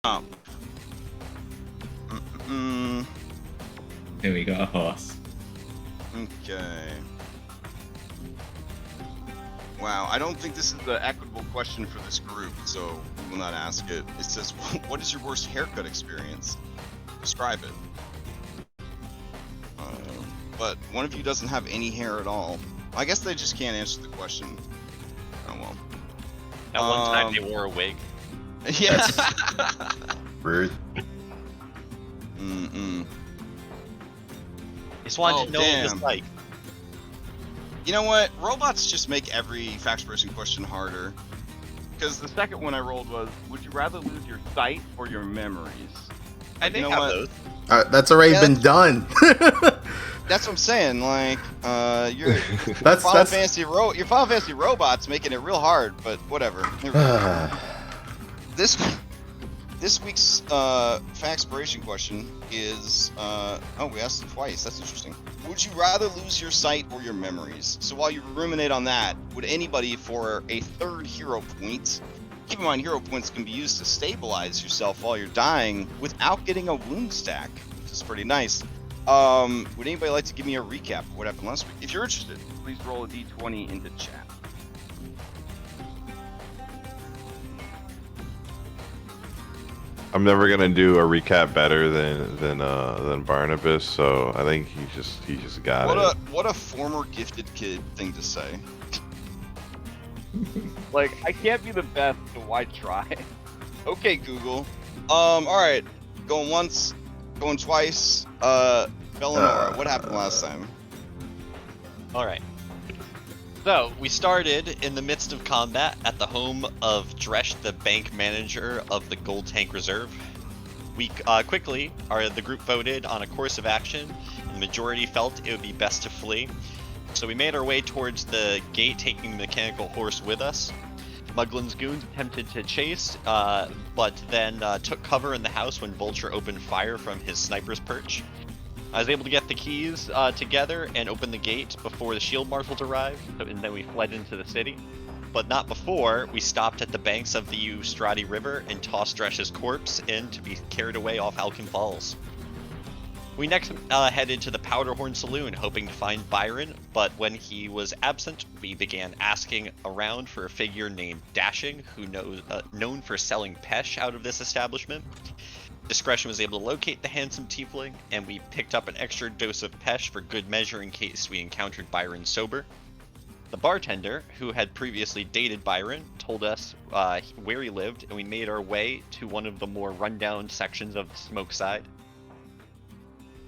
Oh. Here we got a horse. Okay. Wow, I don't think this is the equitable question for this group, so we will not ask it. It says, what is your worst haircut experience? Describe it. But one of you doesn't have any hair at all. I guess they just can't answer the question. Oh well. At one time they wore a wig. Yeah. Rude. Just wanted to know what it was like. You know what? Robots just make every facts person question harder. Because the second one I rolled was, would you rather lose your sight or your memories? I think have those. That's already been done. That's what I'm saying. Like, your that's Final Fantasy robots making it real hard, but whatever. This week's Factspiration question is, oh, we asked it twice. That's interesting. Would you rather lose your sight or your memories? So while you ruminate on that, would anybody for a third hero point, keep in mind hero points can be used to stabilize yourself while you're dying without getting a wound stack, which is pretty nice. Would anybody like to give me a recap of what happened last week? If you're interested, please roll a d20 into chat. I'm never gonna do a recap better than Barnabas, so I think he just got it. What a former gifted kid thing to say. Like, I can't be the best, so why try? Okay, Google. Alright. Going once, going twice. Bellinora, what happened last time? Alright. So, we started in the midst of combat at the home of Dresh, the bank manager of the Gold Tank Reserve. We quickly, the group voted on a course of action, and the majority felt it would be best to flee. So we made our way towards the gate, taking the mechanical horse with us. Muglin's goons attempted to chase, but then took cover in the house when Vulture opened fire from his sniper's perch. I was able to get the keys together and open the gate before the shield marshals arrived, and then we fled into the city. But not before we stopped at the banks of the Eustrati River and tossed Dresh's corpse in to be carried away off Alken Falls. We next headed to the Powderhorn Saloon, hoping to find Byron, but when he was absent, we began asking around for a figure named Dashing, who known for selling pesh out of this establishment. Discretion was able to locate the handsome tiefling, and we picked up an extra dose of pesh for good measure in case we encountered Byron sober. The bartender, who had previously dated Byron, told us where he lived, and we made our way to one of the more rundown sections of the smoke side.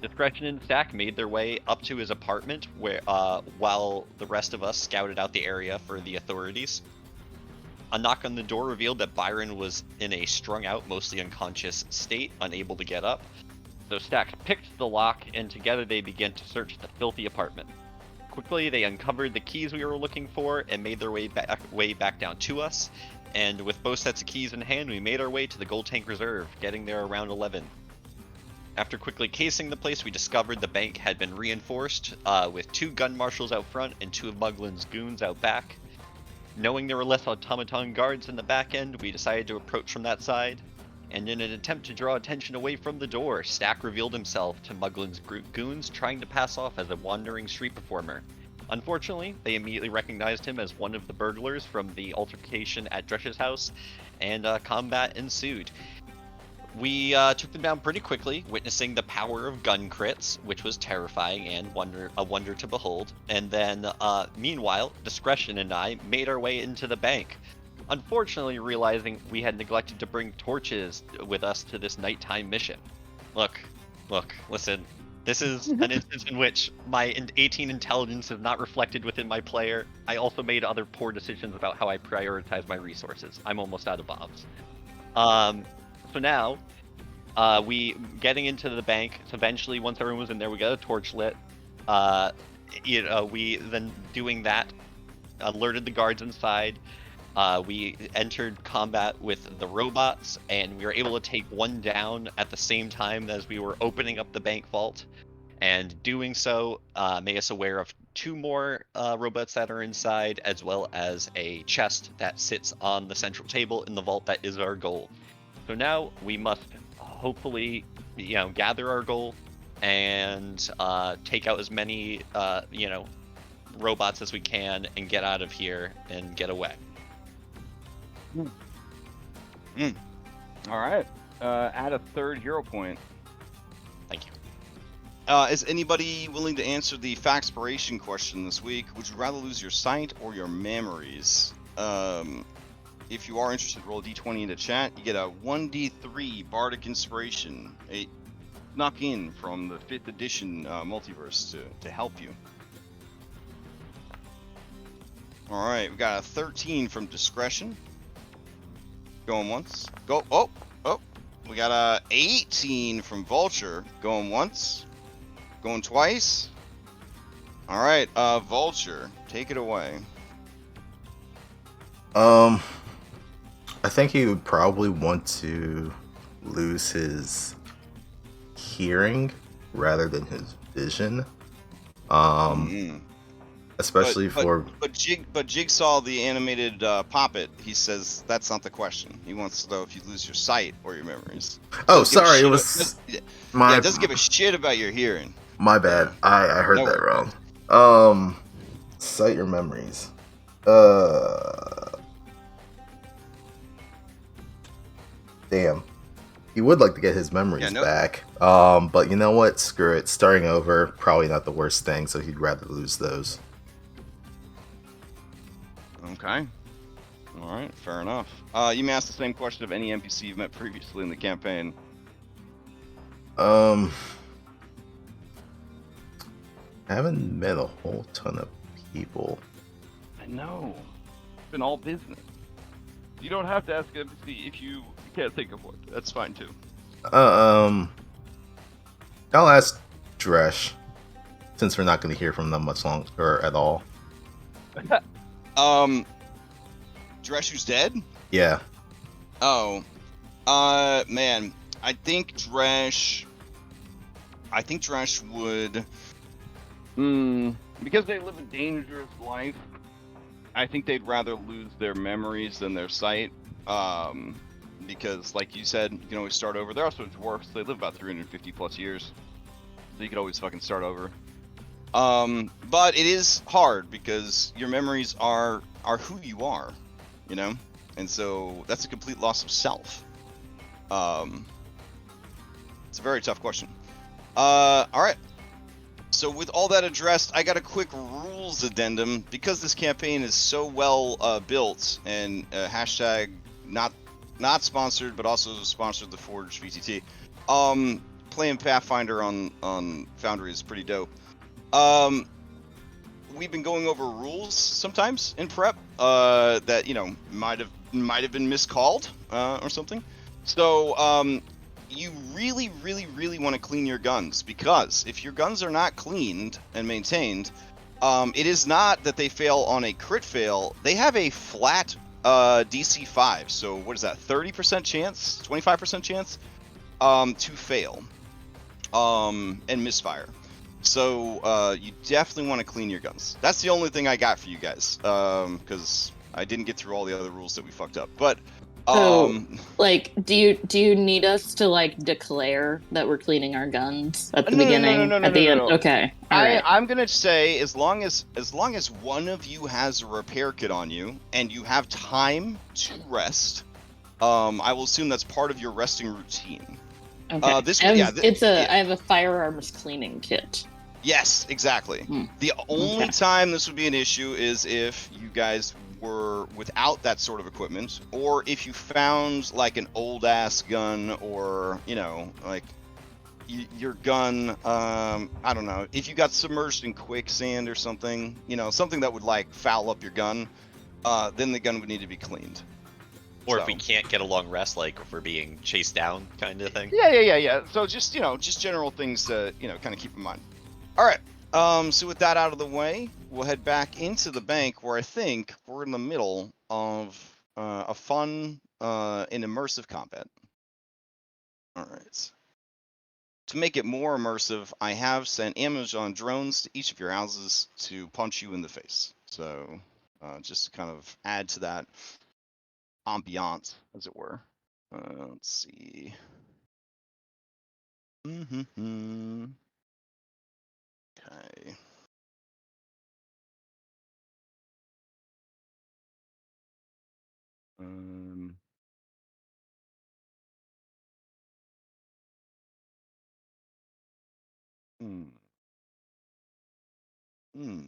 Discretion and Stack made their way up to his apartment, where while the rest of us scouted out the area for the authorities. A knock on the door revealed that Byron was in a strung-out, mostly unconscious state, unable to get up. So Stack picked the lock, and together they began to search the filthy apartment. Quickly, they uncovered the keys we were looking for and made their way back down to us. And with both sets of keys in hand, we made our way to the Gold Tank Reserve, getting there around 11. After quickly casing the place, we discovered the bank had been reinforced with 2 gun marshals out front and 2 of Muglin's goons out back. Knowing there were less automaton guards in the back end, we decided to approach from that side. And in an attempt to draw attention away from the door, Stack revealed himself to Muglin's goons, trying to pass off as a wandering street performer. Unfortunately, they immediately recognized him as one of the burglars from the altercation at Dresh's house, and combat ensued. We took them down pretty quickly, witnessing the power of gun crits, which was terrifying and a wonder to behold. And then, meanwhile, Discretion and I made our way into the bank, unfortunately realizing we had neglected to bring torches with us to this nighttime mission. Look, listen. This is an instance in which my 18 intelligence is not reflected within my player. I also made other poor decisions about how I prioritize my resources. I'm almost out of bombs. So now, we getting into the bank. So eventually, once everyone was in there, we got a torch lit. We then doing that, alerted the guards inside. We entered combat with the robots, and we were able to take one down at the same time as we were opening up the bank vault. And doing so made us aware of 2 more robots that are inside, as well as a chest that sits on the central table in the vault that is our goal. So now we must hopefully, gather our goal and take out as many, robots as we can and get out of here and get away. All right. Add a third hero point. Thank you. Is anybody willing to answer the factspiration question this week? Would you rather lose your sight or your memories? If you are interested, roll a d20 into chat. You get a 1d3 Bardic Inspiration, a snuck in from the 5th edition multiverse to help you. All right, we got a 13 from Discretion. Going once. Go. Oh. We got a 18 from Vulture. Going once. Going twice. All right, Vulture, take it away. I think he would probably want to lose his hearing rather than his vision. Especially but Jigsaw, the animated puppet, he says that's not the question. He wants to know if you lose your sight or your memories. Oh, sorry, it was it doesn't give a shit about your hearing. My bad. I heard No that worries. wrong. Cite your memories. Damn. He would like to get his memories back. But you know what? Screw it. Starting over, probably not the worst thing, so he'd rather lose those. Okay. All right, fair enough. You may ask the same question of any NPC you've met previously in the campaign. I haven't met a whole ton of people. I know. It's been all business. You don't have to ask an NPC if you can't think of one. That's fine too. I'll ask Dresh, since we're not going to hear from them much longer at all. Dresh, who's dead? Yeah. Oh, man, I think Dresh would. Because they live a dangerous life, I think they'd rather lose their memories than their sight. Because, like you said, you can always start over. They're also dwarfs. They live about 350 plus years, so you could always fucking start over. But it is hard because your memories are who you are, you know, and so that's a complete loss of self. It's a very tough question. All right. So with all that addressed, I got a quick rules addendum because this campaign is so well built and hashtag not sponsored, but also sponsored the Forge VTT. Playing Pathfinder on Foundry is pretty dope. We've been going over rules sometimes in prep that might have been miscalled or something. So you really want to clean your guns, because if your guns are not cleaned and maintained, it is not that they fail on a crit fail. They have a flat DC 5. So what is that? 30% chance, 25% chance to fail and misfire. So you definitely want to clean your guns. That's the only thing I got for you guys, because I didn't get through all the other rules that we fucked up. But do you need us to declare that we're cleaning our guns at the beginning? No. End? Okay. All right. I'm gonna say as long as one of you has a repair kit on you and you have time to rest, I will assume that's part of your resting routine. Okay. I have a firearms cleaning kit. Yes, exactly. The only time this would be an issue is if you guys were without that sort of equipment, or if you found like an old ass gun, or your gun, I don't know, if you got submerged in quicksand or something, something that would foul up your gun, then the gun would need to be cleaned. Or if we can't get a long rest, like if we're being chased down, kind of thing. Yeah. So just general things to kind of keep in mind. All right. So with that out of the way, we'll head back into the bank, where I think we're in the middle of a fun and immersive combat. All right. To make it more immersive, I have sent Amazon drones to each of your houses to punch you in the face. So just to kind of add to that ambiance, as it were. Let's see. Mm-hmm. Okay. Um. Hmm. Hmm.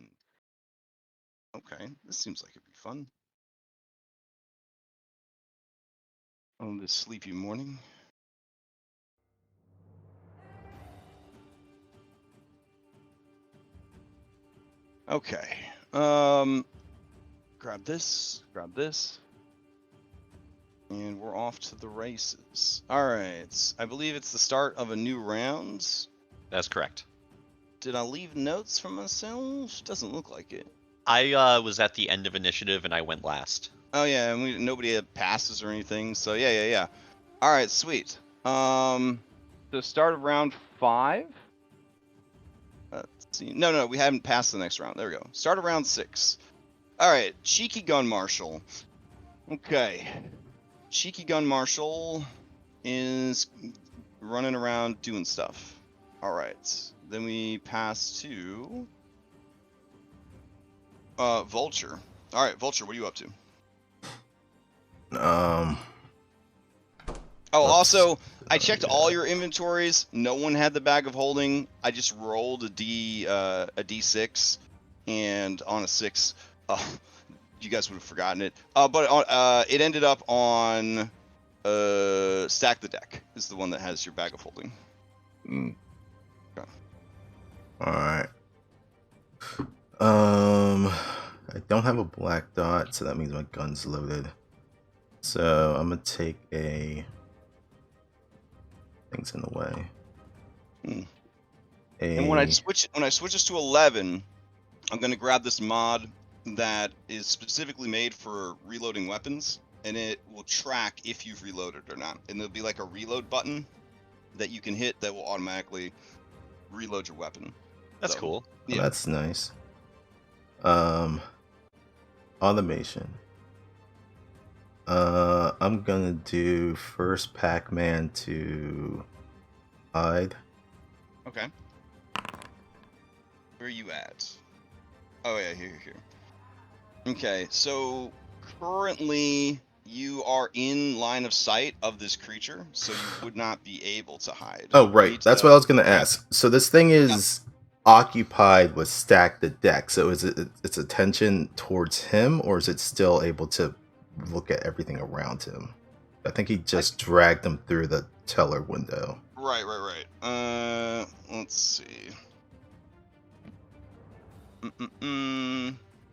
Okay, this seems like it'd be fun. On this sleepy morning. Okay. Grab this. Grab this. And we're off to the races. All right. I believe it's the start of a new round. That's correct. Did I leave notes for myself? Doesn't look like it. I was at the end of initiative and I went last. Oh yeah, and nobody had passes or anything. So yeah. All right, sweet. The start of round 5. Let's see. No, we haven't passed the next round. There we go. Start of round 6. All right, cheeky gun marshal. Okay, cheeky gun marshal is running around doing stuff. All right, then we pass to Vulture. All right, Vulture, what are you up to? Oh, also, I checked all your inventories. No one had the bag of holding. I just rolled a D6, and on a 6, you guys would have forgotten it. But it ended up on Stack the Deck is the one that has your bag of holding. Okay. All right. I don't have a black dot, so that means my gun's loaded. So I'm gonna take a. Things in the way. And when I switch this to 11, I'm gonna grab this mod that is specifically made for reloading weapons, and it will track if you've reloaded or not. And there'll be like a reload button that you can hit that will automatically reload your weapon. That's cool. Yeah, that's nice. Automation. I'm gonna do first Pac-Man to hide. Okay. Where are you at? Oh yeah, here. Okay, so currently you are in line of sight of this creature, so you would not be able to hide. Oh right, that's what I was gonna ask. So this thing is occupied with Stack the Deck. So is it its attention towards him, or is it still able to look at everything around him? I think he just dragged him through the teller window. Right. Let's see.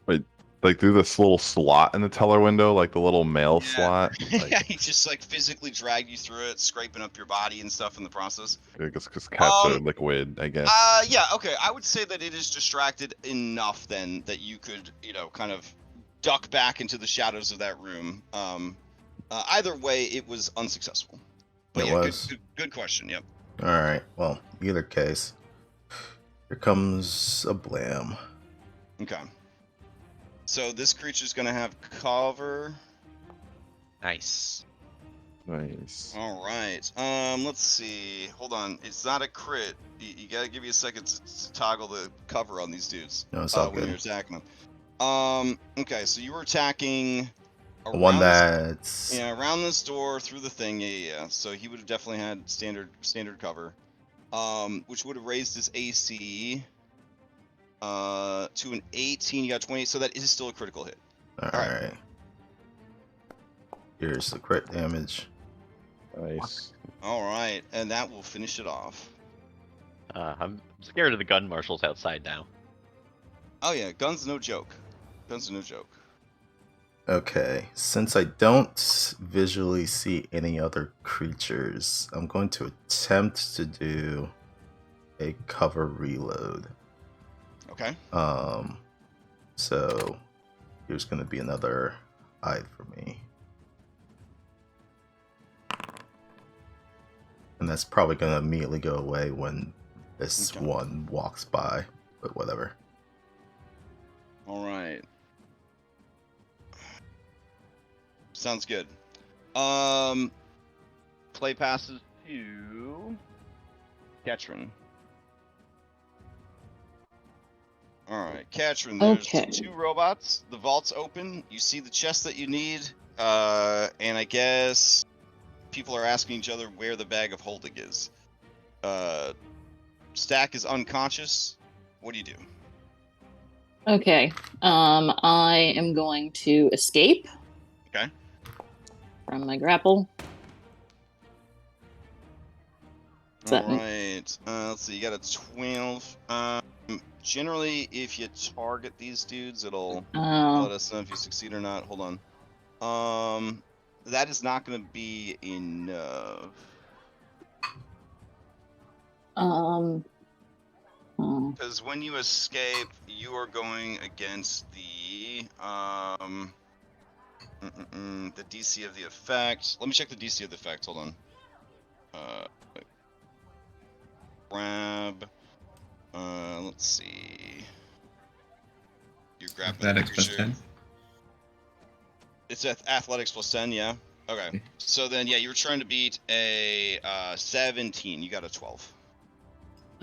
Wait, like through this little slot in the teller window, like the little mail slot? Like, Yeah, he just like physically dragged you through it, scraping up your body and stuff in the process. I guess because cats are liquid, I guess. Yeah, okay. I would say that it is distracted enough then that you could, kind of duck back into the shadows of that room. Either way, it was unsuccessful. But it yeah, was. Good question. Yep. All right. Well, either case, here comes a blam. Okay. So this creature's gonna have cover. Nice. All right. Let's see. Hold on. It's not a crit. You gotta give me a second to toggle the cover on these dudes. No, it's all when good. you're attacking them. Okay. So you were attacking. One that's around this door through the thing. Yeah. So he would have definitely had standard cover. Which would have raised his AC. To an 18. You got 20. So that is still a critical hit. All right. Here's the crit damage. Nice. All right, and that will finish it off. I'm scared of the gun marshals outside now. Oh yeah, guns no joke. Guns are no joke. Okay, since I don't visually see any other creatures, I'm going to attempt to do a cover reload. Okay. So here's going to be another hide for me. And that's probably going to immediately go away when this one walks by, but whatever. All right. Sounds good. Play passes to Ketrin. Alright, Katrin, there's Okay. 2 robots. The vault's open. You see the chest that you need. And I guess people are asking each other where the bag of holding is. Stack is unconscious. What do you do? Okay. I am going to escape. Okay. From my grapple. Alright. Let's see, you got a 12. Generally, if you target these dudes, it'll let us know if you succeed or not. Hold on. That is not going to be enough. Because when you escape, you are going against the DC of the effect. Let me check the DC of the effect. Hold on. Grab. Let's see. You're grabbing the Athletics plus creature. 10. It's athletics plus 10, yeah. Okay. So then, yeah, you were trying to beat a 17. You got a 12.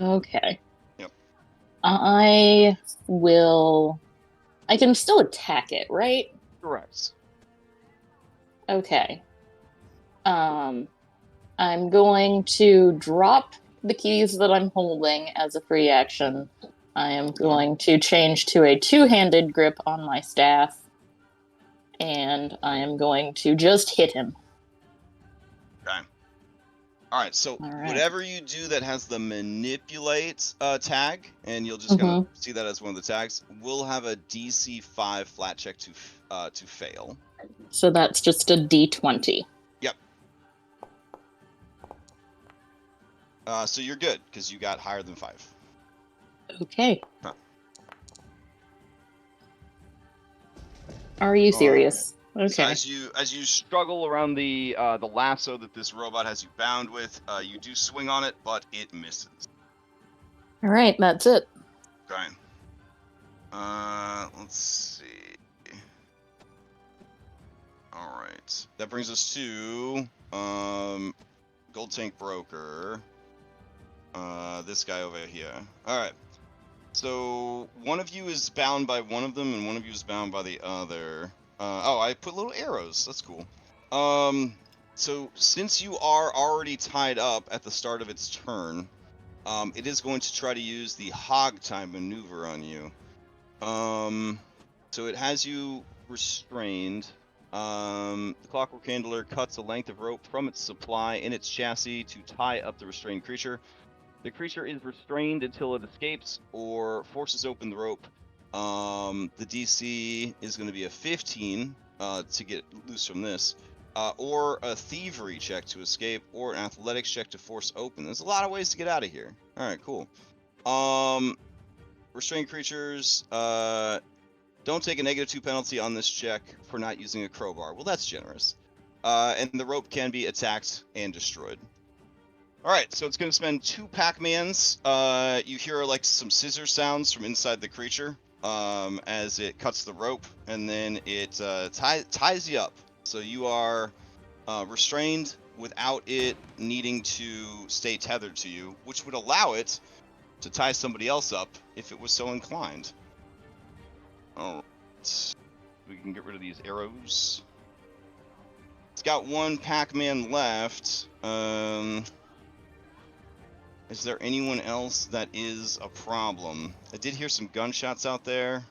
Okay. Yep. I can still attack it, right? Correct. Okay. I'm going to drop the keys that I'm holding as a free action. I am going to change to a 2-handed grip on my staff. And I am going to just hit him. Okay. Alright, so whatever you do that has the manipulate tag, and you'll just kind of see that as one of the tags, will have a DC 5 flat check to fail. So that's just a D20. Yep. So you're good, because you got higher than 5. Okay. Huh. Are you serious? Okay. So as you struggle around the lasso that this robot has you bound with, you do swing on it, but it misses. All right, that's it. Okay. Let's see. All right. That brings us to Gold Tank Broker. This guy over here. All right. So one of you is bound by one of them, and one of you is bound by the other. I put little arrows. That's cool. So since you are already tied up at the start of its turn, it is going to try to use the hog tie maneuver on you. So it has you restrained. The clockwork handler cuts a length of rope from its supply in its chassis to tie up the restrained creature. The creature is restrained until it escapes or forces open the rope. The DC is going to be a 15 to get loose from this, or a thievery check to escape, or an athletics check to force open. There's a lot of ways to get out of here. All right, cool. Restrained creatures don't take a -2 penalty on this check for not using a crowbar. Well, that's generous. And the rope can be attacked and destroyed. All right, so it's going to spend 2 Pac-Mans. You hear like some scissor sounds from inside the creature as it cuts the rope, and then it ties you up. So you are restrained without it needing to stay tethered to you, which would allow it to tie somebody else up if it was so inclined. All right, we can get rid of these arrows. It's got 1 Pac-Man left. Is there anyone else that is a problem? I did hear some gunshots out there.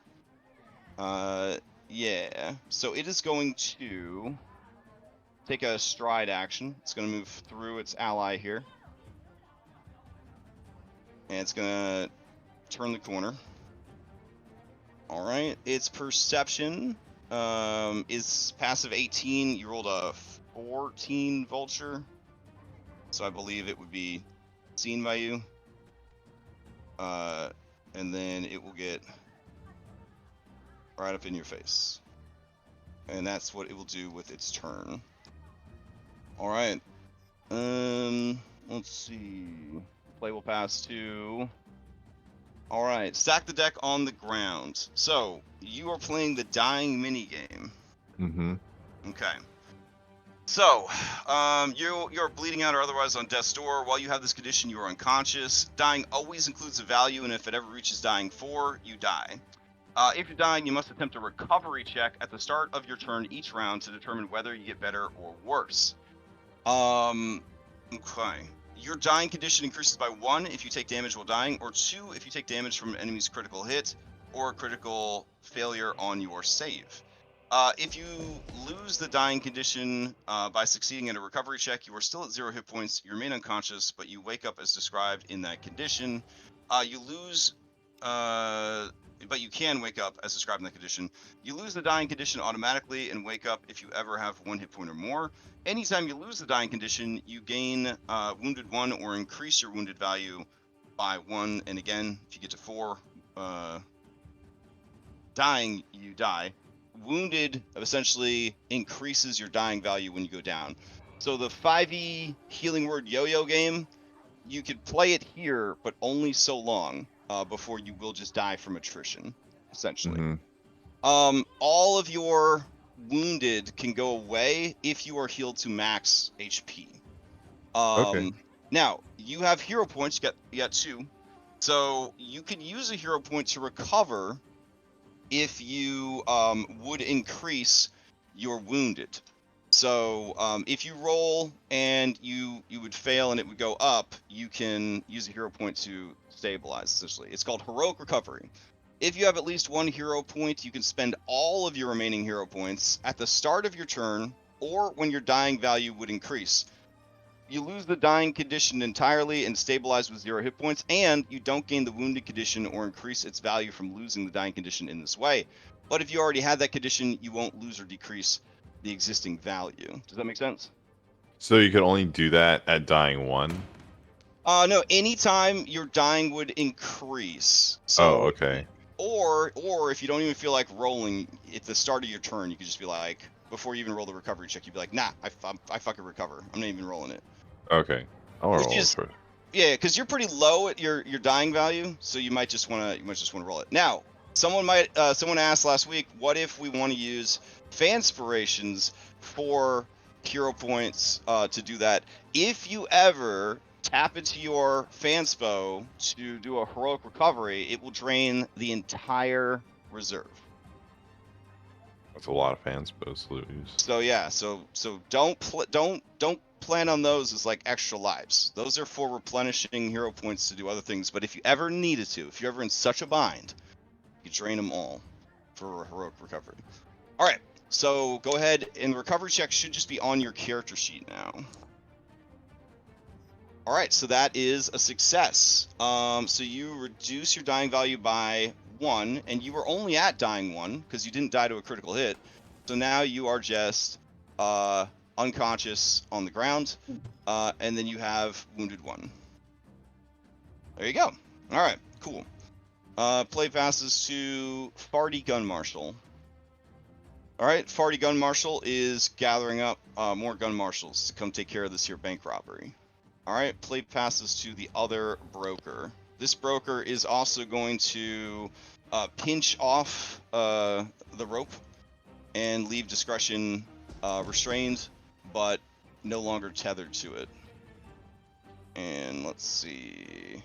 Yeah. So it is going to take a stride action. It's going to move through its ally here. And it's going to turn the corner. All right. Its perception is passive 18. You rolled a 14 vulture. So I believe it would be seen by you, and then it will get right up in your face, and that's what it will do with its turn. All right, let's see. Play will pass to. All right, stack the deck on the ground. So you are playing the dying minigame. Mm-hmm. Okay. So, you're bleeding out or otherwise on death's door. While you have this condition, you are unconscious. Dying always includes a value, and if it ever reaches dying 4, you die. If you're dying, you must attempt a recovery check at the start of your turn each round to determine whether you get better or worse. Okay. Your dying condition increases by 1 if you take damage while dying, or 2 if you take damage from an enemy's critical hit or a critical failure on your save. If you lose the dying condition by succeeding in a recovery check, you are still at 0 hit points. You remain unconscious, but you wake up as described in that condition. You lose, but you can wake up as described in that condition. You lose the dying condition automatically and wake up if you ever have 1 hit point or more. Anytime you lose the dying condition, you gain wounded 1 or increase your wounded value by 1. And again, if you get to 4 dying, you die. Wounded essentially increases your dying value when you go down. So the 5e healing word yo-yo game, you could play it here, but only so long before you will just die from attrition, essentially. All of your wounded can go away if you are healed to max HP. Okay. Now, you have hero points, you got 2. So you could use a hero point to recover if you would increase your wounded. So if you roll and you would fail and it would go up, you can use a hero point to stabilize, essentially. It's called heroic recovery. If you have at least 1 hero point, you can spend all of your remaining hero points at the start of your turn or when your dying value would increase. You lose the dying condition entirely and stabilize with 0 hit points, and you don't gain the wounded condition or increase its value from losing the dying condition in this way. But if you already had that condition, you won't lose or decrease the existing value. Does that make sense? So you can only do that at dying 1? No, anytime your dying would increase. So, Oh, okay. Or if you don't even feel like rolling at the start of your turn, you could just be like, before you even roll the recovery check, you'd be like, nah, I fucking recover. I'm not even rolling it. Okay. I'll Which roll is, first. yeah, because you're pretty low at your dying value, so you might just want to roll it. Now, someone asked last week, what if we want to use fanspirations for hero points to do that? If you ever tap into your fanspo to do a heroic recovery, it will drain the entire reserve. That's a lot of fans supposed to lose. So yeah, so don't plan on those as like extra lives. Those are for replenishing hero points to do other things. But if you ever needed to, if you're ever in such a bind, you drain them all for a heroic recovery. All right, so go ahead, and the recovery check should just be on your character sheet now. All right, so that is a success. So you reduce your dying value by 1, and you were only at dying 1 because you didn't die to a critical hit. So now you are just unconscious on the ground, and then you have wounded 1. There you go. All right, cool. Play passes to Farty Gun Marshal. All right, Farty Gun Marshal is gathering up more gun marshals to come take care of this here bank robbery. All right, play passes to the other broker. This broker is also going to pinch off the rope and leave discretion restrained, but no longer tethered to it. And let's see.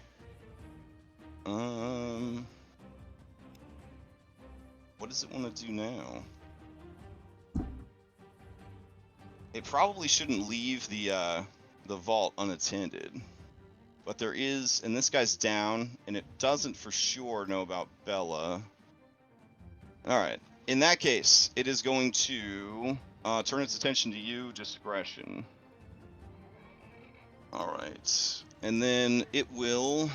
What does it want to do now? It probably shouldn't leave the vault unattended, but there is, and this guy's down, and it doesn't for sure know about Bella. All right, in that case, it is going to turn its attention to you, discretion. All right, and then it will.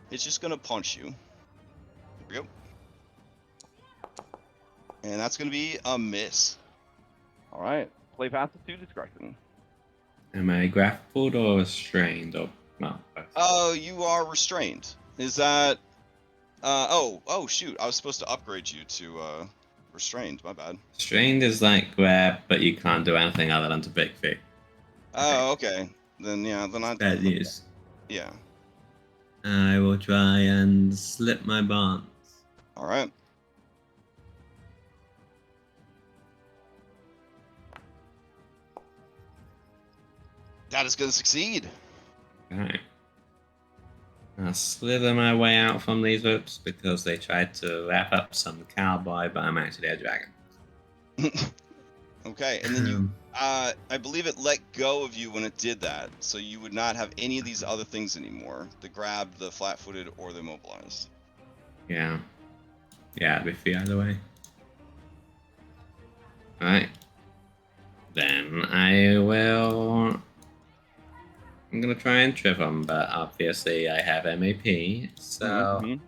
It's just gonna punch you. Here we go. And that's gonna be a miss. All right. Play passes to discretion. Am I grappled or restrained or no? Oh, you are restrained. Is that? Oh shoot! I was supposed to upgrade you to restrained. My bad. Restrained is like grab, but you can't do anything other than to big feet. Oh, okay. Then yeah, then I. Bad news. Yeah. I will try and slip my bonds. All right. That is going to succeed. Alright. I'll slither my way out from these ropes because they tried to wrap up some cowboy, but I'm actually a dragon. Okay, and then you, I believe it let go of you when it did that, so you would not have any of these other things anymore: the grabbed, the flat-footed, or the immobilized. Yeah. Yeah, it'd be free either way. Alright. Then I will... I'm gonna try and trip them, but obviously I have MAP, so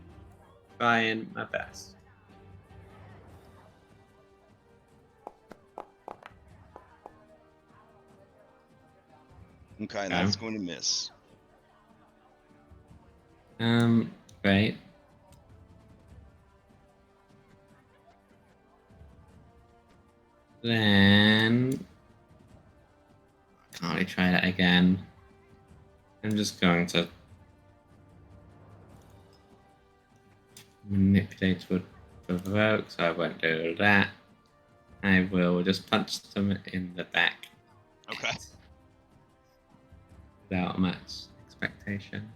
trying my best. Okay, and that's going to miss. Great. Then... Can't really try that again. I'm just going to manipulate would provoke, so I won't do that. I will just punch them in the back. Okay. Without much expectation.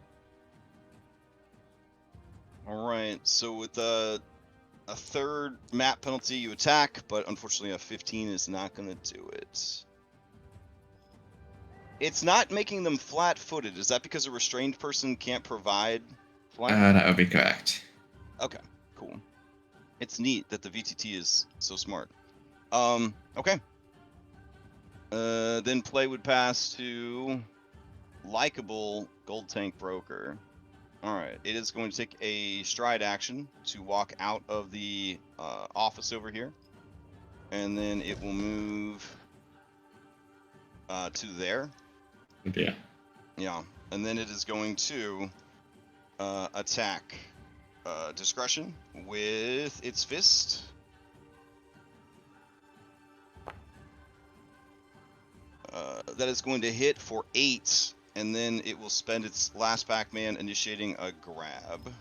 All right. So with a third map penalty, you attack, but unfortunately a 15 is not going to do it. It's not making them flat-footed. Is that because a restrained person can't provide flat? That would be correct. Okay, cool. It's neat that the VTT is so smart. Okay. Then play would pass to likable Gold Tank Broker. All right, it is going to take a stride action to walk out of the office over here, and then it will move to there. Yeah. Yeah, and then it is going to attack discretion with its fist. That is going to hit for 8, and then it will spend its last Pac-Man initiating a grab.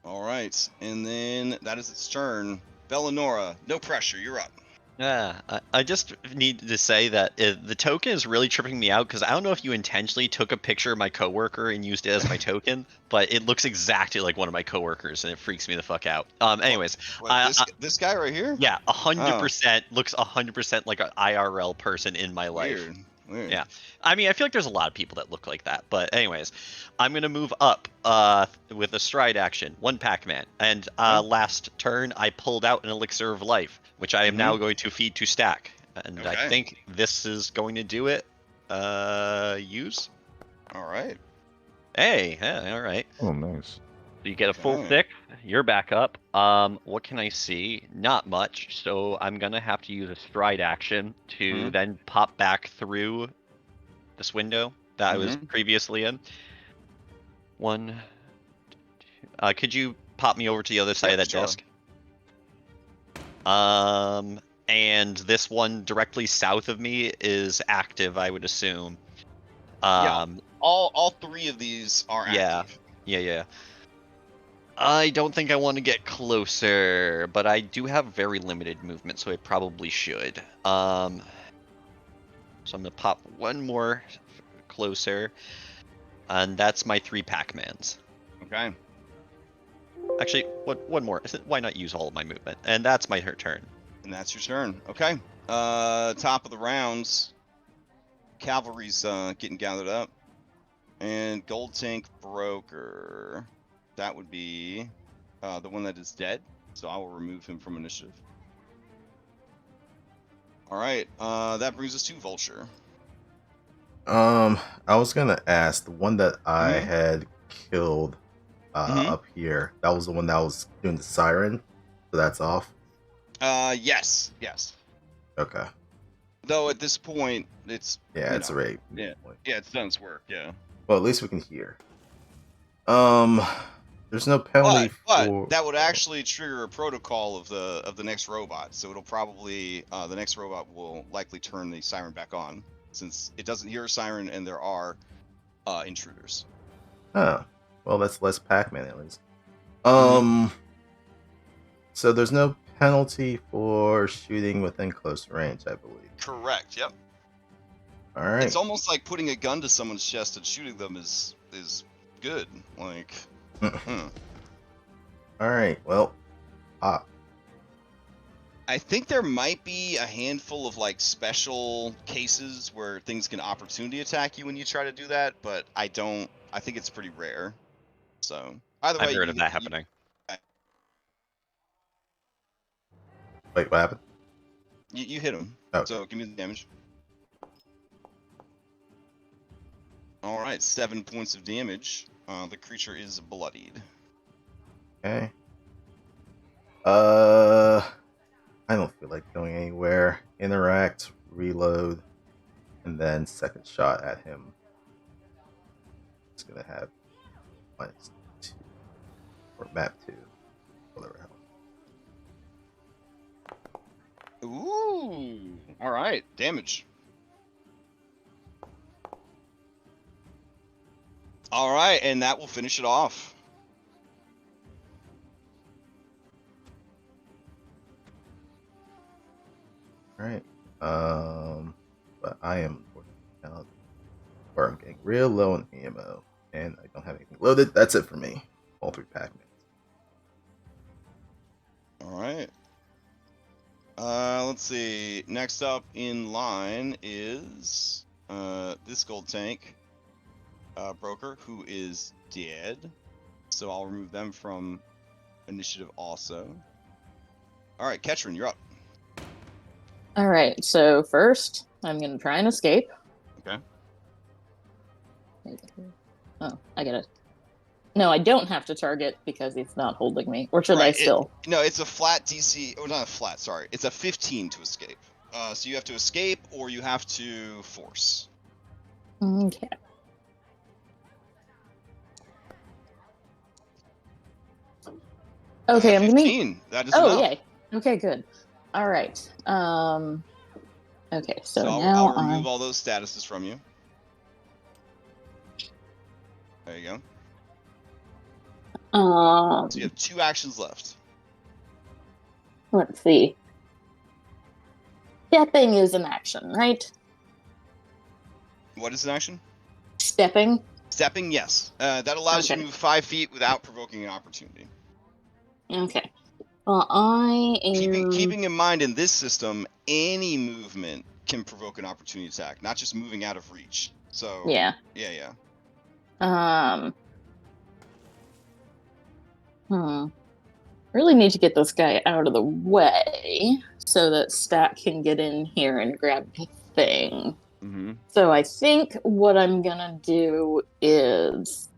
All right, and then that is its turn. Bellanora, no pressure, you're up. Yeah, I just need to say that the token is really tripping me out because I don't know if you intentionally took a picture of my coworker and used it as my token, but it looks exactly like one of my coworkers and it freaks me the fuck out. Anyways, This guy right here? yeah, 100% looks 100% like an IRL person in my life. Weird. Yeah, I mean, I feel like there's a lot of people that look like that, but anyways, I'm gonna move up with a stride action, 1 Pac-Man, and last turn I pulled out an elixir of life, which I am now going to feed to Stack, and I think this is going to do it. Use. All right. Hey, yeah, all right. Oh, nice. So you get a full 6. You're back up. What can I see? Not much. So I'm gonna have to use a stride action to then pop back through this window that I was previously in. 1, 2. Could you pop me over to the other side of that desk? And this one directly south of me is active, I would assume. Yeah. All 3 of these are active. Yeah. I don't think I want to get closer, but I do have very limited movement, so I probably should. So I'm gonna pop 1 more closer, and that's my 3 Pac-Mans. Okay. Actually, one more. Why not use all of my movement? And that's my turn. And that's your turn. Okay. Top of the rounds. Cavalry's getting gathered up. And Gold Tank Broker. That would be the one that is dead. So I will remove him from initiative. All right. That brings us to Vulture. I was gonna ask the one that I had killed up here. That was the one that was doing the siren. So that's off. Yes. Okay. Though at this point, it's it's a raid. Yeah, it's done its work. Yeah. Well, at least we can hear. There's no penalty but that would actually trigger a protocol of the next robot. So it'll probably the next robot will likely turn the siren back on since it doesn't hear a siren and there are intruders. Oh, well, that's less Pac-Man at least. So there's no penalty for shooting within close range, I believe. Correct. Yep. All right. It's almost like putting a gun to someone's chest and shooting them is good. Like. All right. Well, I think there might be a handful of like special cases where things can opportunity attack you when you try to do that, but I think it's pretty rare. So either way, I've heard of that happening. Wait, what happened? You hit him. Okay. So give me the damage. All right, 7 points of damage. The creature is bloodied. Okay. I don't feel like going anywhere. Interact, reload, and then second shot at him. It's gonna have -2 or map 2, whatever hell. Ooh. All right, damage. All right, and that will finish it off. All right. But I am now where I'm getting real low on ammo, and I don't have anything loaded. That's it for me. All 3 Pac-Mans. All right. Let's see. Next up in line is this gold tank broker, who is dead. So I'll remove them from initiative also. All right, Ketrin, you're up. All right, so first, I'm going to try and escape. Okay. Oh, I get it. No, I don't have to target because he's not holding me. Or should I still? No, it's a flat DC. Oh, not a flat, sorry. It's a 15 to escape. So you have to escape or you have to force. Okay. Okay, I'm gonna. 15. That is Oh, enough. yay. Okay, good. All right. Okay, so now I'll remove all those statuses from you. There you go. So you have 2 actions left. Let's see. Stepping is an action, right? What is an action? Stepping. Stepping, yes. That allows you to move 5 feet without provoking an opportunity. Okay. Well, I am... Keeping in mind, in this system, any movement can provoke an opportunity attack, not just moving out of reach. So Yeah. Really need to get this guy out of the way so that Stat can get in here and grab the thing. Mm-hmm. So I think what I'm gonna do is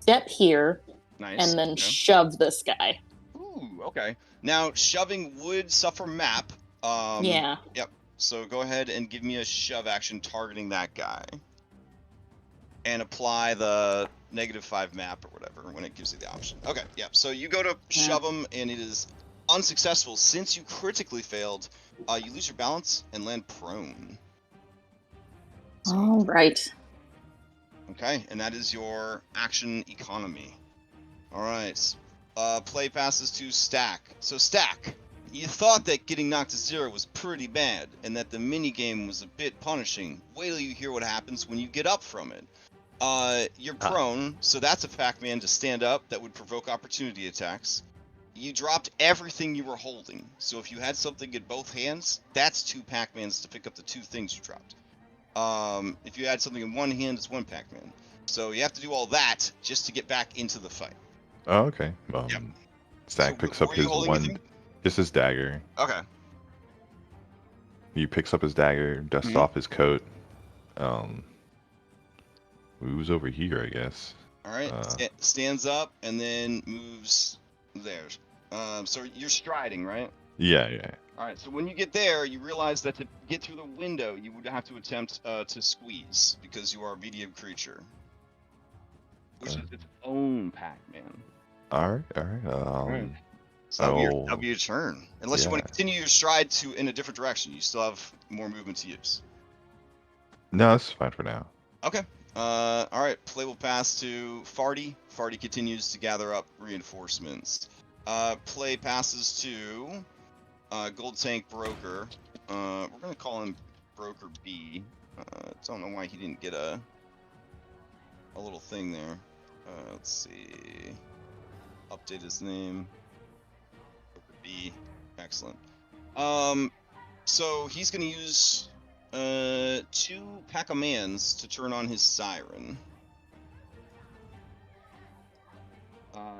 step here. Nice. And then shove this guy. Ooh, okay. Now, shoving would suffer map. Yeah. Yep. So go ahead and give me a shove action targeting that guy. And apply the -5 map or whatever when it gives you the option. Okay, yep. So you go to shove him, and it is unsuccessful. Since you critically failed, you lose your balance and land prone. So, all right. Okay, and that is your action economy. All right. Play passes to Stack. So Stack, you thought that getting knocked to 0 was pretty bad, and that the minigame was a bit punishing. Wait till you hear what happens when you get up from it. You're prone, so that's a Pac-Man to stand up that would provoke opportunity attacks. You dropped everything you were holding, so if you had something in both hands, that's 2 Pac-Mans to pick up the 2 things you dropped. If you had something in one hand, it's 1 Pac-Man. So you have to do all that just to get back into the fight. Oh, okay. Yep. Stack picks up his just his dagger. Okay. He picks up his dagger, dusts off his coat. Moves over here, I guess. All right. Stands up and then moves there. So you're striding, right? Yeah. All right. So when you get there, you realize that to get through the window, you would have to attempt to squeeze because you are a medium creature, which is its own Pac-Man. All right. So that'll be your turn. Unless you want to continue your stride in a different direction. You still have more movement to use. No, that's fine for now. Okay. All right. Play will pass to Farty. Farty continues to gather up reinforcements. Play passes to Gold Tank Broker. We're gonna call him Broker B. Don't know why he didn't get a little thing there. Let's see. Update his name. Broker B. Excellent. So he's gonna use 2 Pac-a-mans to turn on his siren.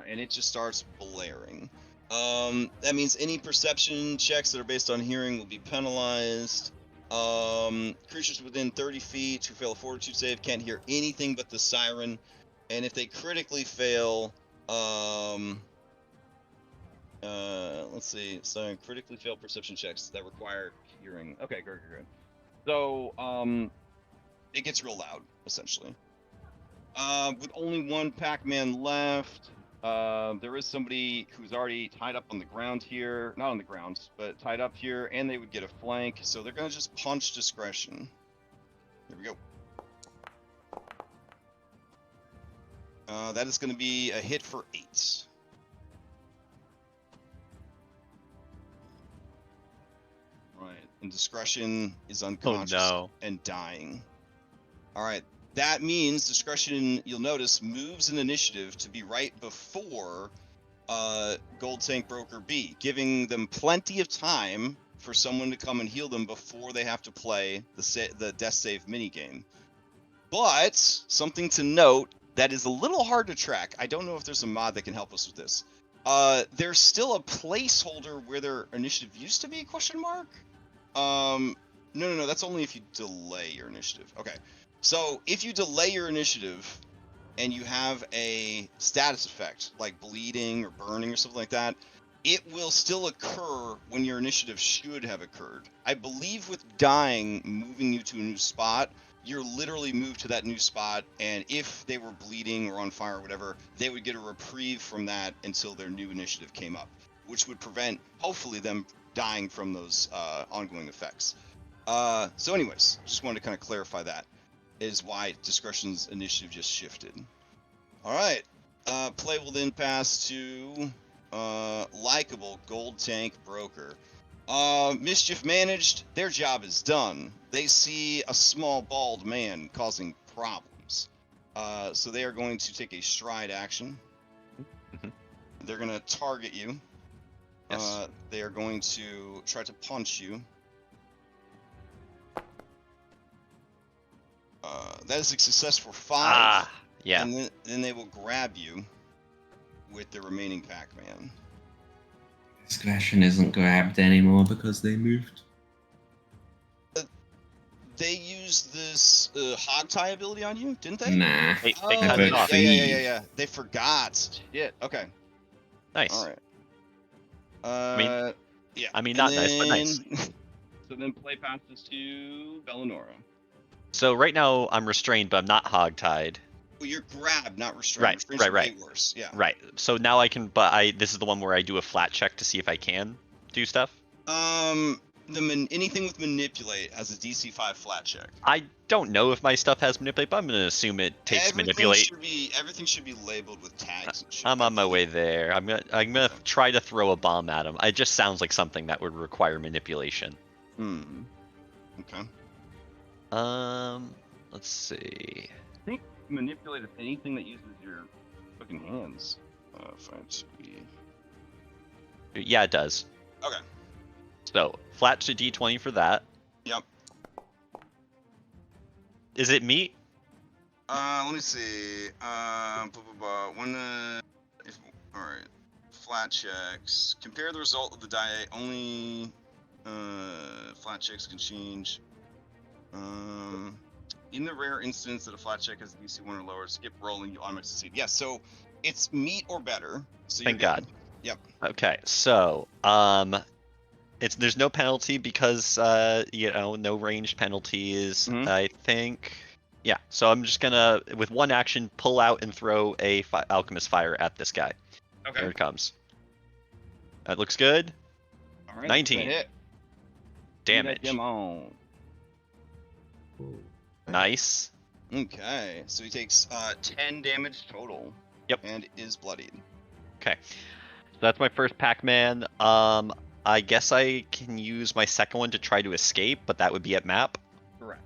And it just starts blaring. That means any perception checks that are based on hearing will be penalized. Creatures within 30 feet who fail a fortitude save can't hear anything but the siren. And if they critically fail, let's see, so critically fail perception checks that require hearing. Okay, good. So, it gets real loud, essentially. With only 1 Pac-Man left, there is somebody who's already tied up on the ground here. Not on the ground, but tied up here, and they would get a flank, so they're gonna just punch discretion. Here we go. That is gonna be a hit for 8. Right, and discretion is unconscious and dying. Alright. That means discretion, you'll notice, moves an initiative to be right before Gold Tank Broker B, giving them plenty of time for someone to come and heal them before they have to play the death save minigame. But something to note that is a little hard to track. I don't know if there's a mod that can help us with this. There's still a placeholder where their initiative used to be, question mark? No, that's only if you delay your initiative. Okay. So, if you delay your initiative and you have a status effect, like bleeding or burning or something like that, it will still occur when your initiative should have occurred. I believe with dying, moving you to a new spot, you're literally moved to that new spot, and if they were bleeding or on fire or whatever, they would get a reprieve from that until their new initiative came up, which would prevent, hopefully, them dying from those ongoing effects. So anyways, just wanted to kind of clarify that. Is why discretion's initiative just shifted. All right. Play will then pass to likable Gold Tank Broker. Mischief managed. Their job is done. They see a small bald man causing problems. So they are going to take a stride action. They're going to target you. Yes. They are going to try to punch you. That is a success for 5. Yeah. And then they will grab you with the remaining Pac-Man. Discretion isn't grabbed anymore because they moved. They used this hog tie ability on you, didn't they? Nah. They Oh, cut it off. yeah. They forgot. Shit. Okay. Nice. All right. Yeah. I mean, not nice, but nice. So then play passes to Bellinora. So right now I'm restrained, but I'm not hog-tied. Well, you're grabbed, not restrained. Right. Way worse. Yeah. Right. So now I can, this is the one where I do a flat check to see if I can do stuff. Anything with manipulate has a DC 5 flat check. I don't know if my stuff has manipulate, but I'm gonna assume it takes manipulate. Everything should be labeled with tags. And shit. I'm on my way there. I'm gonna try to throw a bomb at him. It just sounds like something that would require manipulation. Okay. Let's see. I think manipulate is anything that uses your fucking hands. Yeah, it does. Okay. So flat to D20 for that. Yep. Is it meat? Let me see. When all right. Flat checks. Compare the result of the die. Only flat checks can change. In the rare instance that a flat check has DC 1 or lower, skip rolling, you automatically succeed. Yes, so it's meat or better. So Thank God. Yep. Okay, so there's no penalty because no ranged penalties. I think. Yeah, so I'm just gonna with one action pull out and throw a alchemist fire at this guy. Okay. Here it comes. That looks good. All right. 19. Hit. Damage. Get on. Nice. Okay, so he takes 10 damage total. Yep. And is bloodied. Okay. That's my first Pac-Man. I guess I can use my second one to try to escape, but that would be at map. Correct.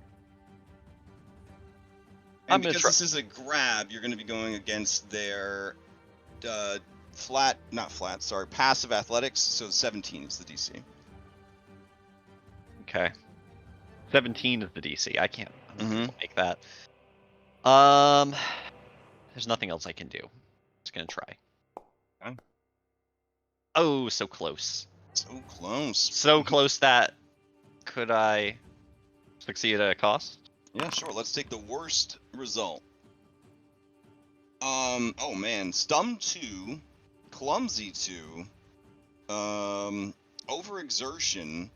I'm And gonna because try. this is a grab, you're going to be going against their passive athletics, so 17 is the DC. Okay. 17 is the DC. I can't make that. There's nothing else I can do. Just gonna try. Okay. Oh, so close. So close. So close that could I succeed at a cost? Yeah, sure. Let's take the worst result. Oh man, Stum 2, Clumsy 2, Overexertion,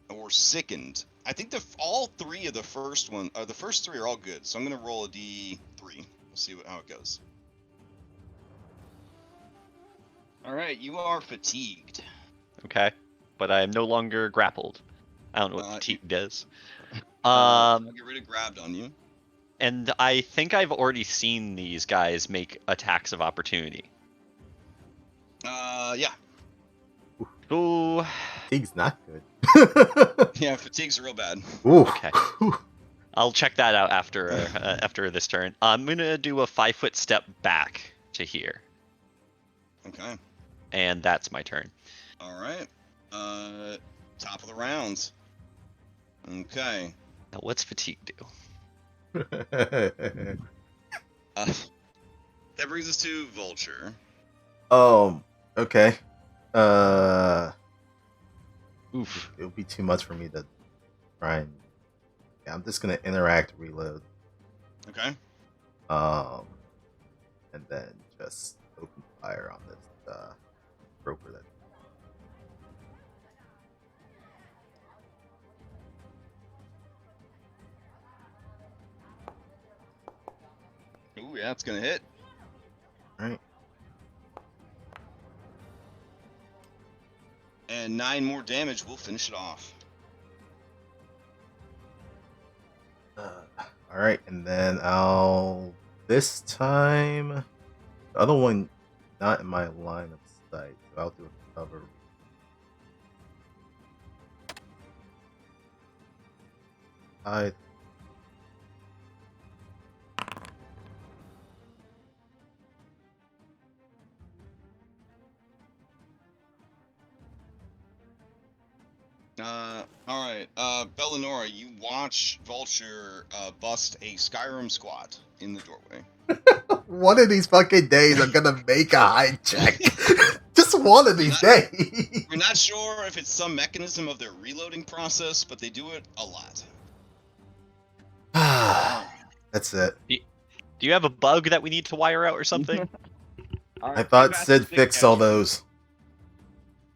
or Sickened. I think all three of the first three are all good. So I'm gonna roll a D3. We'll see how it goes. All right, you are fatigued. Okay, but I am no longer grappled. I don't know what fatigue does. I'll get rid of grabbed on you. And I think I've already seen these guys make attacks of opportunity. Yeah. Ooh. Fatigue's not good. Yeah, fatigue's real bad. Ooh. Okay. I'll check that out after this turn. I'm gonna do a 5-foot step back to here. Okay. And that's my turn. All right. Top of the round. Okay. Now what's fatigue do? That brings us to Vulture. Okay. Oof. It would be too much for me to try and. Yeah, I'm just gonna interact, reload. Okay. And then just open fire on this broker that. Ooh, yeah, it's gonna hit. All right. And 9 more damage will finish it off. All right, and then I'll this time the other one not in my line of sight, so I'll do a cover. All right. Bellinora, you watch Vulture bust a Skyrim squat in the doorway. One of these fucking days, I'm gonna make a high check. Just one of these days. We're not sure if it's some mechanism of their reloading process, but they do it a lot. That's it. Do you have a bug that we need to wire out or something? All right, I thought fast Sid stick fixed all action. those.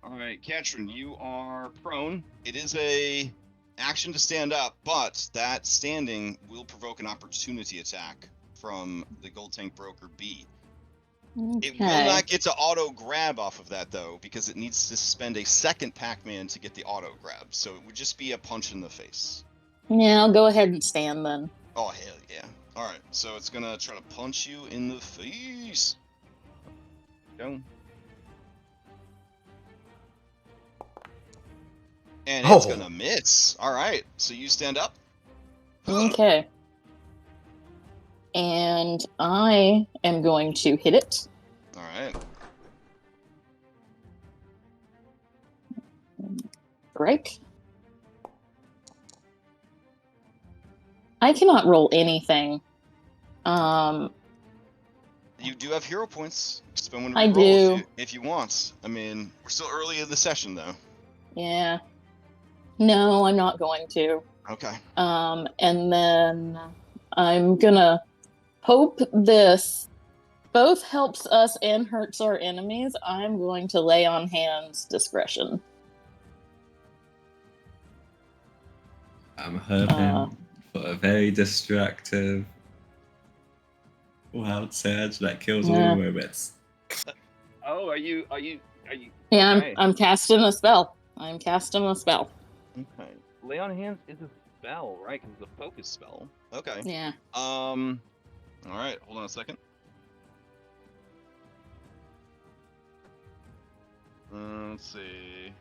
All right, Katrin, you are prone. It is a action to stand up, but that standing will provoke an opportunity attack from the Gold Tank Broker B. It will not get to auto grab off of that though, because it needs to spend a second Pac-Man to get the auto grab. So it would just be a punch in the face. Yeah, I'll go ahead and stand then. Oh hell yeah! All right, so it's gonna try to punch you in the face. Go. And it's gonna miss. All right, so you stand up. Okay. And I am going to hit it. All right. Break. I cannot roll anything. You do have hero points. Spend one to I reroll do. if you want. I mean, we're still early in the session though. Yeah. No, I'm not going to. Okay. And then I'm gonna hope this both helps us and hurts our enemies. I'm going to lay on hands discretion. I'm hoping for a very destructive wild surge that kills all the robots. Oh, are you? Yeah, okay. I'm casting a spell. I'm casting a spell. Okay. Lay on hands is a spell, right? Because it's a focus spell. Okay. Yeah. All right. Hold on a second. Let's see.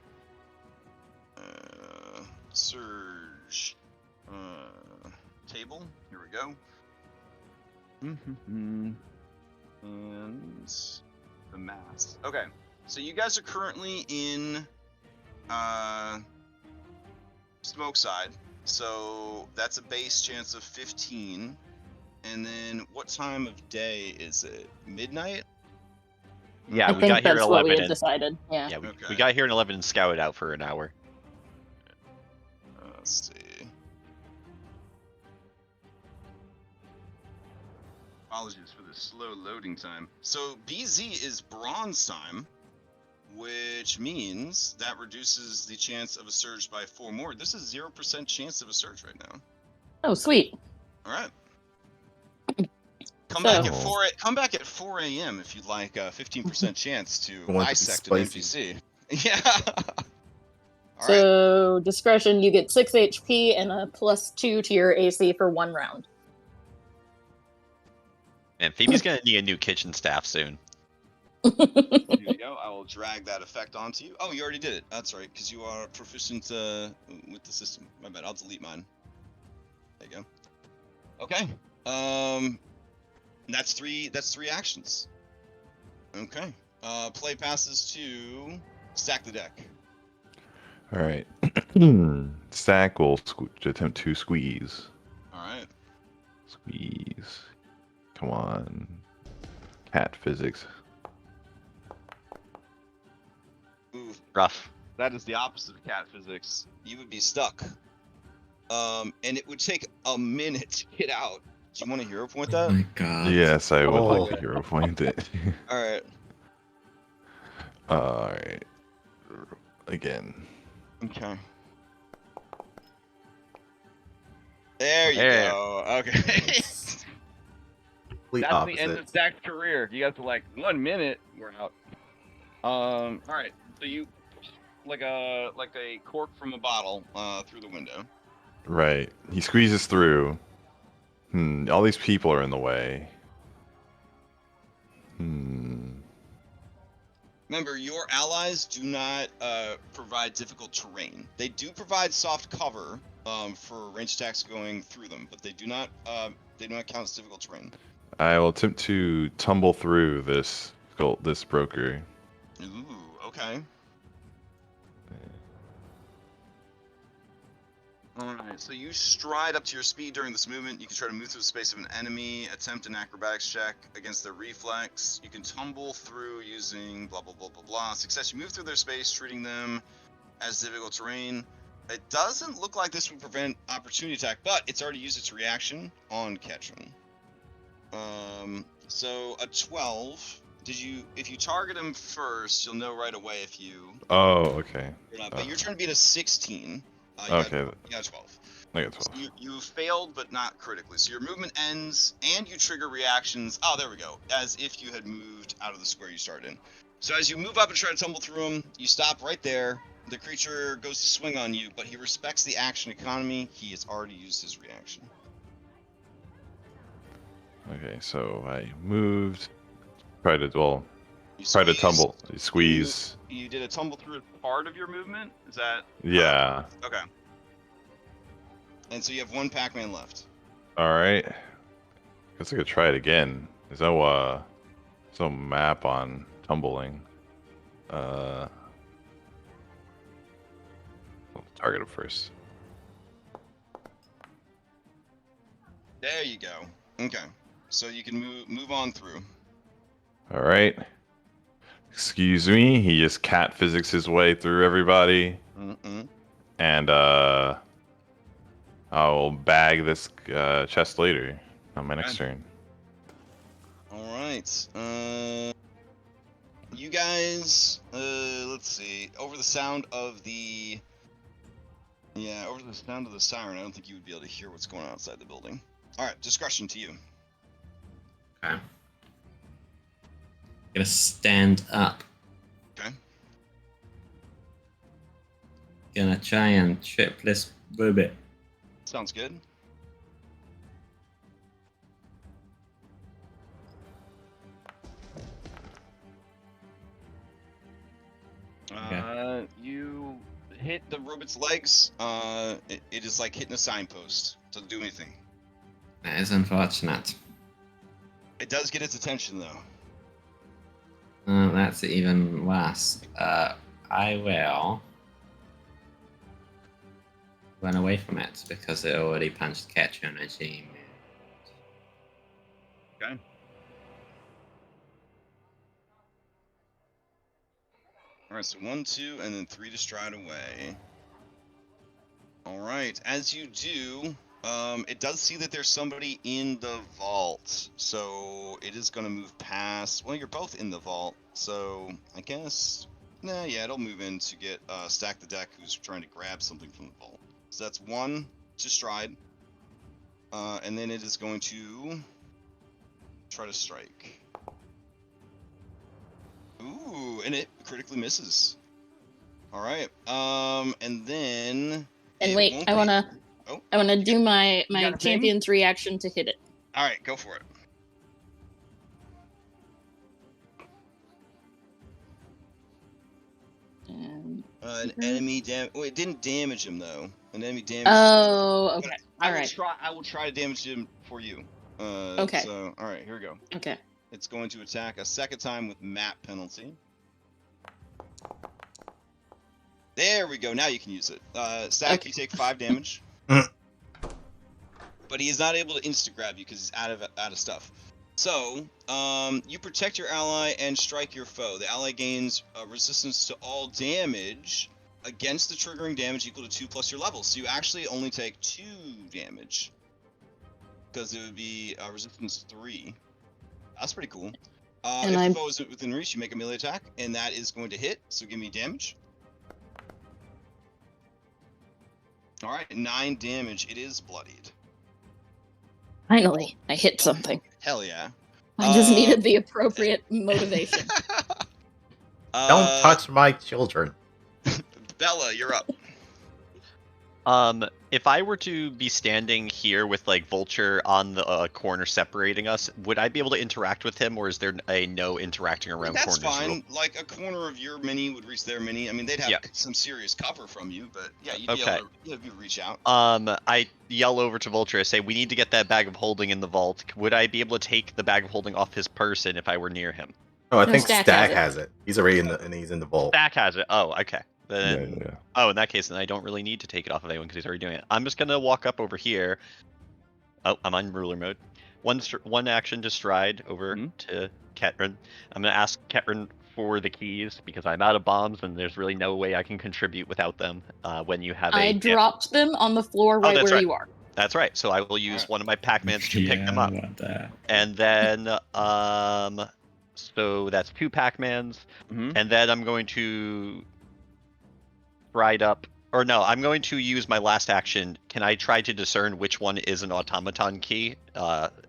Surge. Table. Here we go. And the mass. Okay. So you guys are currently in smoke side. So that's a base chance of 15. And then what time of day is it? Midnight? Yeah, I we think got here at that's what 11 we had and decided. Yeah. yeah, we Okay. got here at 11 and scouted out for an hour. Let's see. Apologies for the slow loading time. So BZ is bronze time, which means that reduces the chance of a surge by 4 more. This is 0% chance of a surge right now. Oh, sweet. All right. Come So- back at 4. Come back at 4 a.m. if you'd like a 15% chance to I want it to be bisect an spicy. NPC. Yeah. All right. So discretion, you get 6 HP and a +2 to your AC for 1 round. And Phoebe's gonna need a new kitchen staff soon. Here you go. I will drag that effect onto you. Oh, you already did it. That's right, because you are proficient with the system. My bad. I'll delete mine. There you go. Okay. That's three actions. Okay. Play passes to stack the deck. All right. Stack will attempt to squeeze. All right. Squeeze. Come on. Cat physics. Ooh, Rough. that is the opposite of cat physics. You would be stuck. And it would take a minute to get out. Do you want to hero point Oh that? my god. Yes, I would Oh. like to hero point it. All right. All right. Again. Okay. There you There. go. Okay. Complete That's the end opposite. of Zach's career. You guys are like 1 minute, we're out. All right. So you like a cork from a bottle through the window. Right. He squeezes through. All these people are in the way. Remember, your allies do not provide difficult terrain. They do provide soft cover for ranged attacks going through them, but they do not count as difficult terrain. I will attempt to tumble through this broker. Ooh, okay. Alright, so you stride up to your speed during this movement. You can try to move through the space of an enemy, attempt an acrobatics check against their reflex. You can tumble through using blah blah blah blah blah. Success, you move through their space, treating them as difficult terrain. It doesn't look like this would prevent opportunity attack, but it's already used its reaction on Ketchum. So a 12. If you target him first, you'll know right away if you. Oh, okay. But you're trying to beat a 16. Okay. You got 12. I got 12. So you failed, but not critically. So your movement ends, and you trigger reactions. Oh, there we go. As if you had moved out of the square you started in. So as you move up and try to tumble through him, you stop right there. The creature goes to swing on you, but he respects the action economy. He has already used his reaction. Okay, so I moved. Try to tumble. Squeeze. You did a tumble through part of your movement? Is that? Yeah. Okay. And so you have 1 Pac-Man left. All right. Guess I could try it again. There's no map on tumbling. I'll target him first. There you go. Okay. So you can move on through. All right. Excuse me. He just cat physics his way through everybody. And I'll bag this chest later on my next turn. All right. You guys, let's see. Over the sound of the siren, I don't think you would be able to hear what's going on outside the building. All right, discretion to you. Okay. Gonna stand up. Okay. Gonna try and trip this booby. Sounds good. You Hit the robot's legs. It is like hitting a signpost. Doesn't do anything. That is unfortunate. It does get its attention though. That's even worse. I will run away from it because it already punched Catcher and I team. Okay. Alright, so 1, 2, and then 3 to stride away. Alright, as you do, it does see that there's somebody in the vault. So it is going to move past. Well, you're both in the vault, so I guess. Nah, yeah, it'll move in to get Stack the Deck, who's trying to grab something from the vault. So that's 1 to stride. And then it is going to try to strike. Ooh, and it critically misses. All right. And then. And wait, I wanna do my champion's reaction to hit it. All right, go for it. An enemy damage. Oh, it didn't damage him though. An enemy damage. Oh, okay. I will try to damage him for you. Okay. So, all right, here we go. Okay. It's going to attack a second time with map penalty. There we go. Now you can use it. Stack, Okay. you take 5 damage. But he is not able to insta-grab you because he's out of stuff. So, you protect your ally and strike your foe. The ally gains resistance to all damage against the triggering damage equal to 2 plus your level. So you actually only take 2 damage. Because it would be resistance 3. That's pretty cool. If the foe is within reach, you make a melee attack, and that is going to hit. So give me damage. All right, 9 damage. It is bloodied. Finally, I hit something. Hell yeah. I just needed the appropriate motivation. Don't touch my children. Bella, you're up. If I were to be standing here with like Vulture on the corner separating us, would I be able to interact with him, or is there a no interacting around That's corners fine. rule? Like a corner of your mini would reach their mini. I mean, they'd have some serious cover from you, but yeah, you'd be able to reach out. I yell over to Vulture. I say, "We need to get that bag of holding in the vault. Would I be able to take the bag of holding off his person if I were near him?" Oh, I think Stack Stack has has it. He's already he's in the vault. Stack has it. Oh, okay. Then, Yeah. oh, in that case, then I don't really need to take it off of anyone because he's already doing it. I'm just gonna walk up over here. Oh, I'm on ruler mode. One action to stride over to Ketrin. I'm gonna ask Ketrin for the keys because I'm out of bombs and there's really no way I can contribute without them. When you have I dropped them on the floor right where you are. That's right. So I will use one of my Pac-Mans to pick them up. And then so that's 2 Pac-Mans, and then I'm going to ride up, or no, I'm going to use my last action. Can I try to discern which one is an automaton key,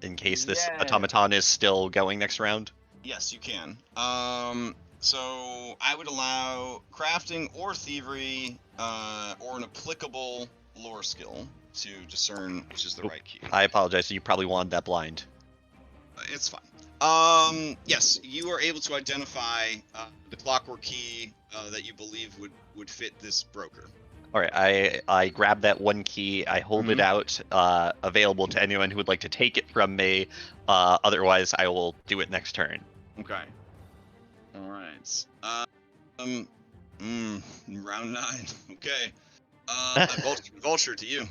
in case this automaton is still going next round? Yes, you can. So I would allow crafting or thievery, or an applicable lore skill to discern which is the right key. I apologize. So you probably wanted that blind. It's fine. Yes, you are able to identify the clockwork key that you believe would fit this broker. All right, I grab that one key. I hold it out, available to anyone who would like to take it from me. Otherwise, I will do it next turn. Okay. All right. Round 9. Okay. Vulture to you.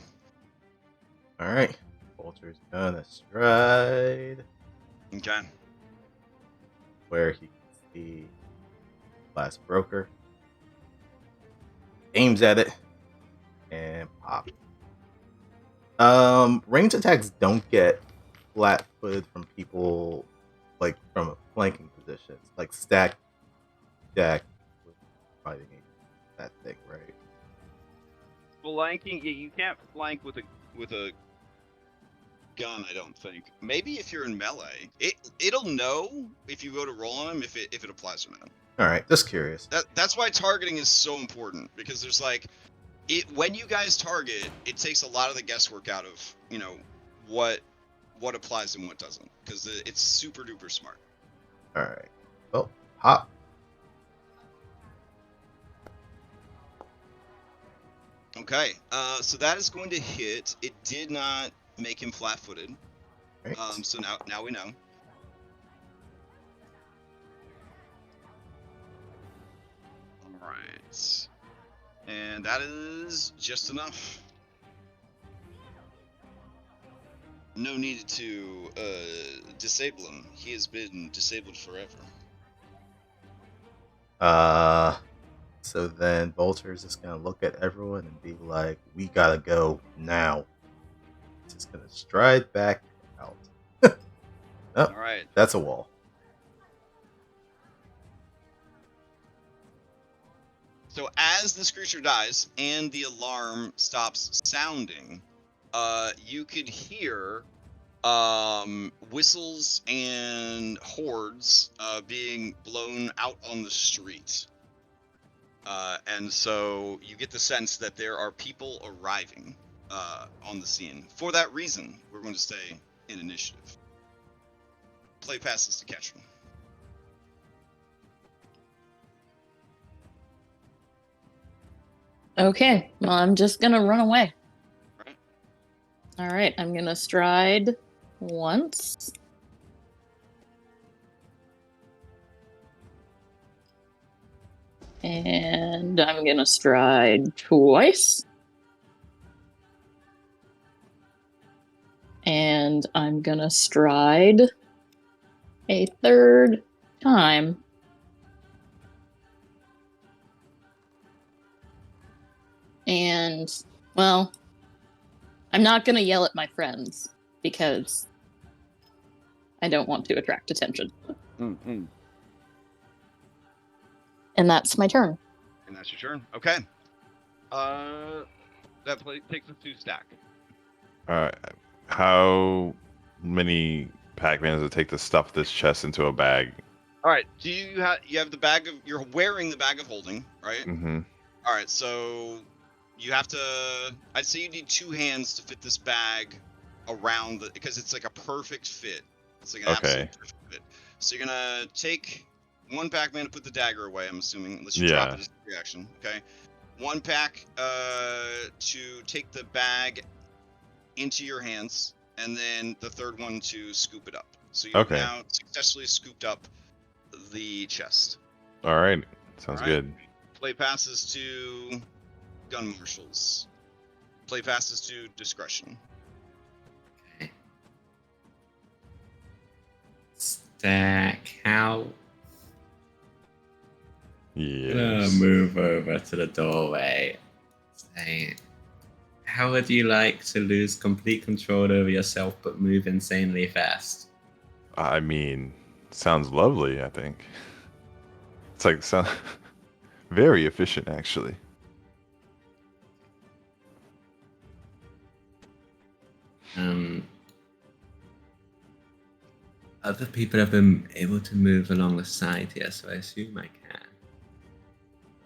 All right. Vulture's gonna stride. Okay. Where he can see last broker. Aims at it and pop. Range attacks don't get flat-footed from people like from a flanking position. Like Stack Jack fighting that thing, right? Flanking, you can't flank with a gun, I don't think. Maybe if you're in melee, it'll know if you go to roll on him if it applies or not. All right, just curious. That's why targeting is so important, because there's like when you guys target, it takes a lot of the guesswork out of what applies and what doesn't, because it's super duper smart. All right. Well, hop. Okay, so that is going to hit. It did not make him flat-footed. Right. So now we know. All right, and that is just enough. No need to disable him. He has been disabled forever. So then Bolter is just gonna look at everyone and be like, "We gotta go now." Just gonna stride back out. Oh, All right. that's a wall. So as this creature dies and the alarm stops sounding, you could hear whistles and hordes being blown out on the street. And so you get the sense that there are people arriving on the scene. For that reason, we're going to stay in initiative. Play passes to Ketchum. Okay, well, I'm just gonna run away. Right. All right, I'm gonna stride once. And I'm gonna stride twice. And I'm gonna stride a third time. And, well, I'm not gonna yell at my friends because I don't want to attract attention. Mm-hmm. And that's my turn. And that's your turn. Okay. That takes us to stack. Alright. How many Pac-Man does it take to stuff this chest into a bag? All right. Do you have the bag of? You're wearing the bag of holding, right? Mm-hmm. All right. So you have to. I'd say you need 2 hands to fit this bag around because it's like a perfect fit. It's like an absolute perfect fit. So you're gonna take 1 Pac-Man to put the dagger away. I'm assuming, unless you drop it as a reaction. Okay. 1 pack to take the bag into your hands, and then the 3rd one to scoop it up. So you've now successfully scooped up the chest. All right. Sounds good. Play passes to gun marshals. Play passes to discretion. Okay. Stack how? Yes. Move over to the doorway. Say, how would you like to lose complete control over yourself but move insanely fast? I mean, sounds lovely, I think. It's like very efficient, actually. Other people have been able to move along the side here, so I assume I can.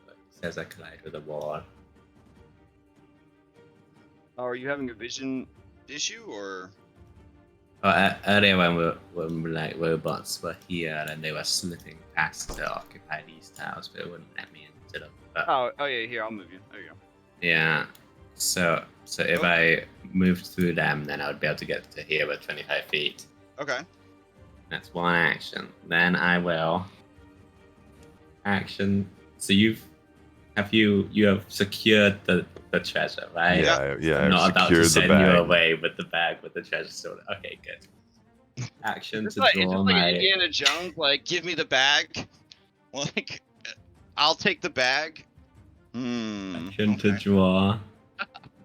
It says I collide with a wall. Oh, are you having a vision issue, or? Earlier when like robots were here and they were slipping past to occupy these towers, but it wouldn't let me into them. But, Oh yeah, here, I'll move you. There you go. yeah. So if I moved through them, then I would be able to get to here with 25 feet. Okay. That's 1 action. Then I will action. So you have secured the treasure, right? Yeah. I'm not about to secured send the bag. you away with the bag with the treasure stored. Okay, good. Action to Is draw this like my. Indiana Jones? Like, give me the bag. Like, I'll take the bag. Action to draw.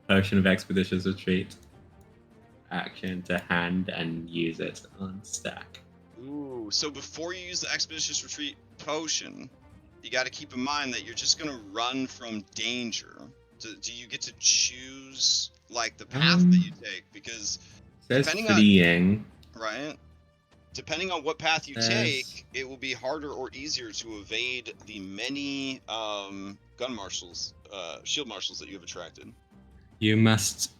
Potion of Expeditious Retreat. Action to hand and use it on stack. Ooh, so before you use the Expeditious Retreat potion, you got to keep in mind that you're just going to run from danger. Do you get to choose, like, the path that you take? Because depending fleeing. Right? Depending on what path you take, it will be harder or easier to evade the many gun marshals, shield marshals that you have attracted. You must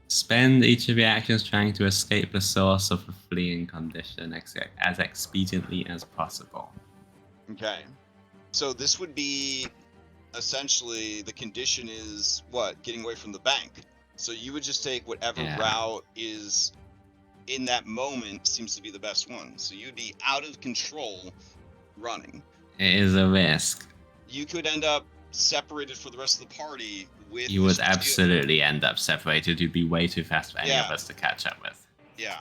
spend each of your actions trying to escape the source of a fleeing condition as expediently as possible. Okay. So this would be essentially the condition is what? Getting away from the bank. So you would just take whatever Yeah. route is in that moment seems to be the best one. So you'd be out of control running. It is a risk. You could end up separated for the rest of the party with You would this deal. absolutely end up separated. You'd be way too fast for any of us to catch up with. Yeah.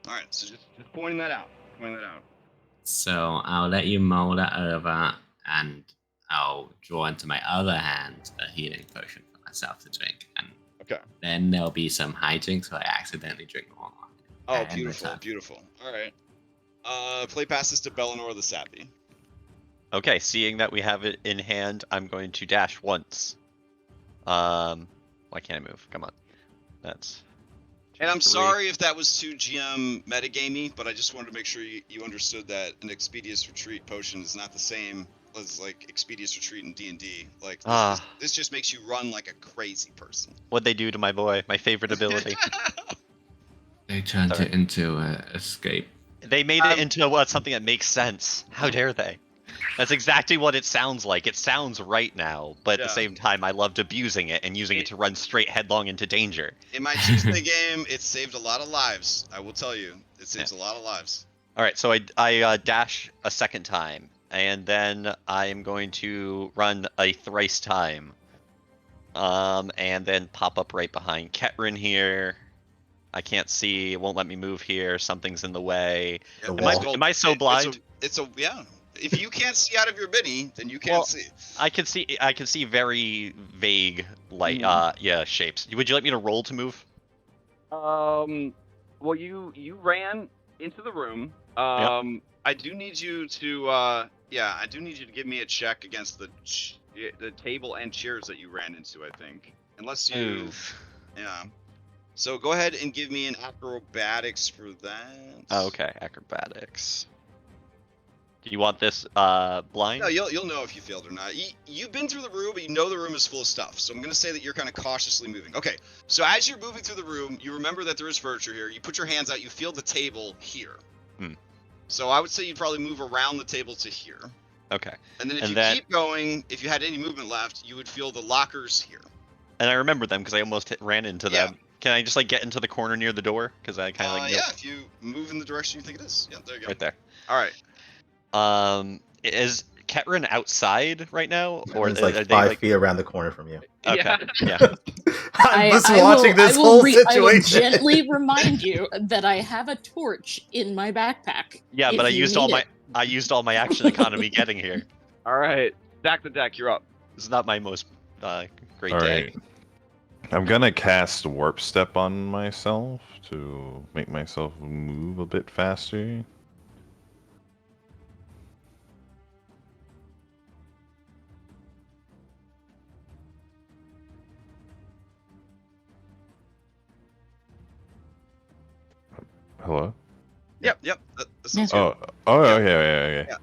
All right, so just pointing that out. So I'll let you mull that over, and I'll draw into my other hand a healing potion for myself to drink. And Okay. then there'll be some hijinks where I accidentally drink more. Oh, beautiful. All right. Play passes to Bellinor the Sappy. Okay, seeing that we have it in hand, I'm going to dash once. Why can't I move? Come on. That's... And I'm sorry if that was too GM metagamey, but I just wanted to make sure you understood that an Expedious Retreat potion is not the same as like Expedious Retreat in D&D. Like this just makes you run like a crazy person. What'd they do to my boy? My favorite ability. They turned it into an escape. They made it into something that makes sense. How dare they? That's exactly what it sounds like. It sounds right now, but at the same time, I loved abusing it and using it to run straight headlong into danger. In my Tuesday game, it saved a lot of lives. I will tell you, it saves a lot of lives. All right, so I dash a second time, and then I am going to run a thrice time, and then pop up right behind Ketrin here. I can't see. It won't let me move here. Something's in the way. Yeah, am I so blind? Yeah. If you can't see out of your mini, then you can't see. I can see very vague light shapes. Would you like me to roll to move? Well, you ran into the room. I do need you to give me a check against the table and chairs that you ran into, I think. Unless you Yeah. So go ahead and give me an acrobatics for that. Oh, okay, acrobatics. Do you want this blind? No, you'll know if you failed or not. You've been through the room, but you know the room is full of stuff. So I'm going to say that you're kind of cautiously moving. Okay, so as you're moving through the room, you remember that there is furniture here. You put your hands out. You feel the table here. So I would say you'd probably move around the table to here. Okay. And then if you keep going, if you had any movement left, you would feel the lockers here. And I remember them because I almost ran into them. Can I just like get into the corner near the door? Because I kind of like... Yeah, if you move in the direction you think it is. Yeah, there you go. Right there. All right. Is Ketrin outside right now, or it's like 5 feet around the corner from you? Okay, yeah. I was watching this whole situation. I will gently remind you that I have a torch in my backpack. Yeah, but I used all my action economy getting here. All right, Stack the deck. You're up. This is not my most great day. Right. I'm gonna cast Warp Step on myself to make myself move a bit faster. Hello? Yep. That sounds good. Okay. Yeah.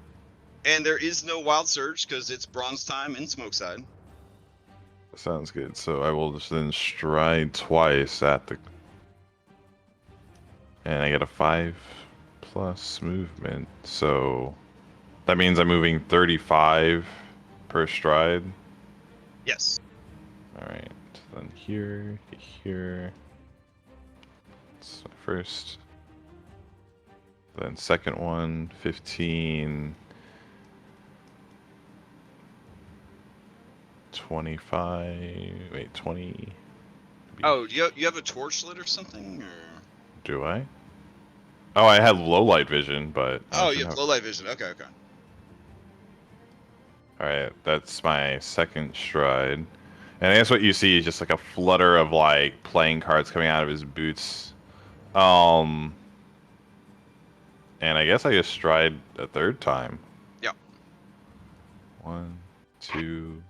And there is no Wild Surge because it's Bronze Time in Smokeside. Sounds good. So I will just then stride twice at the... And I get a 5+ movement. So that means I'm moving 35 per stride? Yes. Alright. Then here, here. That's my first... Then second one, 15, 25, wait, 20. Oh, you have a torch lit or something? Or... Do I? Oh, I have low light vision, but... Oh, you have low light vision. Okay. Alright, that's my second stride. And I guess what you see is just like a flutter of like playing cards coming out of his boots. And I guess I just stride a third time. Yep. 1, 2.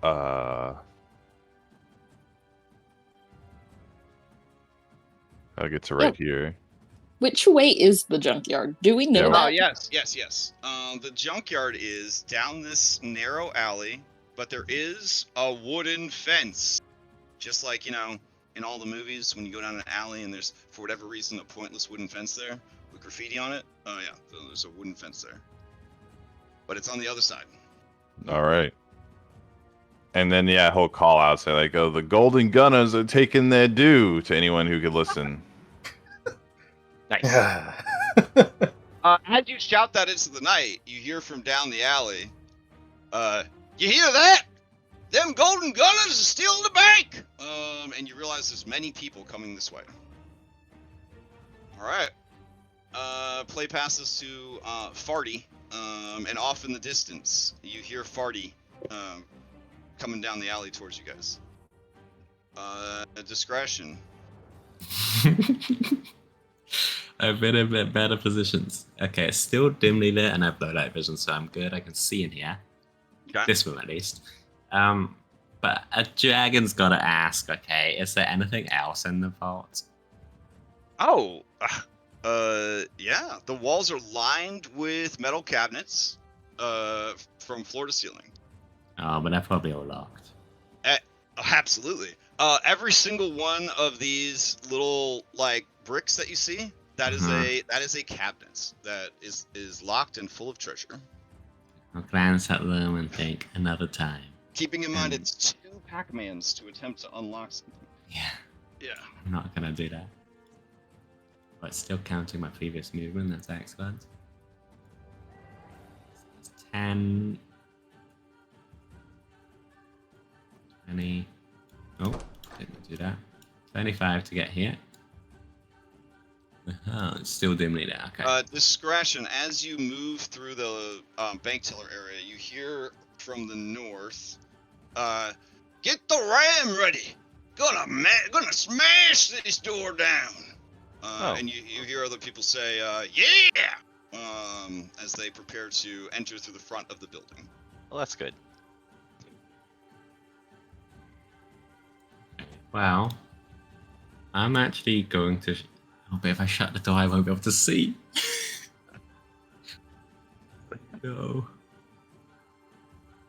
I'll get to right here. Which way is the junkyard? Do we know that? Oh, yes. The junkyard is down this narrow alley, but there is a wooden fence. Just like, in all the movies, when you go down an alley and there's, for whatever reason, a pointless wooden fence there. with graffiti on it. Oh yeah, so there's a wooden fence there, but it's on the other side. All right. And then he'll call out, say like, "Oh, the Golden Gunners are taking their due," to anyone who could listen. Nice. As you shout that into the night, you hear from down the alley. You hear that? Them Golden Gunners are stealing the bank. And you realize there's many people coming this way. All right. Play passes to Farty, and off in the distance, you hear Farty coming down the alley towards you guys. Discretion. I've been in a bit better positions. Okay, it's still dimly lit and I have low light vision, so I'm good. I can see in here. Okay. This room at least. But a dragon's gotta ask, okay, is there anything else in the vault? Oh, yeah. The walls are lined with metal cabinets, from floor to ceiling. Oh, but they're probably all locked. Absolutely. Every single one of these little like bricks that you see, that is a cabinet that is locked and full of treasure. I'll glance at them and think another time. Keeping in mind it's 2 Pac-Mans to attempt to unlock something. Yeah. Yeah. I'm not gonna do that. But still counting my previous movement, that's excellent. That's 10. 20. Oh, didn't do that. 25 to get here. Oh, it's still dimly there. Okay. Discretion, as you move through the bank teller area, you hear from the north, get the ram ready! Gonna smash this door down! And you hear other people say, yeah! As they prepare to enter through the front of the building. Well, that's good. Well, I'm actually going to... Oh, but if I shut the door, I won't be able to see. No.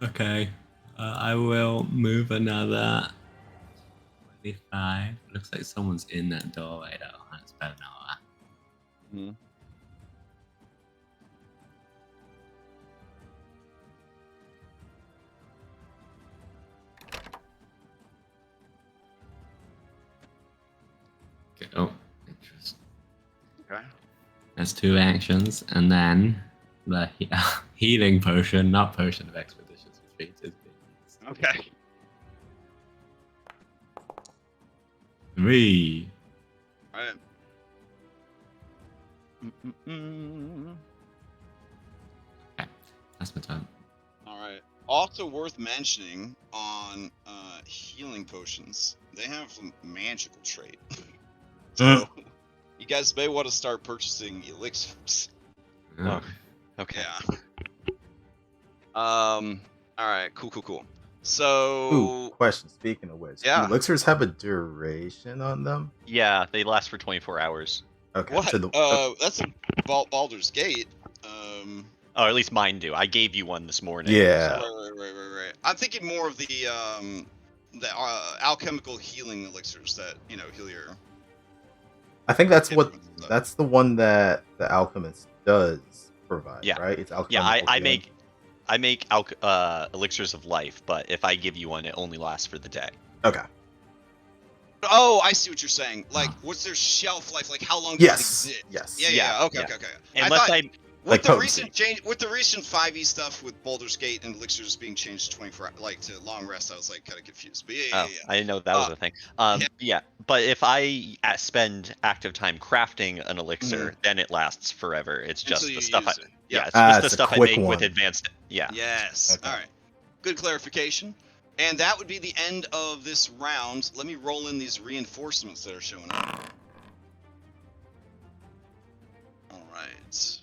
Okay. I will move another 25. Looks like someone's in that doorway, though. That's better now. Okay. Oh, interesting. Okay. That's 2 actions, and then the healing potion, not potion of expeditions retreat, is being used. Okay. 3. Alright. Okay, that's my turn. Alright. Also worth mentioning on healing potions, they have a magical trait. So you guys may want to start purchasing elixirs. Oh. Okay. Yeah. Alright, cool. So Ooh, question. Speaking of which, Yeah. elixirs have a duration on them. Yeah, they last for 24 hours. Okay. what? So That's a Baldur's Gate. Or at least mine do. I gave you one this morning. Yeah. so- Right. I'm thinking more of the alchemical healing elixirs that heal your. I think that's what implements and stuff. that's the one that the alchemist does provide, Yeah. right? It's Yeah, alchemical I healing. make elixirs of life, but if I give you one, it only lasts for the day. Okay. Oh, I see what you're saying. Like, what's their shelf life? Like, how long does Yes. it exist? Yes. Yeah. Okay. Unless I With Like the potency. recent change, with the recent 5e stuff with Baldur's Gate and elixirs being changed to 24, like to long rest, I was like kind of confused. But yeah. I didn't know that was a thing. Yeah, but if I spend active time crafting an elixir, then it lasts forever. It's just Until the you stuff. use it. Yeah, it's Ah, just the it's a stuff I quick make with one. advanced. Yeah. Yes. Okay. All right. Good clarification. And that would be the end of this round. Let me roll in these reinforcements that are showing up. All right.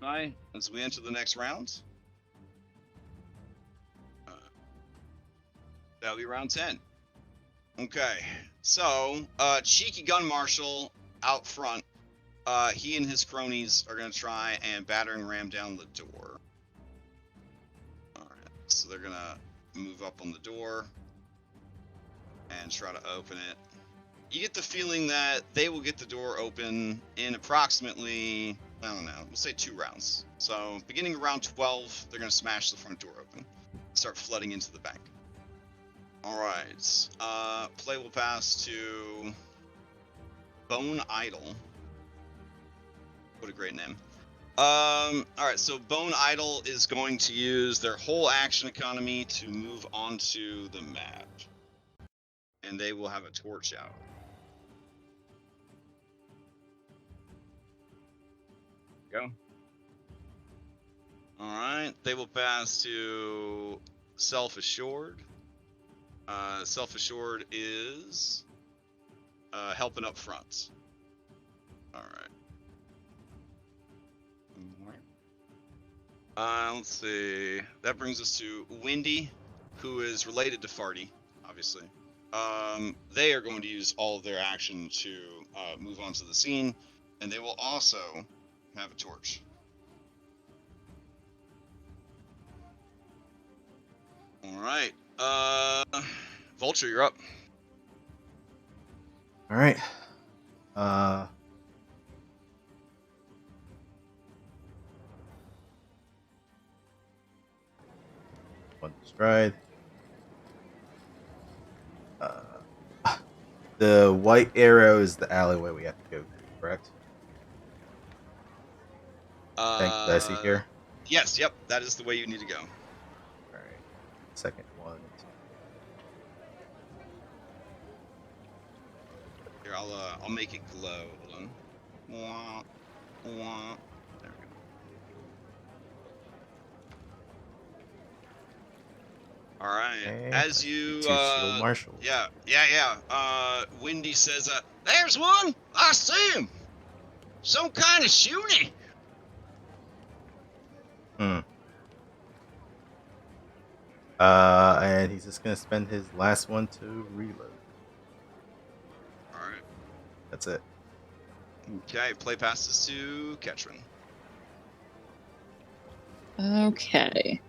Hi, as we enter the next round. That'll be round 10. Okay, so cheeky gun marshal out front. He and his cronies are gonna try and battering ram down the door. All right, so they're gonna move up on the door and try to open it. you get the feeling that they will get the door open in approximately, I don't know, we'll say 2 rounds. So beginning of round 12, they're going to smash the front door open, start flooding into the bank. All right. Play will pass to Bone Idol. What a great name. All right, so Bone Idol is going to use their whole action economy to move onto the map. And they will have a torch out. Go. All right, they will pass to Self-Assured. Self-Assured is helping up front. All right. Let's see. That brings us to Windy, who is related to Farty, obviously. They are going to use all of their action to move onto the scene, and they will also have a torch. All right. Vulture, you're up. All right. One stride. The white arrow is the alleyway we have to go through, correct? Did I see here? Yes, yep, that is the way you need to go. All right. Second one. Here, I'll make it glow. Hold on. Wah, wah. There we go. All right. Okay. As you Two shield marshals. Yeah. Windy says, "There's one. I see him. Some kind of shooting." And he's just gonna spend his last one to reload. All right. That's it. Okay. Play passes to Ketrin. Okay.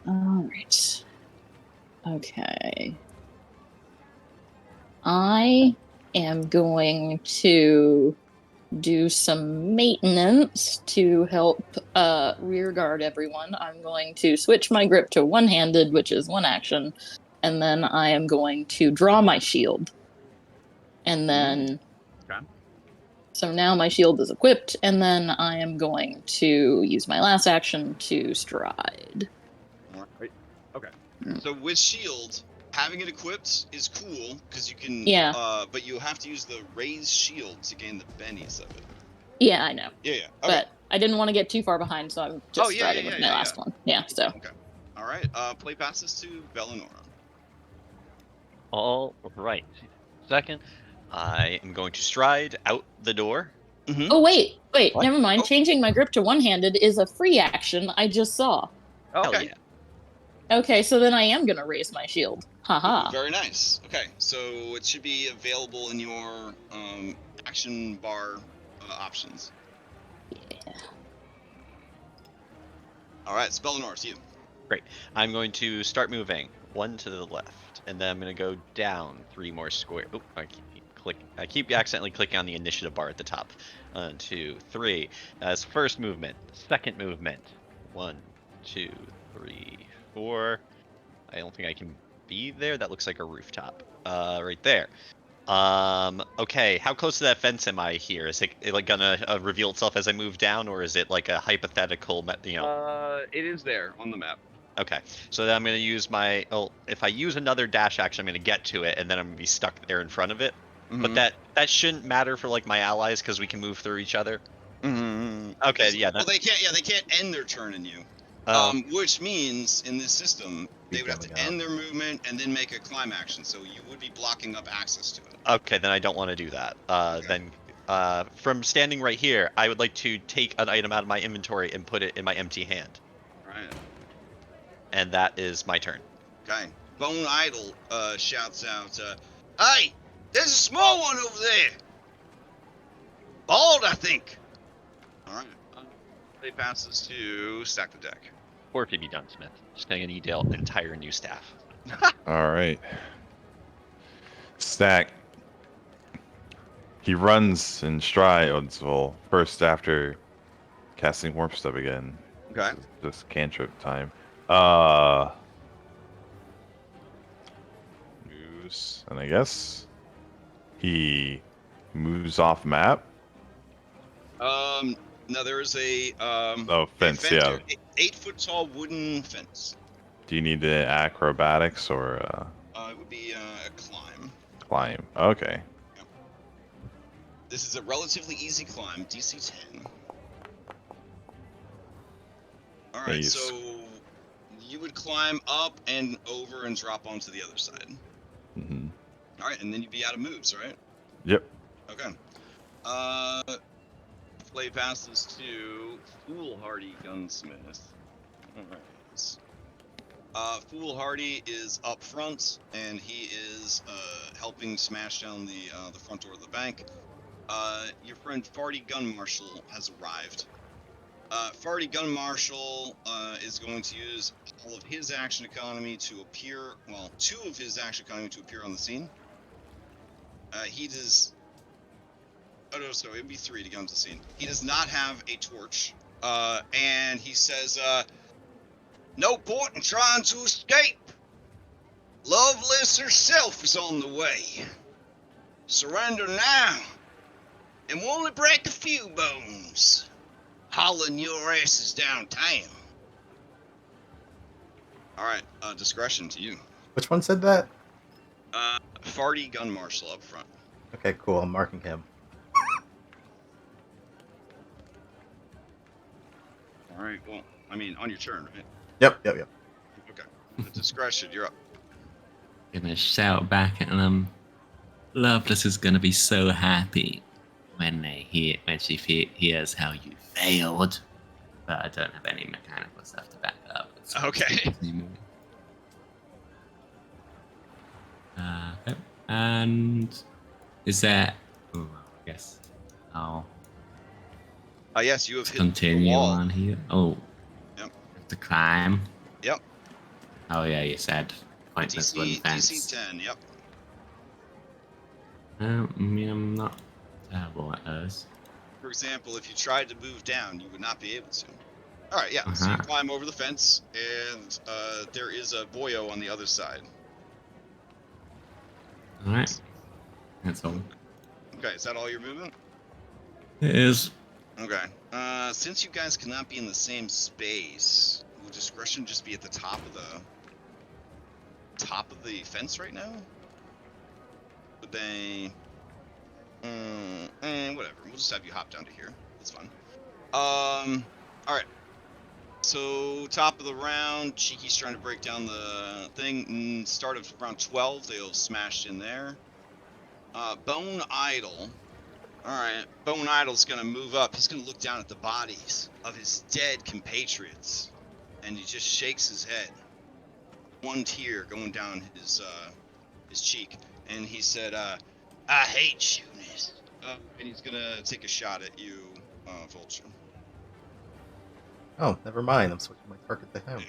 Alright. Okay. I am going to do some maintenance to help rear guard everyone. I'm going to switch my grip to one-handed, which is one action, and then I am going to draw my shield. And then... Okay. So now my shield is equipped, and then I am going to use my last action to stride. All right. Okay. So with shield, having it equipped is cool because you can. Yeah. But you have to use the raised shield to gain the bennies of it. Yeah, I know. Yeah. Okay. But I didn't want to get too far behind, so I'm just striding with my last one. Yeah, so. Okay. All right. Play passes to Bellinora. All right. Second, I am going to stride out the door. Mm-hmm. Oh, wait. What? Never mind. Oh. Changing my grip to one-handed is a free action I just saw. Hell Okay. yeah. Okay, so then I am going to raise my shield. Haha. Very nice. Okay, so it should be available in your action bar options. Yeah. All right, Bellinora, it's you. Great. I'm going to start moving 1 to the left, and then I'm going to go down 3 more squares. Oh, I keep accidentally clicking on the initiative bar at the top. 1, 2, 3. That's first movement. Second movement. 1, 2, 3, 4. I don't think I can be there. That looks like a rooftop. Right there. Okay, how close to that fence am I here? Is it like gonna reveal itself as I move down, or is it like a hypothetical, It is there on the map. Okay, so then I'm gonna use my, if I use another dash action, I'm gonna get to it, and then I'm gonna be stuck there in front of it. Mm-hmm. But that shouldn't matter for like my allies, because we can move through each other. Mm-hmm. Okay, yeah. Well, they can't. Yeah, they can't end their turn in you. Which means in this system they would have to end their movement and then make a climb action. So you would be blocking up access to it. Okay, then I don't want to do that. Then from standing right here, I would like to take an item out of my inventory and put it in my empty hand. Right. And that is my turn. Okay. Bone Idol shouts out, "Hey, there's a small one over there. Bald, I think." All right. They passes to stack the deck. Or if you be done, Smith. Just gonna need an entire new staff. All right. Stack. He runs and strides. Well, first after casting warp step again. Okay. Just cantrip time. Moves, and I guess he moves off map. No, there is a Fence. a Yeah. 8-foot tall wooden fence. Do you need the acrobatics or It would be a climb. climb? Okay. This is a relatively easy climb, DC 10. All right, Nice. so you would climb up and over and drop onto the other side. Mm-hmm. All right, and then you'd be out of moves, right? Yep. Okay. Play passes to Foolhardy Gunsmith. All right. Foolhardy is up front, and he is helping smash down the front door of the bank. Your friend Farty Gun Marshal has arrived. Farty Gun Marshal is going to use all of his action economy to appear. Well, 2 of his action economy to appear on the scene. He does. Oh no, so it'd be 3 to get onto the scene. He does not have a torch, and he says, "No point in trying to escape. Lovelace herself is on the way. Surrender now, and we'll only break a few bones. Hauling your asses downtown." All right, discretion to you. Which one said that? Farty Gun Marshal up front. Okay, cool. I'm marking him. All right, well, I mean, on your turn, right? Yep. Okay. The discretion, you're up. Gonna shout back at them. Loveless is gonna be so happy when she hears how you failed. But I don't have any mechanical stuff to back it up. Okay. Okay. And is that? Oh, I guess I'll Yes, you have hit continue the wall. on here. Oh. Yep. To climb. Yep. Oh yeah, you said pointless wooden fence. DC 10. Yep. I mean, I'm not terrible at those. For example, if you tried to move down, you would not be able to. All right, yeah. So you climb over the fence, and there is a boyo on the other side. All right. That's all. Okay, is that all your movement? It is. Okay. Since you guys cannot be in the same space, will discretion just be at the top of the fence right now? Would they? Whatever. We'll just have you hop down to here. That's fine. All right. So top of the round, Cheeky's trying to break down the thing. Start of round 12, they'll smash in there. Bone Idol. Alright, Bone Idol's gonna move up. He's gonna look down at the bodies of his dead compatriots. And he just shakes his head. One tear going down his cheek. And he said, "I hate shooting this." And he's gonna take a shot at you, Vulture. Oh, never mind. I'm switching my target to him.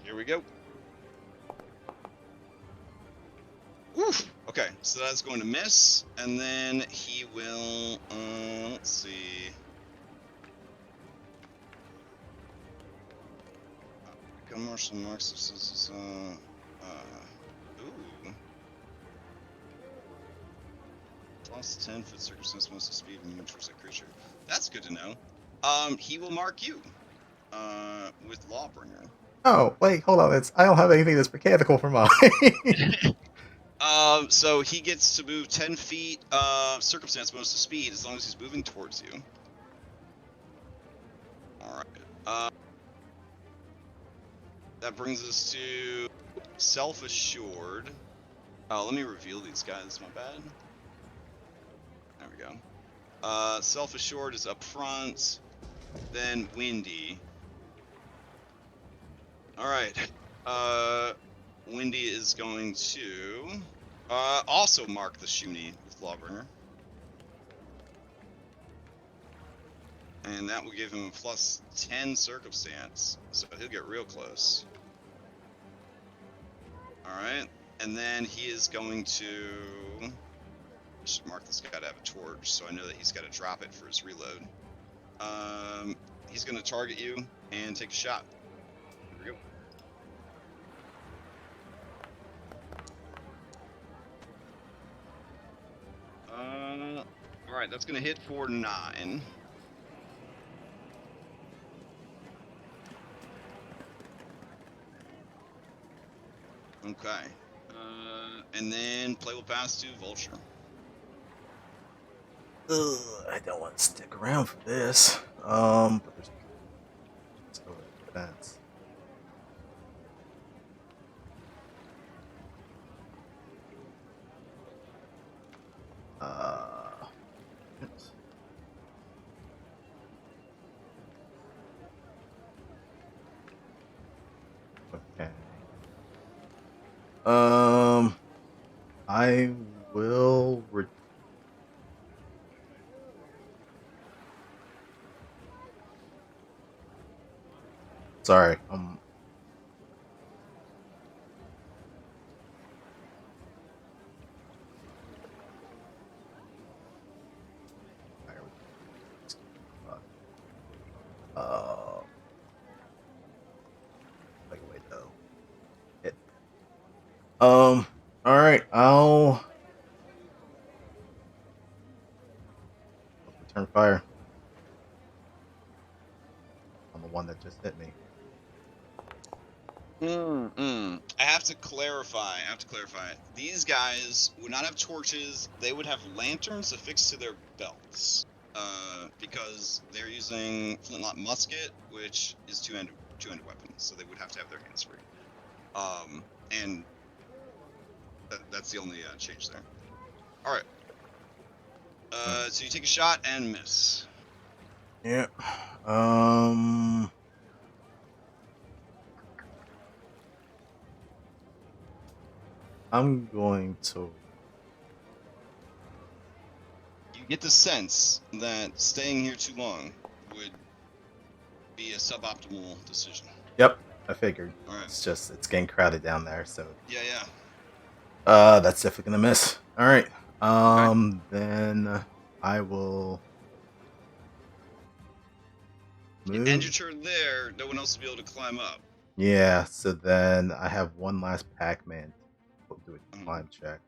Here we go. Oof. Okay, so that's going to miss, and then he will. Let's see. Gun Marshal marks this is ooh. Plus 10 foot circumstance most of speed and movement towards that creature. That's good to know. He will mark you. With Lawbringer. Oh, wait, hold on. I don't have anything that's mechanical for mine. So he gets to move 10 feet, circumstance bonus to speed, as long as he's moving towards you. Alright. That brings us to Self-Assured. Let me reveal these guys, my bad. There we go. Self-Assured is up front, then Windy. Alright. Windy is going to also mark the Shuni with Lawbringer. And that will give him a plus 10 circumstance, so he'll get real close. Alright. And then he is going to... I should mark this guy to have a torch, so I know that he's got to drop it for his reload. He's going to target you and take a shot. Here we go. Alright, that's going to hit for 9. Okay. And then play will pass to Vulture. Ugh, I don't want to stick around for this. But there's let's go with defense. Oops. Okay. I will. Sorry. Like wait though. Hit. All right. I'll return fire on the one that just hit me. I have to clarify. These guys would not have torches. They would have lanterns affixed to their belts. Because they're using flintlock musket, which is two-handed weapon, so they would have to have their hands free. And that's the only change there. All right. So you take a shot and miss. Yeah. I'm going to. You get the sense that staying here too long would be a suboptimal decision. Yep, I figured. All right. It's getting crowded down there, so. Yeah. That's definitely gonna miss. All right. Okay. Then I will move. End your turn there. No one else will be able to climb up. Yeah. So then I have one last Pac-Man. We'll do a climb check.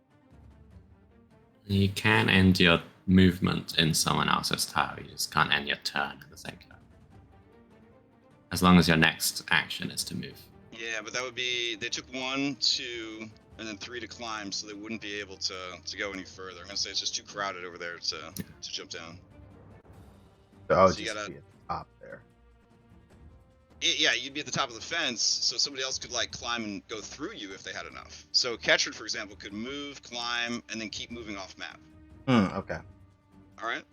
You can end your movement in someone else's tower. You just can't end your turn at the same time. As long as your next action is to move. Yeah, but that would be... They took 1, 2, and then 3 to climb, so they wouldn't be able to go any further. I'm going to say it's just too crowded over there to jump down. So I'll So you just gotta- be at the top there. Yeah, you'd be at the top of the fence, so somebody else could like climb and go through you if they had enough. So Ketchard, for example, could move, climb, and then keep moving off map. Okay. All right.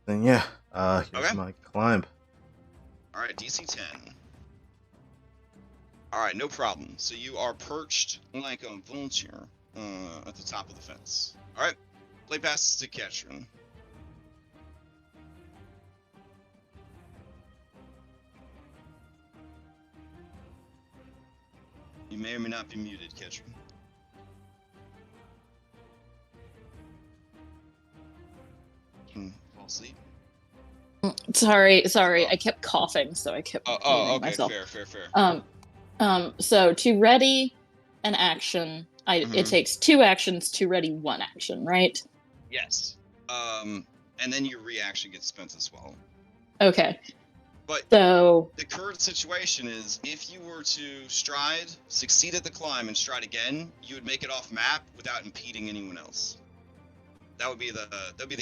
Then yeah. Here's Okay. my climb. All right, DC 10. All right, no problem. So you are perched like a vulture at the top of the fence. All right, play passes to Ketchard. You may or may not be muted, Ketchard. Can fall asleep. Sorry. I kept coughing, so I kept muting Okay, myself. fair. So to ready an action, it Mhm. takes 2 actions to ready 1 action, right? Yes. And then your reaction gets spent as well. Okay. But So the current situation is, if you were to stride, succeed at the climb, and stride again, you would make it off map without impeding anyone else. That would be the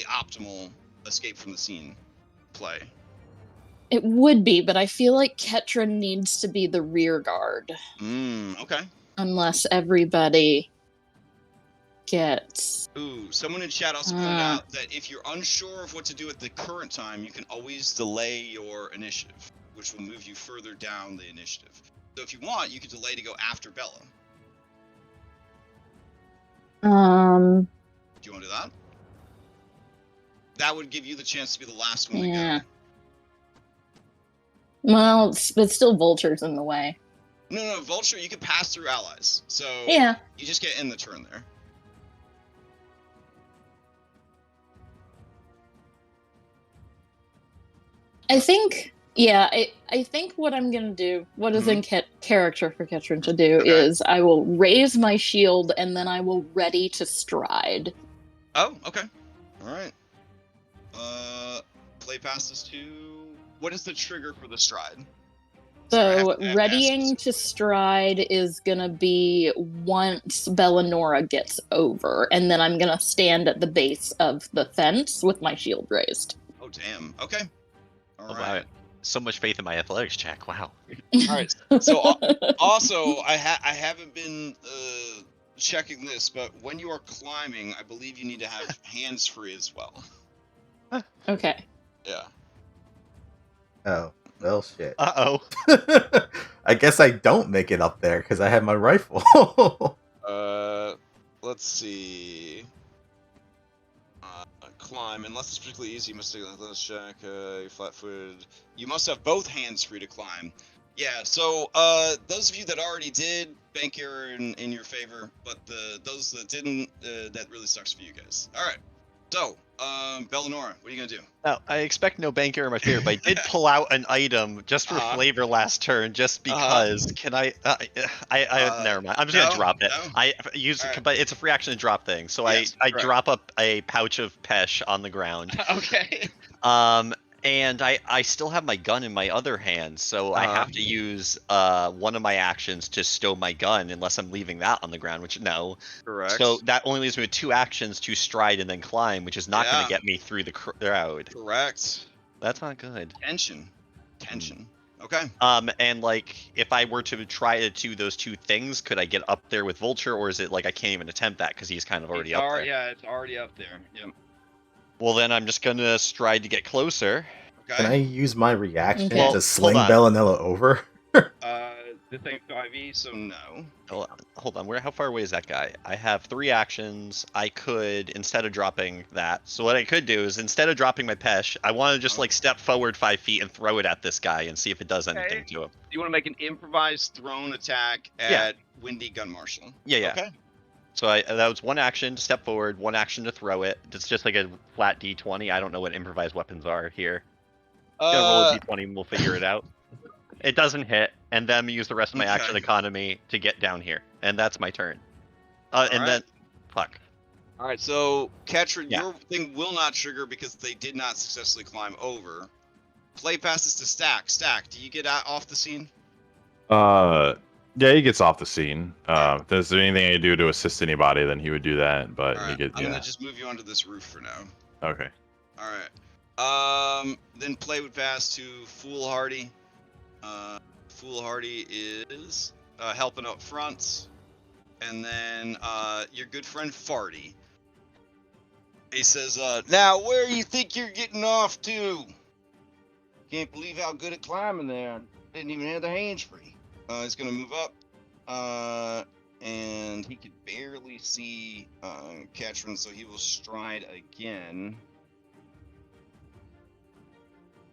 optimal escape from the scene play. it would be, but I feel like Ketron needs to be the rear guard. Okay. Unless everybody gets... Ooh, someone in chat also pointed out that if you're unsure of what to do at the current time, you can always delay your initiative, which will move you further down the initiative. So if you want, you could delay to go after Bella. Do you want to do that? That would give you the chance to be the last one to go. Well, but still Vulture's in the way. No, Vulture, you can pass through allies. So Yeah. you just get in the turn there. I think, I think what I'm gonna do, what is in character for Ketrin to do, is I will raise my shield and then I will ready to stride. Oh, okay. All right. Play passes to. What is the trigger for the stride? So readying to stride is gonna be once Bellinora gets over, and then I'm gonna stand at the base of the fence with my shield raised. Oh damn. Okay. All Wow. right. So much faith in my athletics check. Wow. All right. So also, I haven't been checking this, but when you are climbing, I believe you need to have hands free as well. Okay. Yeah. Oh, well, shit. Uh-oh. I guess I don't make it up there because I have my rifle. Let's see. Climb, unless it's particularly easy, you must take a check. You're flat-footed. You must have both hands free to climb. Yeah, so those of you that already did, bank error in your favor, but those that didn't, that really sucks for you guys. All right, so Bellinora, what are you gonna do? Now, I expect no bank error in my favor, but I did pull out an item just for flavor last turn, just because. Can I? Never mind. I'm just gonna drop it. No. I use, Right. but it's a free action to drop thing. So Yes, I correct. drop up a pouch of Pesh on the ground. Okay. And I still have my gun in my other hand, so I have to use one of my actions to stow my gun, unless I'm leaving that on the ground, which no. Correct. So that only leaves me with 2 actions to stride and then climb, which is not going to get me through the crowd. Correct. That's not good. Tension. Okay. And like, if I were to try to do those 2 things, could I get up there with Vulture, or is it like I can't even attempt that because he's kind of already up there? Yeah, it's already up there. Yep. Well, then I'm just gonna stride to get closer. Okay. Can I use my reaction Okay. to sling hold on. Bellinella over? This ain't 5e, so So no. Hold on. How far away is that guy? I have 3 actions. I could, instead of dropping that. So what I could do is, instead of dropping my Pesh, I want to just like step forward 5 feet and throw it at this guy and see if it does anything to him. You want to make an improvised thrown attack at Windy Gun Marshal. Yeah. Okay. So that was 1 action to step forward, 1 action to throw it. It's just like a flat D20. I don't know what improvised weapons are here. Gonna roll a D20 and we'll figure it out. It doesn't hit, and then use the rest of my action economy to get down here, and that's my turn. Then, fuck. All right, so Ketrin, your thing will not trigger because they did not successfully climb over. Play passes to Stack. Stack, do you get out off the scene? Yeah, he gets off the scene. If there's anything I do to assist anybody, then he would do that. But All right, he gets. I'm gonna just move you onto this roof for now. Okay. All right. Then play would pass to Foolhardy. Foolhardy is helping up front, and then your good friend Farty. He says, "Now where you think you're getting off to? Can't believe how good at climbing there. Didn't even have the hands free." He's gonna move up, and he could barely see Ketrin, so he will stride again.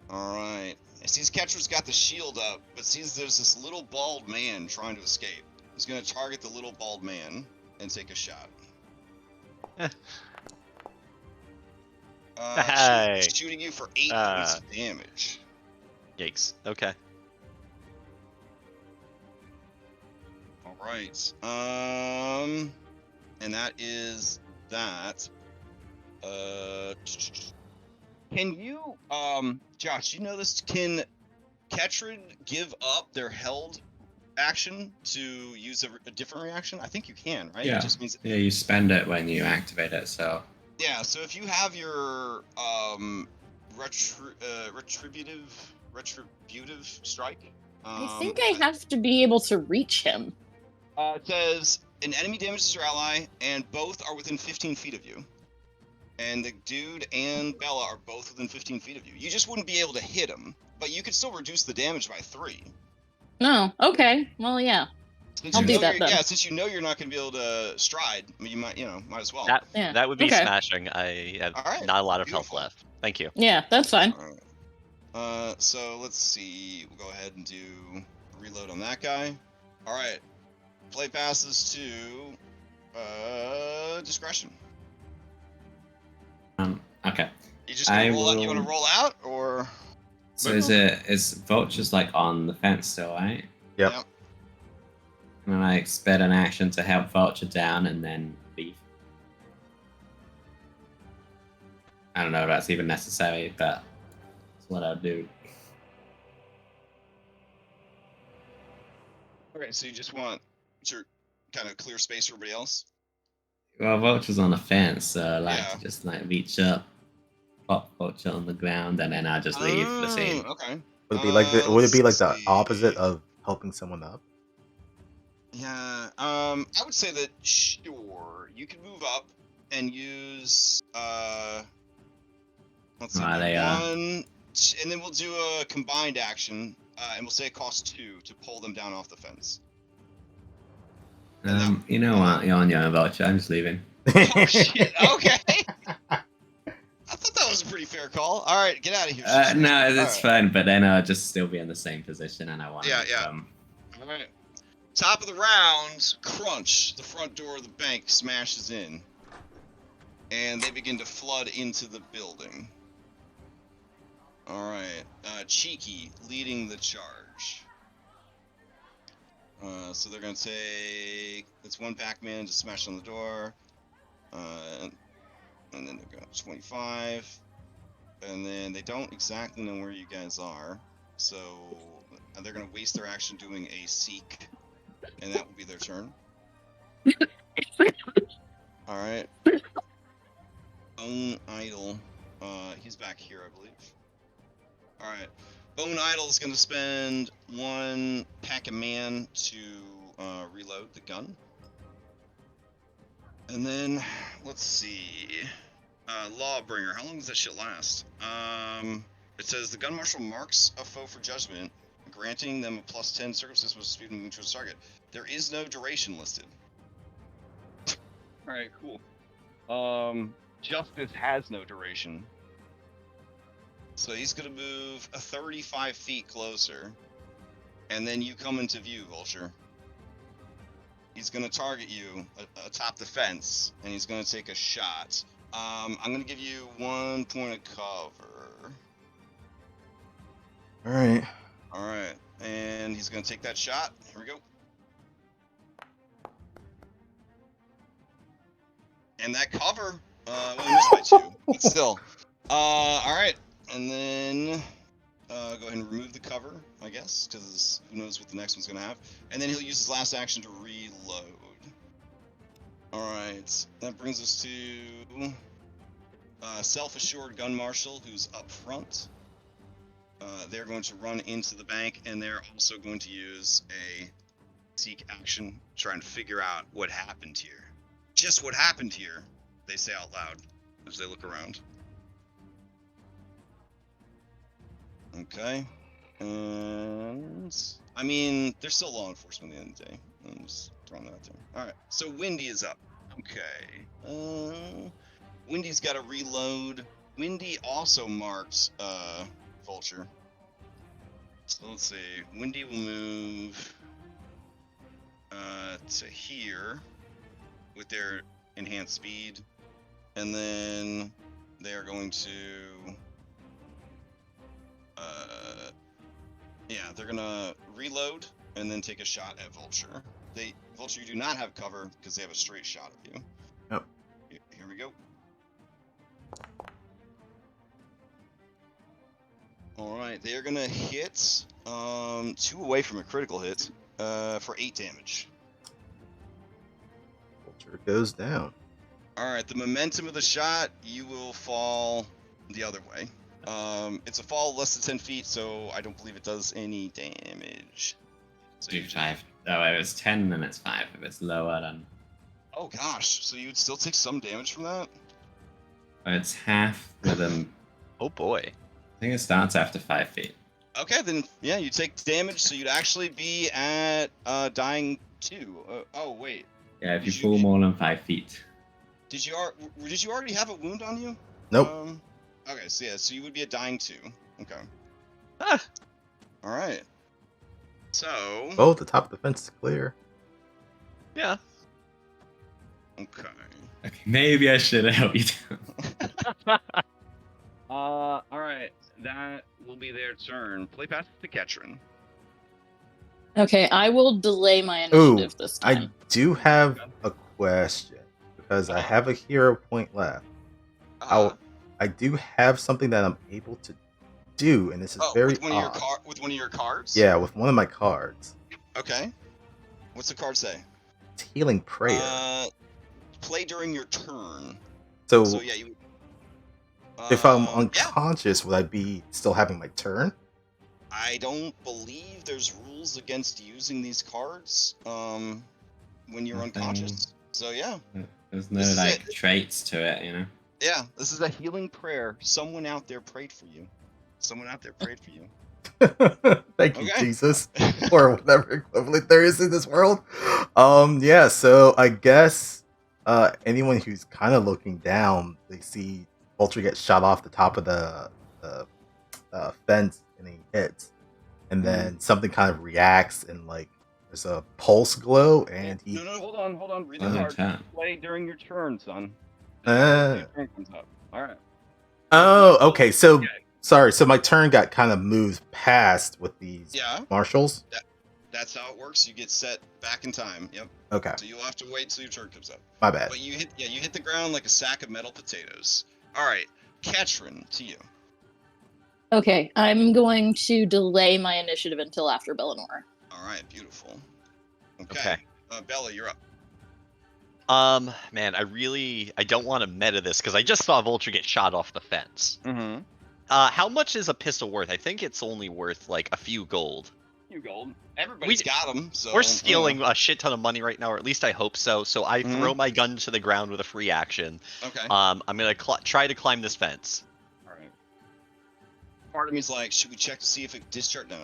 All right. Sees Ketrin's got the shield up, but sees there's this little bald man trying to escape. He's gonna target the little bald man and take a shot. Shooting you for 8 points of damage. Yikes. Okay. All right. And that is that. Can you, Josh, you know this? Can Ketrin give up their held action to use a different reaction? I think you can, right? Yeah. It just means you spend it when you activate it. So. Yeah. So if you have your retributive strike. I think I have to be able to reach him. It says an enemy damages your ally, and both are within 15 feet of you. And the dude and Bella are both within 15 feet of you. You just wouldn't be able to hit him, but you could still reduce the damage by 3. No, okay. Well, yeah. I'll do that then. Yeah, since you know you're not going to be able to stride, you might as well. That would be smashing. I have not a lot of health left. Thank you. Yeah, that's fine. All right. So let's see. We'll go ahead and do a reload on that guy. All right. Play passes to discretion. Okay. You just gonna I roll out? You will- want to roll out or? So is Vulture's like on the fence still, right? Yep. Yep. And I expend an action to help Vulture down and then leave. I don't know if that's even necessary, but that's what I'll do. Okay, so you just want to kind of clear space for everybody else. Well, Vulture's on the fence, so I like Yeah. to just like reach up, pop Vulture on the ground, and then I'll just leave the scene. Okay. Would it be like would it be like the let's opposite see. of helping someone up? Yeah. I would say that sure you can move up and use let's see, Right, they are. one, and then we'll do a combined action, and we'll say it costs 2 to pull them down off the fence. You know what? You're on your own, Vulture. I'm just leaving. Oh shit! Okay. I thought that was a pretty fair call. All right, get out of here. No, it's All right. fine, but then I'll just still be in the same position, and I want to. Yeah. All right. Top of the round, crunch. The front door of the bank smashes in, and they begin to flood into the building. All right. Cheeky leading the charge. So they're gonna take. It's one Pac-Man to smash on the door. And then they're going 25, and then they don't exactly know where you guys are, so they're going to waste their action doing a seek, and that will be their turn. All right. Bone Idol, he's back here, I believe. All right. Bone Idol is going to spend 1 Pac-Man to reload the gun. And then, let's see. Lawbringer, how long does that shit last? It says the gun marshal marks a foe for judgment, granting them a +10 circumstance with speed moving towards the target. There is no duration listed. Alright, cool. Justice has no duration. So he's gonna move 35 feet closer, and then you come into view, Vulture. He's gonna target you atop the fence, and he's gonna take a shot. I'm gonna give you 1 point of cover. All right. All right, and he's gonna take that shot. Here we go. And that cover, well, he missed by 2, but still. All right, and then go ahead and remove the cover, I guess, because who knows what the next one's gonna have. And then he'll use his last action to reload. All right, that brings us to self-assured gun marshal, who's up front. They're going to run into the bank, and they're also going to use a seek action, trying to figure out what happened here. Just what happened here, they say out loud as they look around. Okay. And I mean, they're still law enforcement at the end of the day. I'm just throwing that out there. Alright, so Windy is up. Okay. Windy's got to reload. Windy also marked Vulture. So let's see. Windy will move to here with their enhanced speed. And then they're going to yeah, they're gonna reload and then take a shot at Vulture. Vulture, you do not have cover because they have a straight shot at you. Yep. Here we go. All right, they are gonna hit 2 away from a critical hit for 8 damage. Vulture goes down. All right, the momentum of the shot, you will fall the other way. It's a fall less than 10 feet, so I don't believe it does any damage. So Do 5. Oh, if it's 10, then it's 5. If it's lower, then oh gosh, so you'd still take some damage from that? it's half with them. Oh boy. I think it starts after 5 feet. Okay, then yeah, you take damage, so you'd actually be at dying 2. Oh wait, Yeah, if you Did fall more than 5 feet. did you already have a wound on you? Nope. Okay, so yeah, so you would be at dying 2. Okay. Ah. All right. So. Oh, the top of the fence is clear. Yeah. Okay. Okay, maybe I should help you. All right. That will be their turn. Play pass to Ketrin. Okay, I will delay my Ooh, initiative this time. I do have a question because I have a hero point left. I do have something that I'm able to do, and this is very with one odd. With one of your cards? Yeah, with one of my cards. Okay. What's the card say? It's Healing Prayer. Play during your turn. So yeah, you. If I'm unconscious, would I be still having my turn? I don't believe there's rules against using these cards when you're unconscious. So yeah. There's no traits to it, you know. Yeah, this is a healing prayer. Someone out there prayed for you. Someone out there prayed for you. Thank you, Jesus, or whatever equivalent there is in this world. Yeah. So I guess anyone who's kind of looking down, they see Vulture get shot off the top of the fence, and he hits, and then something kind of reacts, and like there's a pulse glow, and he. No, hold on. Read the card. Play during your turn, son. Your turn comes up. All right. Oh, okay. So. Sorry, so my turn got kind of moved past with these marshals? That's how it works. You get set back in time. Yep. Okay. So you'll have to wait till your turn comes up. My bad. But you hit the ground like a sack of metal potatoes. All right, Ketrin, to you. Okay, I'm going to delay my initiative until after Bellinor. All right, beautiful. Okay. Bella, you're up. Man, I don't want to meta this because I just saw Vulture get shot off the fence. Mm-hmm. How much is a pistol worth? I think it's only worth like a few gold. Everybody's got them. So we're stealing a shit ton of money right now, or at least I hope so. So I throw my gun to the ground with a free action. Okay. I'm gonna try to climb this fence. All right. Part of me's like, should we check to see if it discharged? No.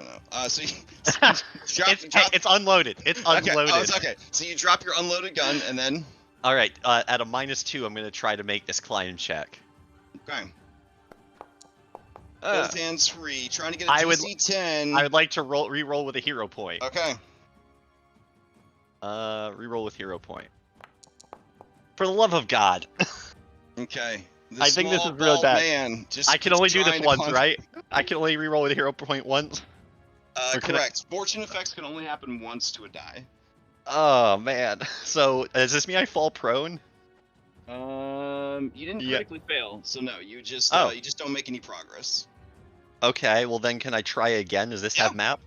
So you it's unloaded. It's unloaded. Okay. Oh, it's okay. So you drop your unloaded gun and then. All right. At a -2, I'm gonna try to make this climb check. Okay. Both hands free. Trying to get a DC 10. I would like to re-roll with a hero point. Okay. Re-roll with hero point. For the love of God. Okay. I think this is real bad. I can only do this once, right? I can only re-roll with a hero point once. Correct. Fortune effects can only happen once to a die. Oh man. So does this mean I fall prone? You didn't critically fail, so no. You just don't make any progress. Okay, well then can I try again? Does this have map?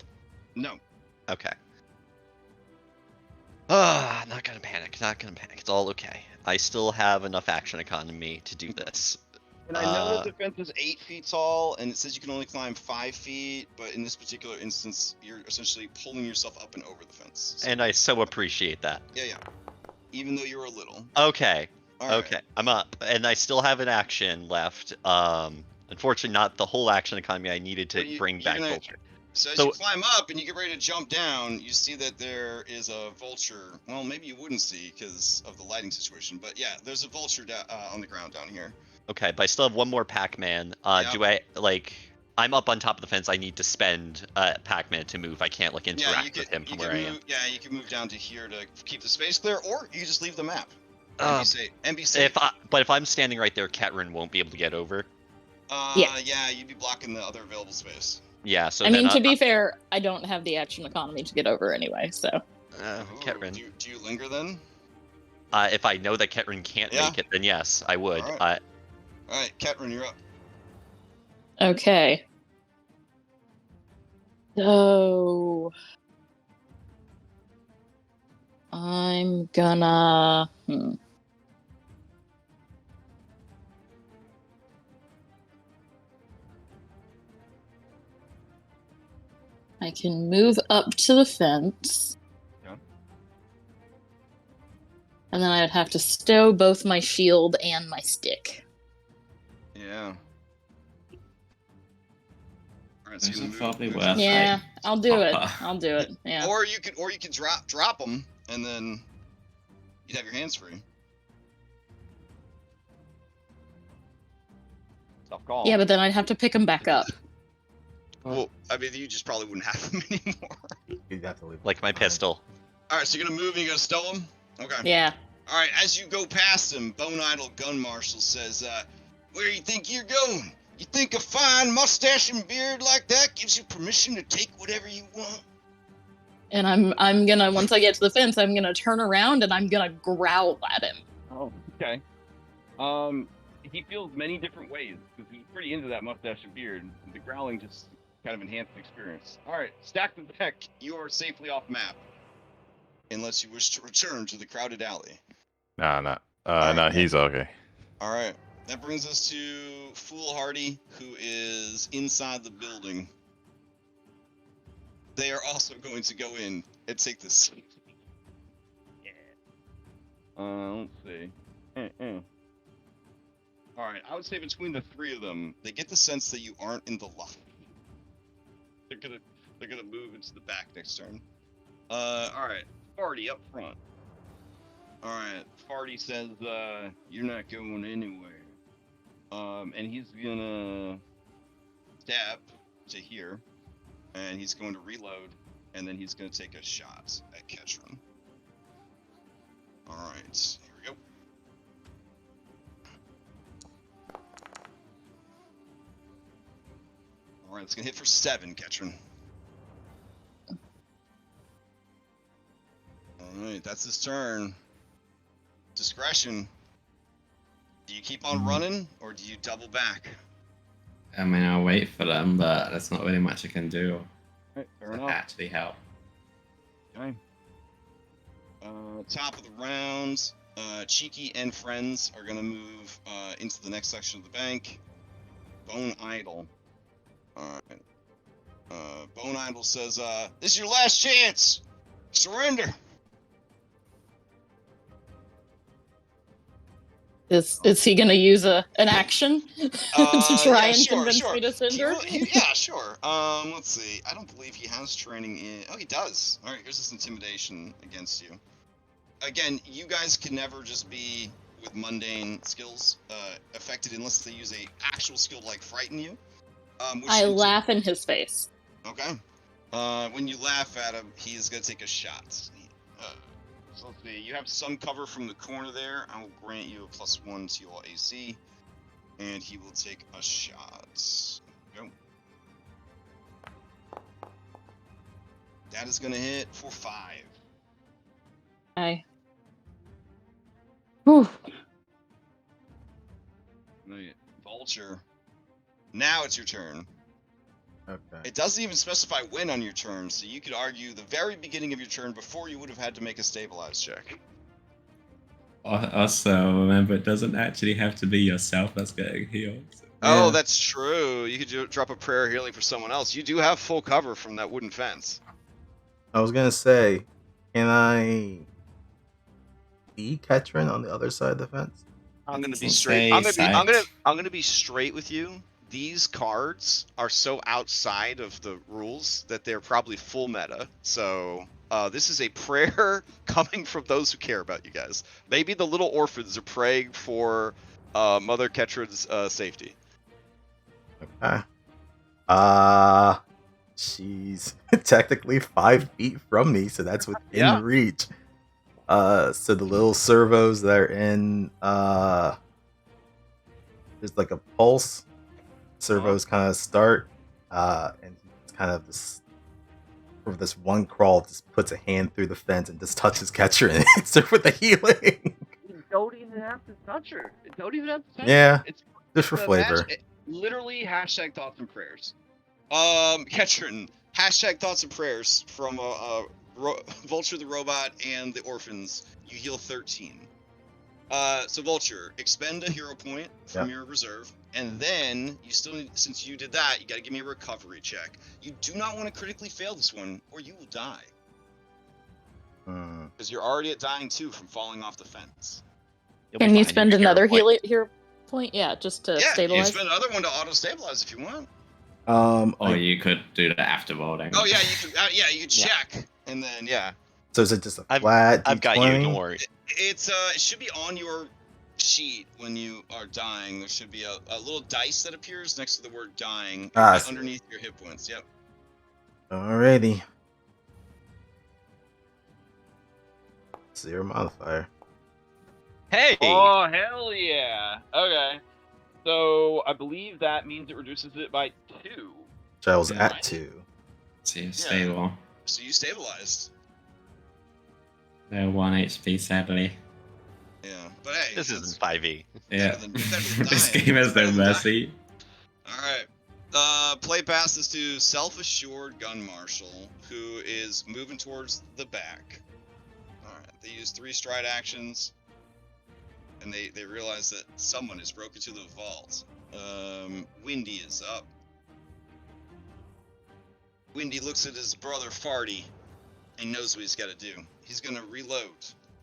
No. Okay. Not gonna panic. It's all okay. I still have enough action economy to do this. And I know that the fence is 8 feet tall, and it says you can only climb 5 feet, but in this particular instance, you're essentially pulling yourself up and over the fence. So. And I so appreciate that. Yeah. Even though you're a little. Okay. Right. I'm up, and I still have an action left. Unfortunately, not the whole action economy I needed to bring back Vulture. So as you climb up and you get ready to jump down, you see that there is a vulture. Well, maybe you wouldn't see because of the lighting situation, but yeah, there's a vulture on the ground down here. Okay, but I still have one more Pac-Man. Do I I'm up on top of the fence. I need to spend Pac-Man to move. I can't interact with him from where I am. Yeah, you can move down to here to keep the space clear, or you just leave the map. NBC. If I'm standing right there, Ketrin won't be able to get over. Yeah, you'd be blocking the other available space. Yeah, so to be fair, I don't have the action economy to get over anyway, so. Ketrin. Do you linger then? If I know that Ketrin can't make it, then yes, I would. All right, Ketrin, you're up. Okay. So I'm gonna. I can move up to the fence. Yeah. And then I'd have to stow both my shield and my stick. Yeah. Alright, so you probably move. worth Yeah, I'll do it. I'll do it. Yeah. Or you could drop them, and then you'd have your hands free. Tough call. Yeah, but then I'd have to pick them back up. Well, I mean, you just probably wouldn't have them anymore. You'd have to leave. Like my pistol. All right, so you're gonna move and you're gonna stow him. Okay. Yeah. All right, as you go past him, Bone Idol Gun Marshal says, "Where you think you're going? You think a fine mustache and beard like that gives you permission to take whatever you want?" And I'm gonna, once I get to the fence, I'm gonna turn around and I'm gonna growl at him. Oh, okay. He feels many different ways because he's pretty into that mustache and beard. The growling just kind of enhanced the experience. All right, stack the deck. You are safely off map, Unless you wish to return to the crowded alley. Nah, Alright. he's okay. All right, that brings us to Foolhardy, who is inside the building. They are also going to go in and take this. Let's see. All right, I would say between the three of them, They get the sense that you aren't in the lot. They're gonna move into the back next turn. all right, Farty up front. All right, Farty says, "You're not going anywhere." And he's gonna stab to here, and he's going to reload, and then he's going to take a shot at Ketchum. All right, here we go. All right, it's gonna hit for 7, Ketchum. All right, that's his turn. Discretion. Do you keep on running, or do you double back? I mean, I'll wait for them, but there's not really much I can do right, fair to enough. actually help. Okay. Top of the round, Cheeky and friends are gonna move into the next section of the bank. Bone Idol. Alright. Bone Idol says, "This is your last chance! Surrender!" Is he gonna use an action to try and convince me to surrender? Yeah, sure. Let's see. I don't believe he has training in... Oh, he does. Alright, here's this intimidation against you. Again, you guys can never just be with mundane skills affected unless they use a actual skill to, like, frighten you. I laugh in his face. Okay. When you laugh at him, he's gonna take a shot. So let's see. You have some cover from the corner there. I will grant you a +1 to your AC, and he will take a shot. Go. That is gonna hit for 5. I. Whew. Vulture. Now it's your turn. Okay. It doesn't even specify when on your turn, so you could argue the very beginning of your turn before you would have had to make a stabilize check. Also, remember, it doesn't actually have to be yourself that's getting healed. So. Oh, Yeah. that's true. You could drop a prayer healing for someone else. You do have full cover from that wooden fence. I was gonna say, can I see Ketrin on the other side of the fence? I'm gonna be Doesn't straight. say I'm gonna be straight with you. These cards are so outside of the rules that they're probably full meta. So this is a prayer coming from those who care about you guys. Maybe the little orphans are praying for Mother Ketrin's safety. Okay. She's technically 5 feet from me, so that's within Yeah. reach. So the little servos that are in, there's like a pulse. Servos kind of start, and it's kind of this, for this one crawl, just puts a hand through the fence and just touches Ketcher and hits her with the healing. You don't even have to touch her. You don't even have to touch her. Yeah, It's just for the flavor. literally hashtag thoughts and prayers. Ketrin, hashtag thoughts and prayers from Vulture the Robot and the Orphans. You heal 13. So Vulture, expend a hero point from your reserve, and then you still need, since you did that, you gotta give me a recovery check. You do not want to critically fail this one, or you will die. Because you're already at dying 2 from falling off the fence. Can you spend another hero point? Yeah, just to Yeah, you stabilize. can spend another one to auto-stabilize if you want. Or you could do that after rolling. Oh yeah, you can. You can check, and then So is it just a flat? I've got you. D20? Don't worry. It's it should be on your sheet when you are dying, there should be a little dice that appears next to the word dying underneath your hit points. Yep. Alrighty. 0 modifier. Hey! Oh, hell yeah. Okay. So I believe that means it reduces it by 2. Which I was Yeah. at 2. See, stable. So you stabilized. They're 1 HP, sadly. Yeah, but hey, This isn't 5e. Yeah. better than This dying. game has Better no than dying. mercy. All right. Play passes to self-assured gun marshal, who is moving towards the back. All right. They use 3 stride actions, and they realize that someone has broken into the vault. Windy is up. Windy looks at his brother Farty and knows what he's got to do. He's gonna reload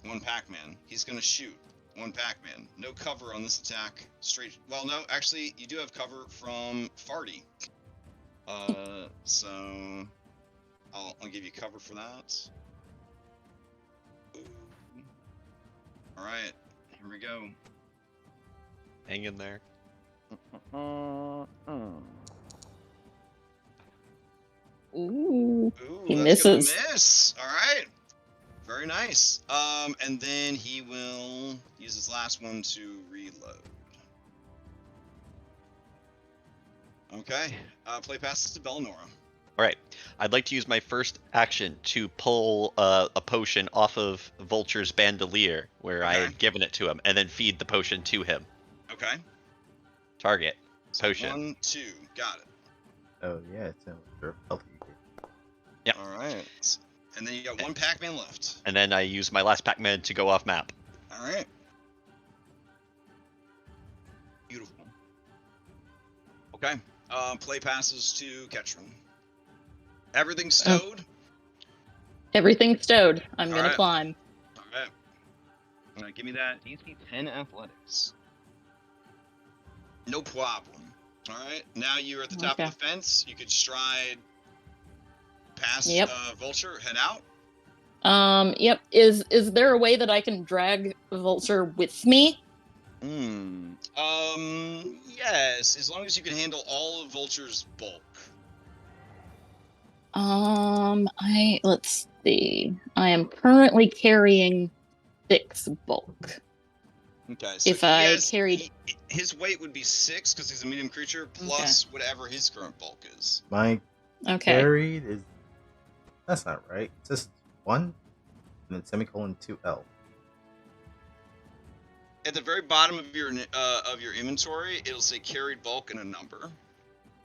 1 Pac-Man. He's gonna shoot 1 Pac-Man. No cover on this attack. Straight. Well, no, actually, you do have cover from Farty. So I'll give you cover for that. All right, here we go. Hang in there. Ooh. Ooh, He that's gonna misses. miss. All right. Very nice. And then he will use his last one to reload. Okay. Play passes to Belnora. Alright, I'd like to use my first action to pull a potion off of Vulture's bandolier, where I Okay. had given it to him, and then feed the potion to him. Okay. Target. So Potion. 1, 2. Got it. Oh yeah, it's in your healthy. Yep. All right. And then you got 1 Pac-Man left. And then I use my last Pac-Man to go off map. All right. Beautiful. Okay. Play passes to Ketron. Everything stowed. Everything's stowed. I'm gonna Alright. climb. All right. Give me that DC 10 athletics. No problem. All right. Now you're at the top of the fence. You could stride past Yep. Vulture, head out. Yep. Is there a way that I can drag Vulture with me? Yes, as long as you can handle all of Vulture's bulk. Let's see. I am currently carrying 6 bulk. Okay, so If I carried- his weight would be 6 because he's a medium creature, plus whatever his current bulk is. My Okay. carried is. That's not right. It's just 1, and then semicolon 2L. At the very bottom of your inventory, it'll say carried bulk and a number.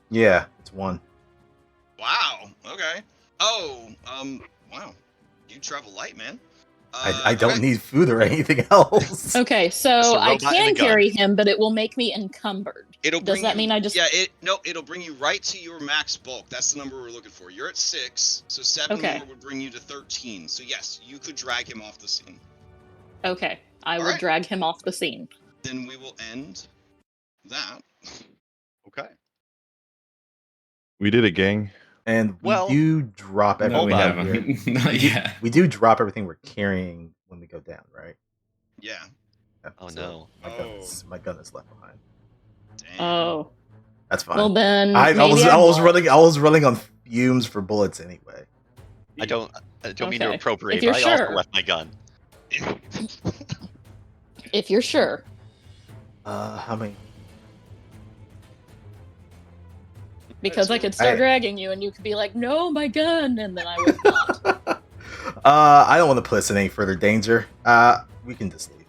Yeah, it's 1. Wow. Okay. Oh. Wow. You travel light, man. I don't okay. need food or anything else. Okay, so Just a I robot and a can gun. carry him, but it will make me encumbered. It'll Does bring that you- mean I just? Yeah. It'll bring you right to your max bulk. That's the number we're looking for. You're at 6, so 7 Okay. more would bring you to 13. So yes, you could drag him off the scene. Okay, I will Alright. drag him off the scene. Then we will end that. Okay. We did it, gang. And we Well, do drop No, we everything. haven't. Not yet. We do drop everything we're carrying when we go down, right? Yeah. Yeah, Oh, so no. My gun is left behind. Damn. Oh, That's fine. well then. I maybe was won't. running on fumes for bullets anyway. I don't mean to Okay. appropriate, If you're but I also sure. left my gun. If you're sure. How many? Because I could start I- dragging you and you could be like, no, my gun, and then I would not. I don't want to put us in any further danger. We can just leave.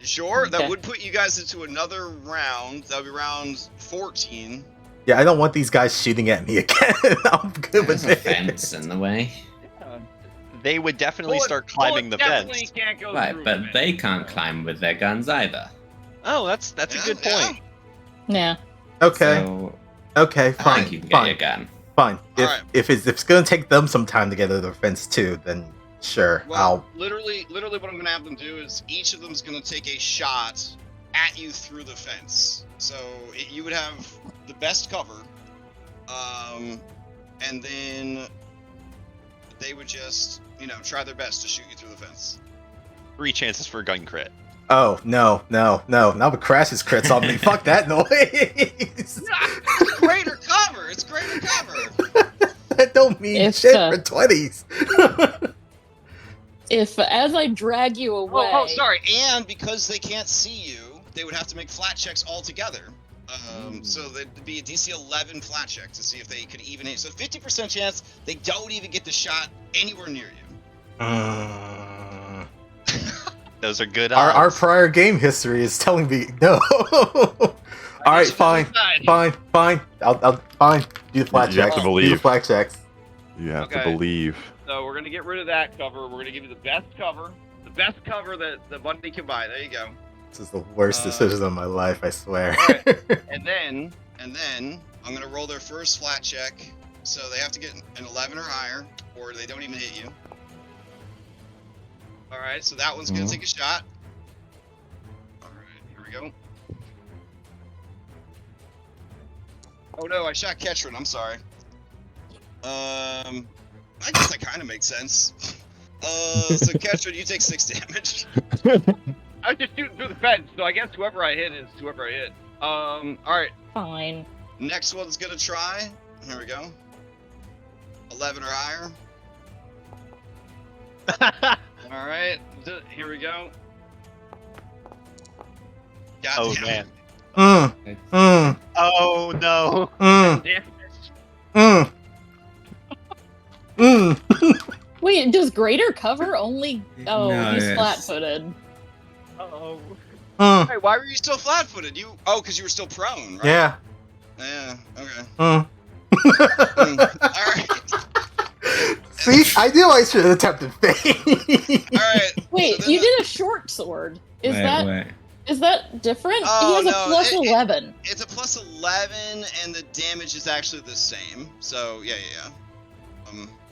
Sure, that Okay. would put you guys into another round. That would be round 14. Yeah, I don't want these guys shooting at me again. I'm good with There's a it. fence in the way. They would definitely Bullet- start climbing the bullet definitely fence. can't go Right, through but it. they can't climb with their guns either. Oh, that's a good point. Yeah. Okay. So Okay. I Fine. think you can get your Fine. gun. Fine. Alright. If it's gonna take them some time to get to the fence too, then sure. Well, literally what I'm going to have them do is each of them is going to take a shot at you through the fence. So you would have the best cover, and then they would just, try their best to shoot you through the fence. 3 chances for a gun crit. Oh, no. Now the crashes crits on me. Fuck that noise. It's greater cover. It's greater cover. That don't mean shit for 20s. If as I drag you away. Oh, sorry. And because they can't see you, they would have to make flat checks altogether. So there'd be a DC 11 flat check to see if they could even hit. So 50% chance they don't even get the shot anywhere near you. Those are good Our odds. prior game history is telling me no. All right, fine. I'll fine. Do the flat You have checks. to Do believe. the flat checks. You have to Okay. believe. So we're gonna get rid of that cover. We're gonna give you the best cover that the bunny can buy. There you go. This is the worst decision of my life, I swear. Alright. And then I'm gonna roll their first flat check. So they have to get an 11 or higher, or they don't even hit you. All right, so that one's gonna take a shot. All right, here we go. Oh no, I shot Ketron. I'm sorry. I guess that kind of makes sense. So Ketron, you take 6 damage. I was just shooting through the fence, so I guess whoever I hit is whoever I hit. All right. Fine. Next one's gonna try. Here we go. 11 or higher. All right, here we go. God Oh damn. man. Oh no. Wait, does greater cover only? Oh, No, he's yes. flat-footed. Uh-oh. Hey, why were you still flat-footed? Because you were still prone, right? Yeah. Yeah. Okay. Mm. All right. See, I knew I should have attempted fate. All right. Wait, so then you did a short sword. Is Wait. that different? Oh, he has no, a plus 11. It's a plus 11, and the damage is actually the same. So yeah.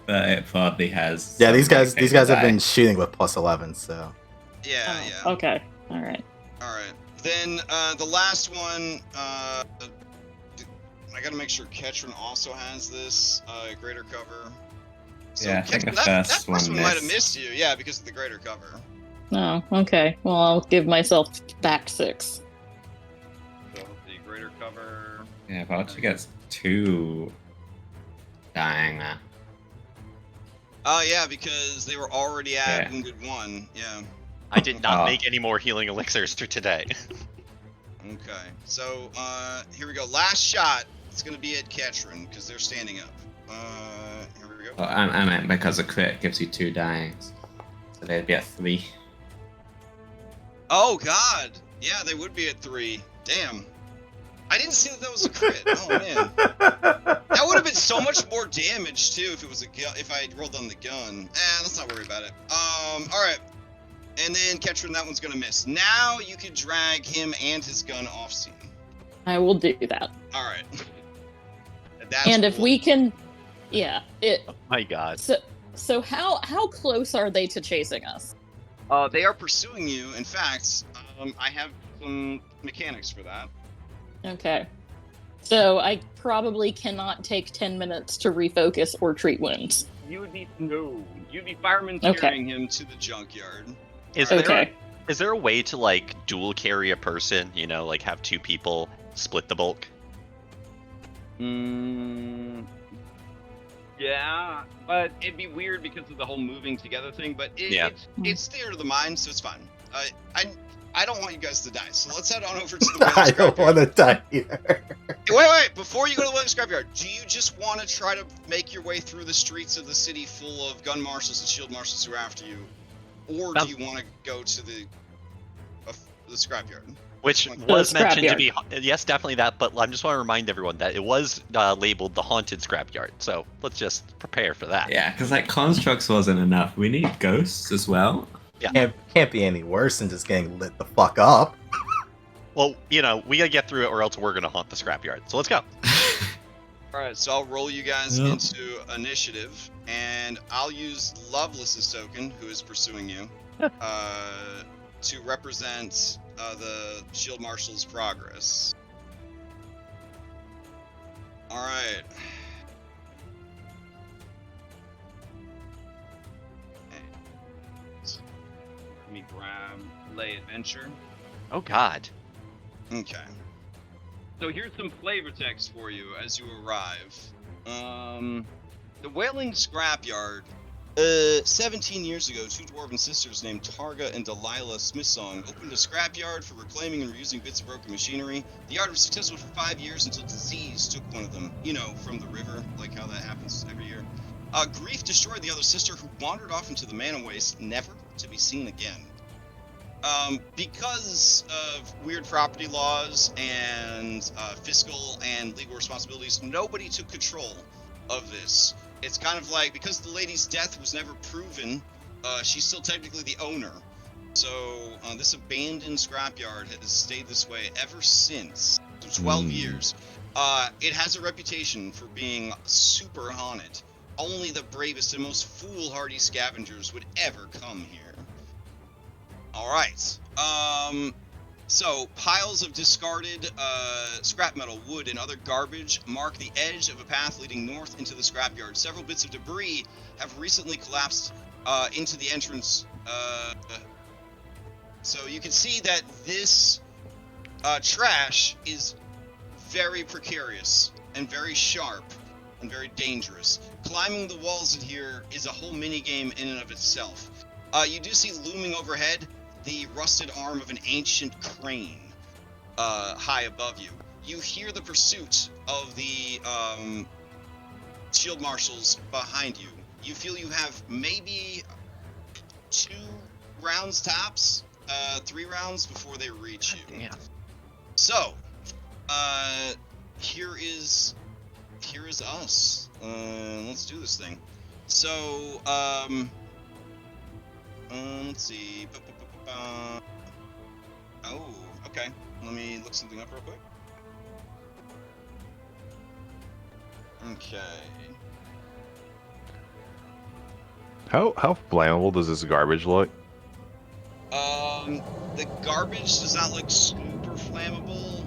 But it probably has. Yeah, these some guys paper have die. been shooting with plus 11, so. Yeah. Okay. All right. All right. Then the last one. I gotta make sure Ketron also has this greater cover. So Yeah, I think the that first one one might have missed. missed you. Yeah, because of the greater cover. Oh, okay. Well, I'll give myself back 6. So the greater cover. Yeah, but Archie gets 2 dying there. Oh yeah, because they were already at Yeah. wounded 1. Yeah. I did not Oh. make any more healing elixirs for today. Okay. So here we go. Last shot. It's gonna be at Ketron because they're standing up. Here we go. Well, I meant because a crit gives you 2 dying. So they'd be at 3. Oh God. Yeah, they would be at 3. Damn. I didn't see that was a crit. Oh man. That would have been so much more damage too if it was a gun. If I had rolled on the gun. Let's not worry about it. All right. And then Ketron, that one's gonna miss. Now you can drag him and his gun off scene. I will do that. All right. That's And if cool. we can, yeah. Oh my god. So how close are they to chasing us? They are pursuing you. In fact, I have some mechanics for that. Okay. So I probably cannot take 10 minutes to refocus or treat wounds. You'd be fireman Okay. Carrying him to the junkyard. Is Alright. there Okay. is there a way to like dual carry a person? You know, like have 2 people split the bulk? Yeah, but it'd be weird because of the whole moving together thing. But Yeah. It's theater of the mind, so it's fine. I don't want you guys to die, so let's head on over to the I don't want to die either. Wait, before you go to the Williams Scrapyard, do you just want to try to make your way through the streets of the city full of gun marshals and shield marshals who are after you? Or do you want to go to the scrapyard? Which The was mentioned to scrapyard. be yes, definitely that. But I just want to remind everyone that it was labeled the haunted scrapyard. So let's just prepare for that. Yeah, because like constructs wasn't enough. We need ghosts as well. Can't be any worse than just getting lit the fuck up. Well, you know, we gotta get through it, or else we're gonna haunt the scrapyard. So let's go. Alright, so I'll roll you guys Yep. into initiative, and I'll use Lovelace's token, who is pursuing you, to represent the Shield Marshal's progress. Alright. Let me grab Lay Adventure. Oh God. Okay. So here's some flavor text for you as you arrive. The Wailing Scrapyard. 17 years ago, two dwarven sisters named Targa and Delilah Smithsong opened a scrapyard for reclaiming and reusing bits of broken machinery. The yard was successful for 5 years until disease took one of them. You know, from the river, like how that happens every year. Grief destroyed the other sister, who wandered off into the Mana Waste, never to be seen again. Because of weird property laws and fiscal and legal responsibilities, nobody took control of this. It's kind of like, because the lady's death was never proven, she's still technically the owner. So this abandoned scrapyard has stayed this way ever since. 12 years. It has a reputation for being super haunted. Only the bravest and most foolhardy scavengers would ever come here. Alright. So, piles of discarded scrap metal, wood, and other garbage mark the edge of a path leading north into the scrapyard. Several bits of debris have recently collapsed into the entrance. So you can see that this trash is very precarious and very sharp and very dangerous. Climbing the walls in here is a whole minigame in and of itself. You do see looming overhead the rusted arm of an ancient crane high above you. You hear the pursuit of the shield marshals behind you. You feel you have maybe 2 rounds tops, 3 rounds before they reach you. Damn. So, here is us. Let's do this thing. So, let's see. Oh, okay. Let me look something up real quick. Okay. How flammable does this garbage look? The garbage does not look super flammable.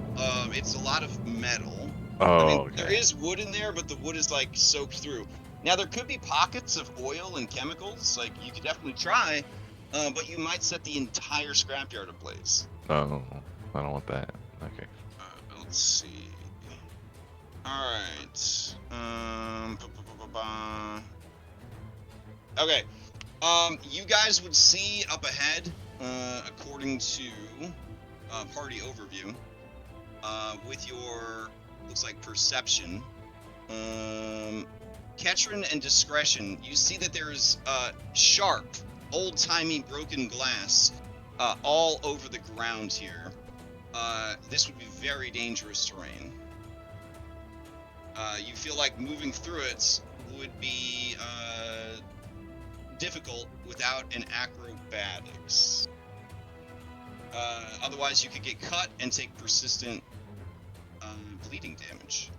It's a lot of metal. Oh, I mean, okay. there is wood in there, but the wood is like soaked through. Now there could be pockets of oil and chemicals. Like you could definitely try, but you might set the entire scrapyard ablaze. Oh, I don't want that. Okay. Let's see. All right. Okay. You guys would see up ahead, according to party overview, with your looks like perception, Ketron and discretion. You see that there's sharp, old-timey broken glass all over the ground here. This would be very dangerous terrain. You feel like moving through it would be difficult without an acrobatics. Otherwise, you could get cut and take persistent bleeding damage.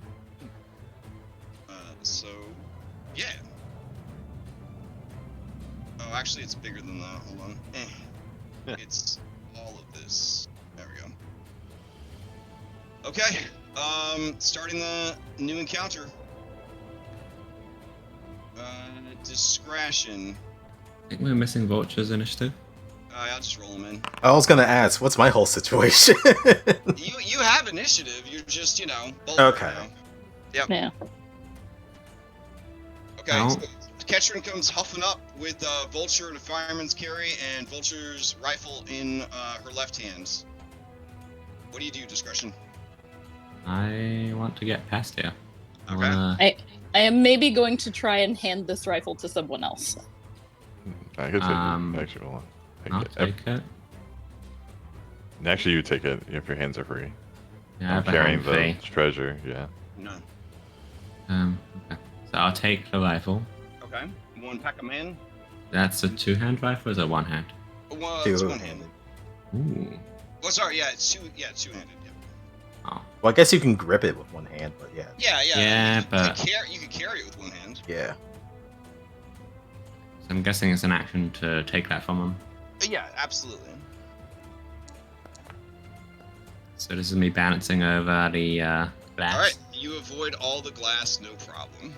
So, yeah. Oh, actually, it's bigger than that. Hold on. It's all of this. There we go. Okay. Starting the new encounter. Discretion. I think we're missing Vulture's initiative. I'll just roll them in. I was gonna ask, what's my whole situation? You have initiative. You're just, Okay. Yep. Yeah. Okay. Ow. So Ketron comes huffing up with Vulture and a fireman's carry and Vulture's rifle in her left hand. What do you do, Discretion? I want to get past here. Okay. I am maybe going to try and hand this rifle to someone else. I could take it. Actually, hold on. I'll take it. Actually, you take it if your hands are free. Yeah, I I'm have a carrying hand the free. treasure. Yeah. No. Okay. So I'll take the rifle. Okay. One pack of man. That's a 2-hand rifle, or is it 1-hand? It's one-handed. Ooh. Oh, sorry. Yeah, it's two-handed. Yeah. Oh. Well, I guess you can grip it with one hand, but yeah. Yeah. Yeah, but You could carry it with one hand. Yeah. so I'm guessing it's an action to take that from him. Yeah, absolutely. So this is me balancing over the glass. All right. You avoid all the glass, no problem.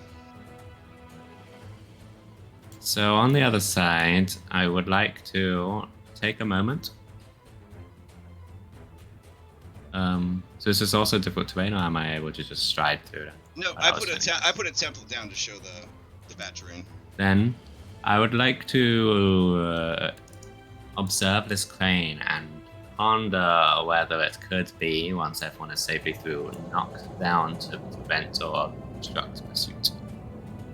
So on the other side, I would like to take a moment. So is this also difficult terrain, or am I able to just stride through it? No, I put a template down to show the bad terrain. Then I would like to observe this crane and ponder whether it could be, once everyone is safely through, knocked down to prevent or obstruct pursuit.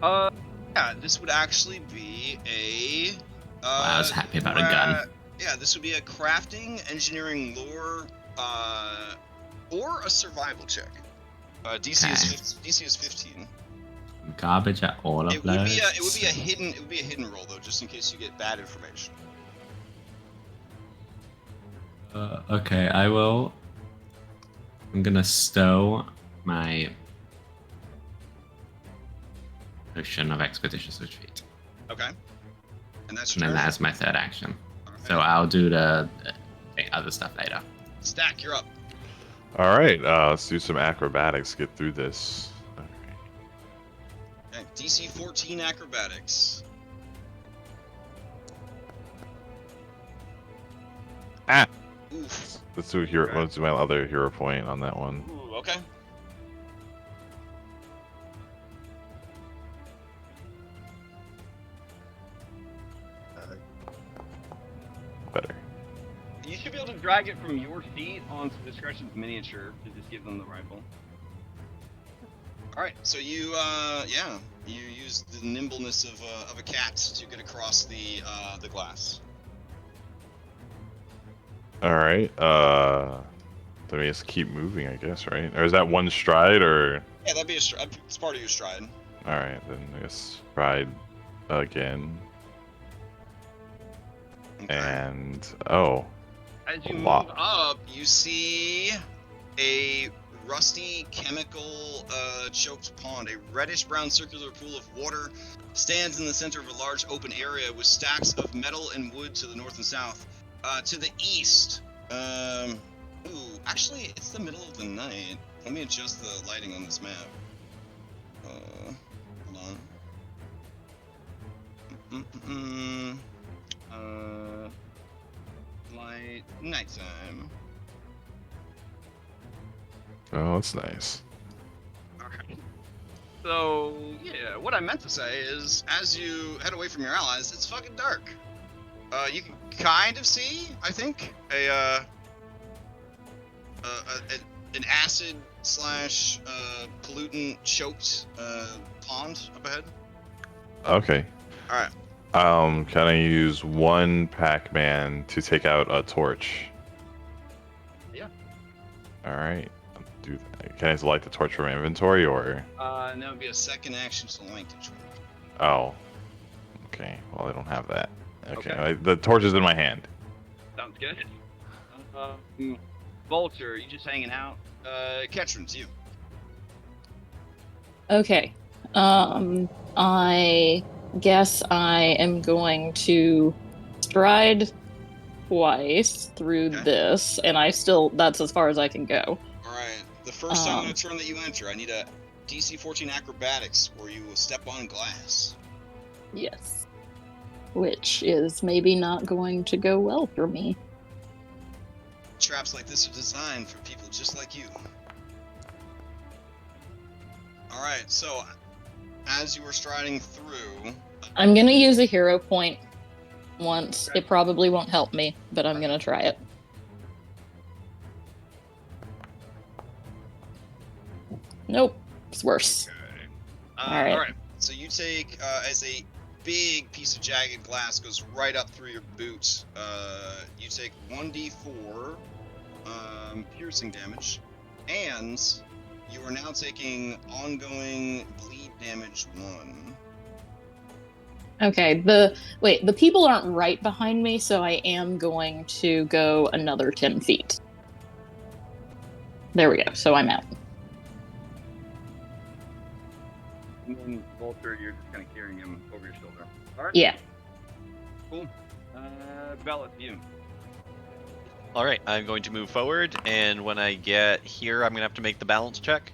Yeah, this would actually be a. I was happy about a gun. Yeah, this would be a crafting, engineering, lore, or a survival check. DC is 15. Garbage at all of It those. would be a hidden roll though, just in case you get bad information. Okay, I'm gonna stow my potion of expeditious retreat. Okay. And that's And your then turn? that's my third action. Okay. So I'll do the other stuff later. Stack, you're up. All right, let's do some acrobatics. Get through this. Okay, DC 14 acrobatics. Ah! Oof. Let's do let's do my other hero point on that one. Ooh, okay. Better. You should be able to drag it from your seat onto Discretion's miniature to just give them the rifle. All right, so you use the nimbleness of a cat to get across the glass. All right. Then we just keep moving, I guess, right? Or is that one stride, or? Yeah, that'd be it's part of your stride. All right, then I guess stride again. Okay. And As you move lot. Up, you see a rusty, chemical choked pond. A reddish brown circular pool of water stands in the center of a large open area with stacks of metal and wood to the north and south. To the east, actually, it's the middle of the night. Let me adjust the lighting on this map. Hold on. Light, nighttime. Oh, that's nice. Okay. So, yeah, what I meant to say is, as you head away from your allies, it's fucking dark. You can kind of see, I think, an acid slash pollutant choked pond up ahead. Okay. All right. Can I use one Pac-Man to take out a torch? Yeah. All right. Do that. Can I light the torch from inventory, or? And that would be a second action to light the torch. Oh. Okay. Well, I don't have that. Okay. Okay. The torch is in my hand. Sounds good. Vulture, you just hanging out? Ketrin, it's you. Okay. I guess I am going to stride twice through Okay. this, and that's as far as I can go. All right. The first time on a turn that you enter, I need a DC 14 acrobatics, or you will step on glass. Yes. Which is maybe not going to go well for me. Traps like this are designed for people just like you. All right. So, as you were striding through, I'm going to use a hero point once. It probably won't help me, but I'm going to try it. Nope. It's worse. okay. All right. All right. So you take as a big piece of jagged glass goes right up through your boot. You take 1d4 piercing damage, and you are now taking ongoing bleed damage 1. Okay, the people aren't right behind me, so I am going to go another 10 feet. There we go, so I'm out. And then Vulture, you're just kind of carrying him over your shoulder. All right. Yeah. Cool. Bella, it's you. All right, I'm going to move forward, and when I get here, I'm gonna have to make the balance check.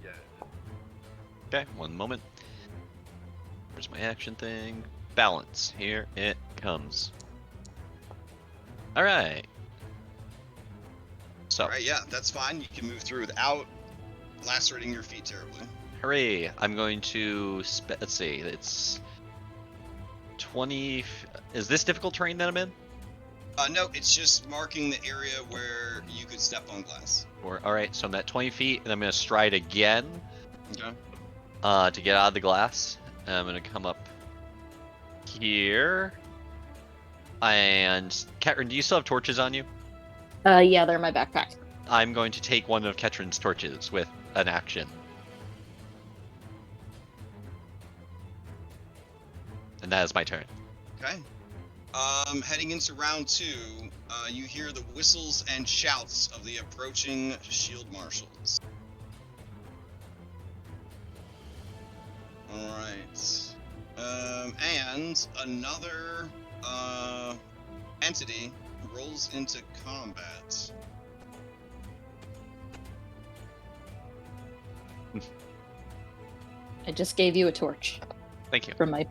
Yeah. Okay, one moment. Where's my action thing? Balance. Here it comes. All right. So. All right, yeah, that's fine. You can move through without lacerating your feet terribly. Hooray! I'm going to. Let's see. It's 20. Is this difficult terrain that I'm in? No, it's just marking the area where you could step on glass. All right, so I'm at 20 feet, and I'm going to stride again. Okay. To get out of the glass. And I'm going to come up here. And Ketrin, do you still have torches on you? Yeah, they're in my backpack. I'm going to take one of Ketrin's torches with an action. And that is my turn. Okay. Heading into round 2, you hear the whistles and shouts of the approaching shield marshals. All right. And another entity rolls into combat. I just gave you a torch Thank you. from my.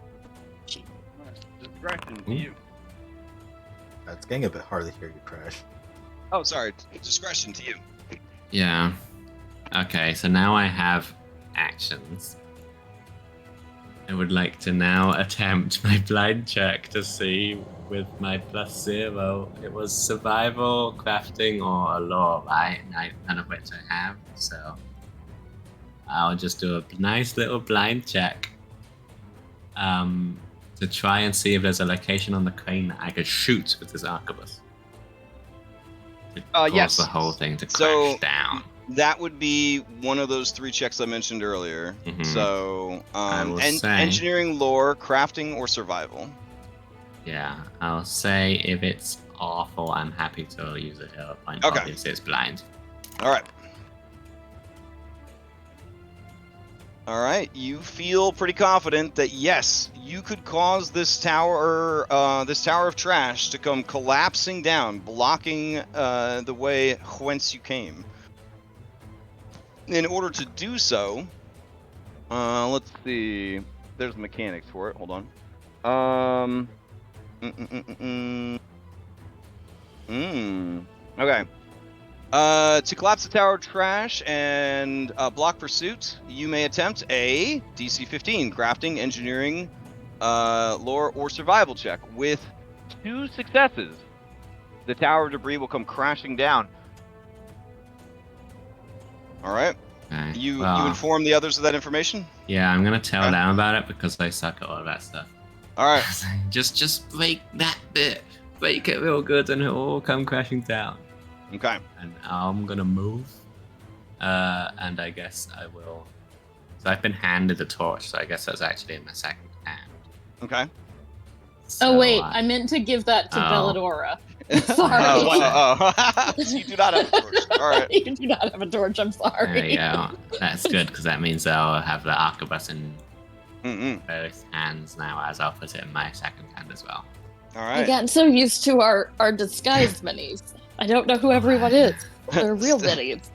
Discretion to you. It's getting a bit hard to hear you, Crash. Oh, sorry. Discretion to you. Yeah. Okay, so now I have actions. I would like to now attempt my blind check to see with my +0. It was survival, crafting, or a law, right? None of which I have, so I'll just do a nice little blind check to try and see if there's a location on the crane that I could shoot with this arquebus. To cause Yes. the whole thing to So- crash down. That would be one of those 3 checks I mentioned earlier. Mhm. So, I will say- engineering, lore, crafting, or survival. Yeah, I'll say if it's awful, I'm happy to use a hero point. Okay. Obviously, it's blind. All right. All right. You feel pretty confident that yes, you could cause this tower of trash to come collapsing down, blocking the way whence you came. In order to do so, let's see. There's mechanics for it. Hold on. Okay. To collapse the tower of trash and block pursuit, you may attempt a DC 15 crafting, engineering, lore, or survival check. With 2 successes, the tower of debris will come crashing down. All right. Okay. You well, inform the others of that information. Yeah, I'm gonna tell Okay. them about it because I suck at all of that stuff. All right. just break that bit, break it real good, and it'll all come crashing down. Okay. And I'm gonna move, and I guess I will. So I've been handed the torch, so I guess that's actually in my second hand. Okay. Oh wait, So, I meant to give that to Oh. Belladora. Sorry. Oh. So you do not have a torch. All right. You do not have a torch. I'm sorry. There you go. That's good because that means I'll have the arquebus in Mm-mm. both hands now, as I'll put it in my second hand as well. All I right. got so used to our disguised minis. I don't know who everyone is. They're real minis.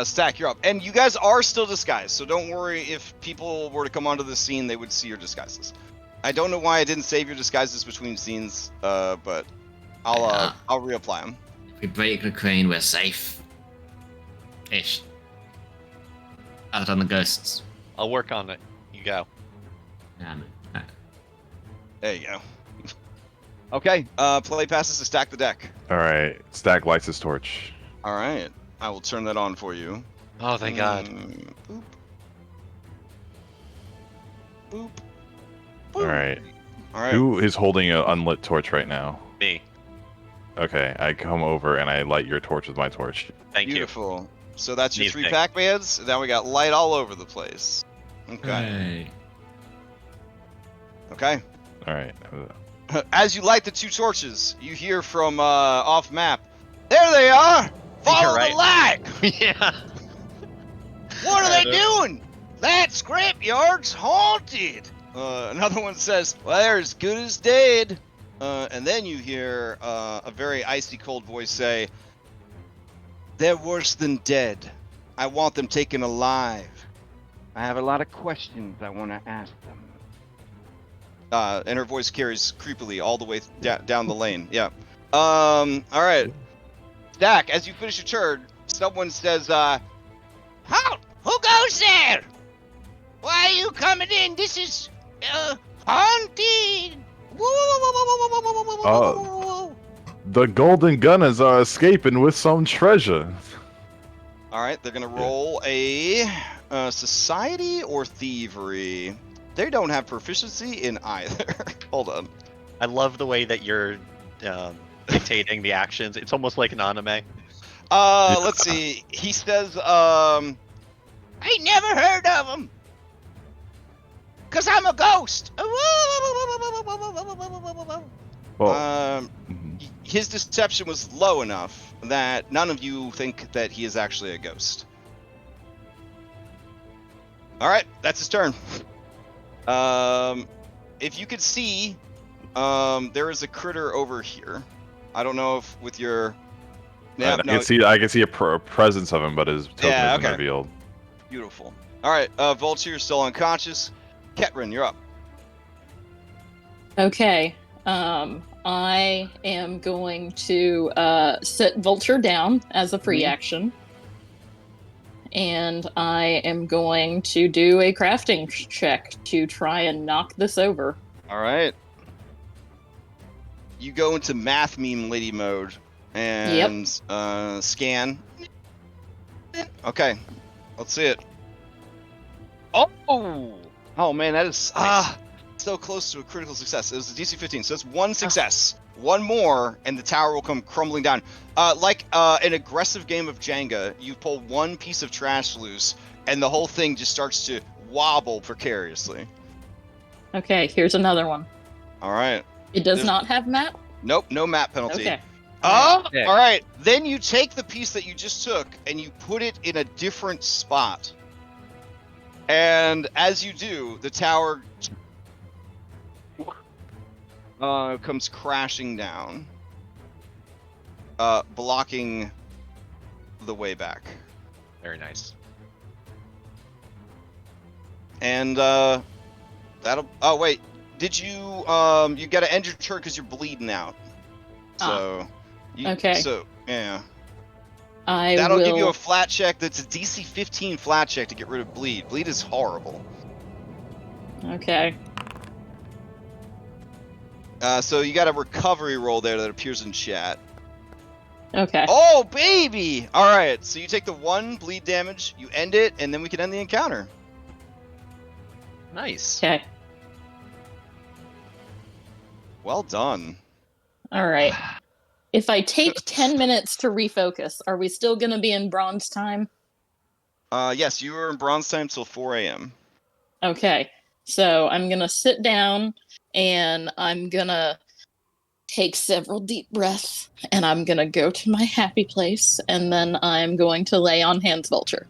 Stack, you're up. And you guys are still disguised, so don't worry if people were to come onto the scene, they would see your disguises. I don't know why I didn't save your disguises between scenes, but I'll reapply them. If we break the crane, we're safe. Ish. Other than the ghosts. I'll work on it. You go. Yeah, man. There you go. Okay, play passes to stack the deck. All right. Stack lights his torch. All right, I will turn that on for you. Oh, thank God. Boop. Boop. All right. All right. Who is holding an unlit torch right now? Me. Okay, I come over and I light your torch with my torch. Thank you. Beautiful. So that's your Neat 3 pick. Pac-Mans. Now we got light all over the place. Okay. Hey. Okay. All right. As you light the 2 torches, you hear from off map. There they are. Follow You're right. the light. Yeah. What are they doing? That scrapyard's haunted. Another one says, well, they're as good as dead. And then you hear a very icy cold voice say, they're worse than dead. I want them taken alive. I have a lot of questions I want to ask them. And her voice carries creepily all the way down the lane. Yeah. All right. Dak, as you finish your turn, someone says, "Halt! Who goes there? Why are you coming in? This is haunted." The golden gunners are escaping with some treasure. All right, they're gonna roll a society or thievery. They don't have proficiency in either. Hold on. I love the way that you're dictating the actions. It's almost like an anime. Let's see. He says, I never heard of him. Cause I'm a ghost. Well, His deception was low enough that none of you think that he is actually a ghost. All right, that's his turn. If you could see, there is a critter over here. I don't know if with your. Yeah, I can see a presence of him, but his token isn't revealed. Beautiful. All right, Vulture, you're still unconscious. Ketrin, you're up. Okay. I am going to sit Vulture down as a free action. And I am going to do a crafting check to try and knock this over. All right. You go into math meme lady mode and scan. Okay, let's see it. Oh man, that is so close to a critical success. It was a DC 15, so it's one success. One more, and the tower will come crumbling down. Like an aggressive game of Jenga, you pull one piece of trash loose, and the whole thing just starts to wobble precariously. Okay, here's another one. All right. It does not have map? Nope, no map penalty. Okay. All right. Then you take the piece that you just took, and you put it in a different spot. And as you do, the tower comes crashing down, blocking the way back. Very nice. And that'll. Oh wait, did you? You got to end your turn because you're bleeding out. So. Okay. So yeah. That'll give you a flat check. That's a DC 15 flat check to get rid of bleed. Bleed is horrible. Okay. So you got a recovery roll there that appears in chat. Okay. Oh, baby! All right, so you take the 1 bleed damage, you end it, and then we can end the encounter. Nice. Okay. Well done. All right. If I take 10 minutes to refocus, are we still going to be in bronze time? Yes, you are in bronze time till 4 a.m. Okay. So I'm going to sit down and I'm going to take several deep breaths and I'm going to go to my happy place and then I'm going to lay on hands Vulture.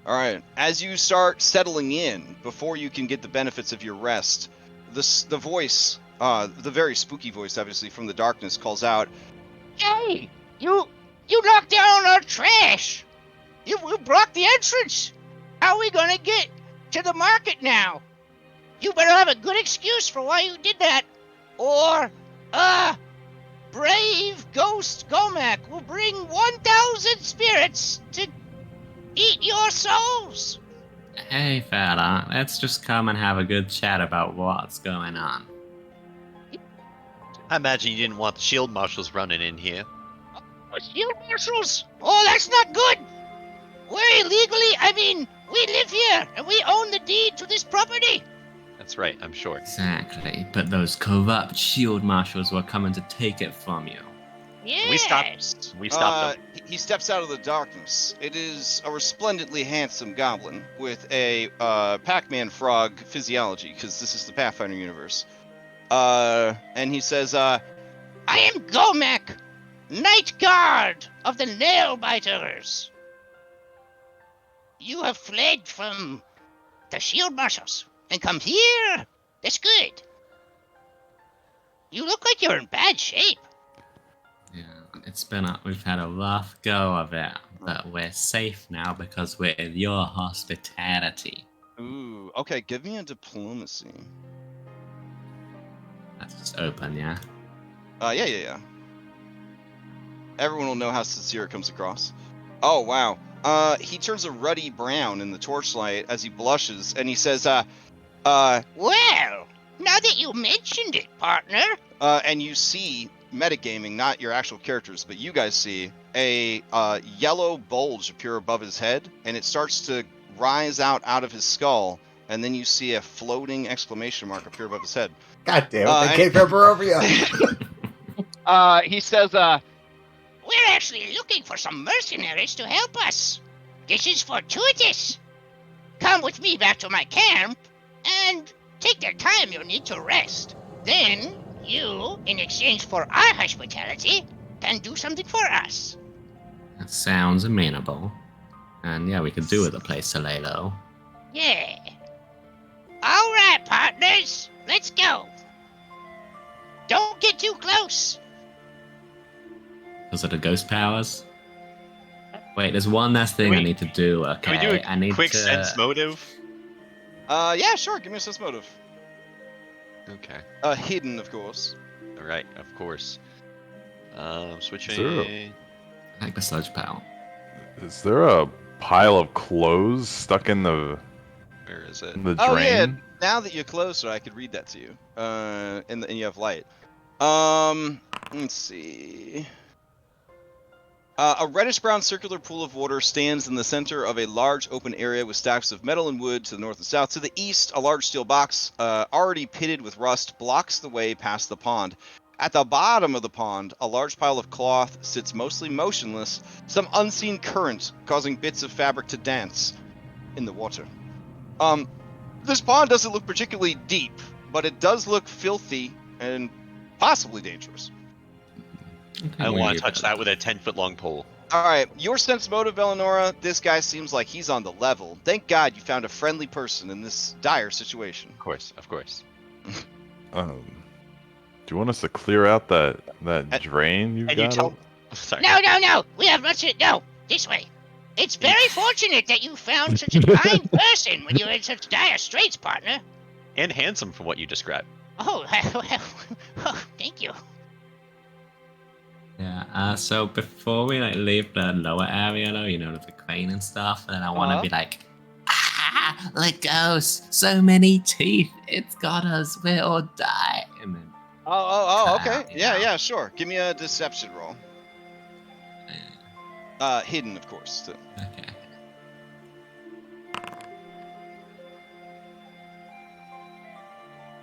All right. As you start settling in, before you can get the benefits of your rest, the voice, the very spooky voice, obviously, from the darkness calls out, "Hey, you knocked down our trash! You blocked the entrance! How are we gonna get to the market now? You better have a good excuse for why you did that, or, brave Ghost Gomac will bring 1,000 spirits to eat your souls!" Hey, fella, let's just come and have a good chat about what's going on. I imagine you didn't want the shield marshals running in here. Shield marshals? Oh, that's not good! We're we live here, and we own the deed to this property! That's right, I'm sure. Exactly, but those corrupt shield marshals were coming to take it from you. Yes! We stopped them. He steps out of the darkness. It is a resplendently handsome goblin with a Pac-Man frog physiology, because this is the Pathfinder universe. And he says, I am Gomac, Knight Guard of the Nail-Biters. You have fled from the shield marshals and come here. That's good. You look like you're in bad shape. Yeah, we've had a rough go of it, but we're safe now because we're in your hospitality. Ooh, okay, give me a diplomacy. That's just open, yeah? Yeah. everyone will know how sincere it comes across. Oh, wow. He turns a ruddy brown in the torchlight as he blushes, and he says, Well, now that you mentioned it, partner. And you see, metagaming, not your actual characters, but you guys see a yellow bulge appear above his head, and it starts to rise out of his skull, and then you see a floating exclamation mark appear above his head. God damn it, they came from Barovia. He says, We're actually looking for some mercenaries to help us. This is fortuitous. Come with me back to my camp and take the time you'll need to rest. Then you, in exchange for our hospitality, can do something for us. That sounds amenable. And yeah, we could do with a place to lay low. Yeah. All right, partners. Let's go. Don't get too close. Because of the ghost powers? Wait, there's one last thing I need to do. Okay, Can we do a I need quick to... sense motive? Yeah, sure. Give me a sense motive. Okay. Hidden, of course. All right, of course. Switching. Zero. I like the sludge pal. Is there a pile of clothes stuck in the Where is it? drain? Oh, yeah. Now that you're closer, I could read that to you. And you have light. Let's see. A reddish-brown circular pool of water stands in the center of a large open area with stacks of metal and wood to the north and south. To the east, a large steel box, already pitted with rust, blocks the way past the pond. At the bottom of the pond, a large pile of cloth sits mostly motionless, some unseen current causing bits of fabric to dance in the water. This pond doesn't look particularly deep, but it does look filthy and possibly dangerous. I don't want to touch that with a 10-foot long pole. All right, your sense motive, Eleonora, this guy seems like he's on the level. Thank God you found a friendly person in this dire situation. Of course, of course. Do you want us to clear out that drain you've And got? you tell... Sorry. No. We have much to... No, this way. It's very fortunate that you found such a kind person when you were in such dire straits, partner. And handsome from what you described. Oh, thank you. Yeah, so before we leave the lower area though, the crane and stuff, and then I want to be like, the ghost, so many teeth, it's got us, we'll all die. And then Okay. Yeah, sure. Give me a deception roll. Hidden, of course. Too.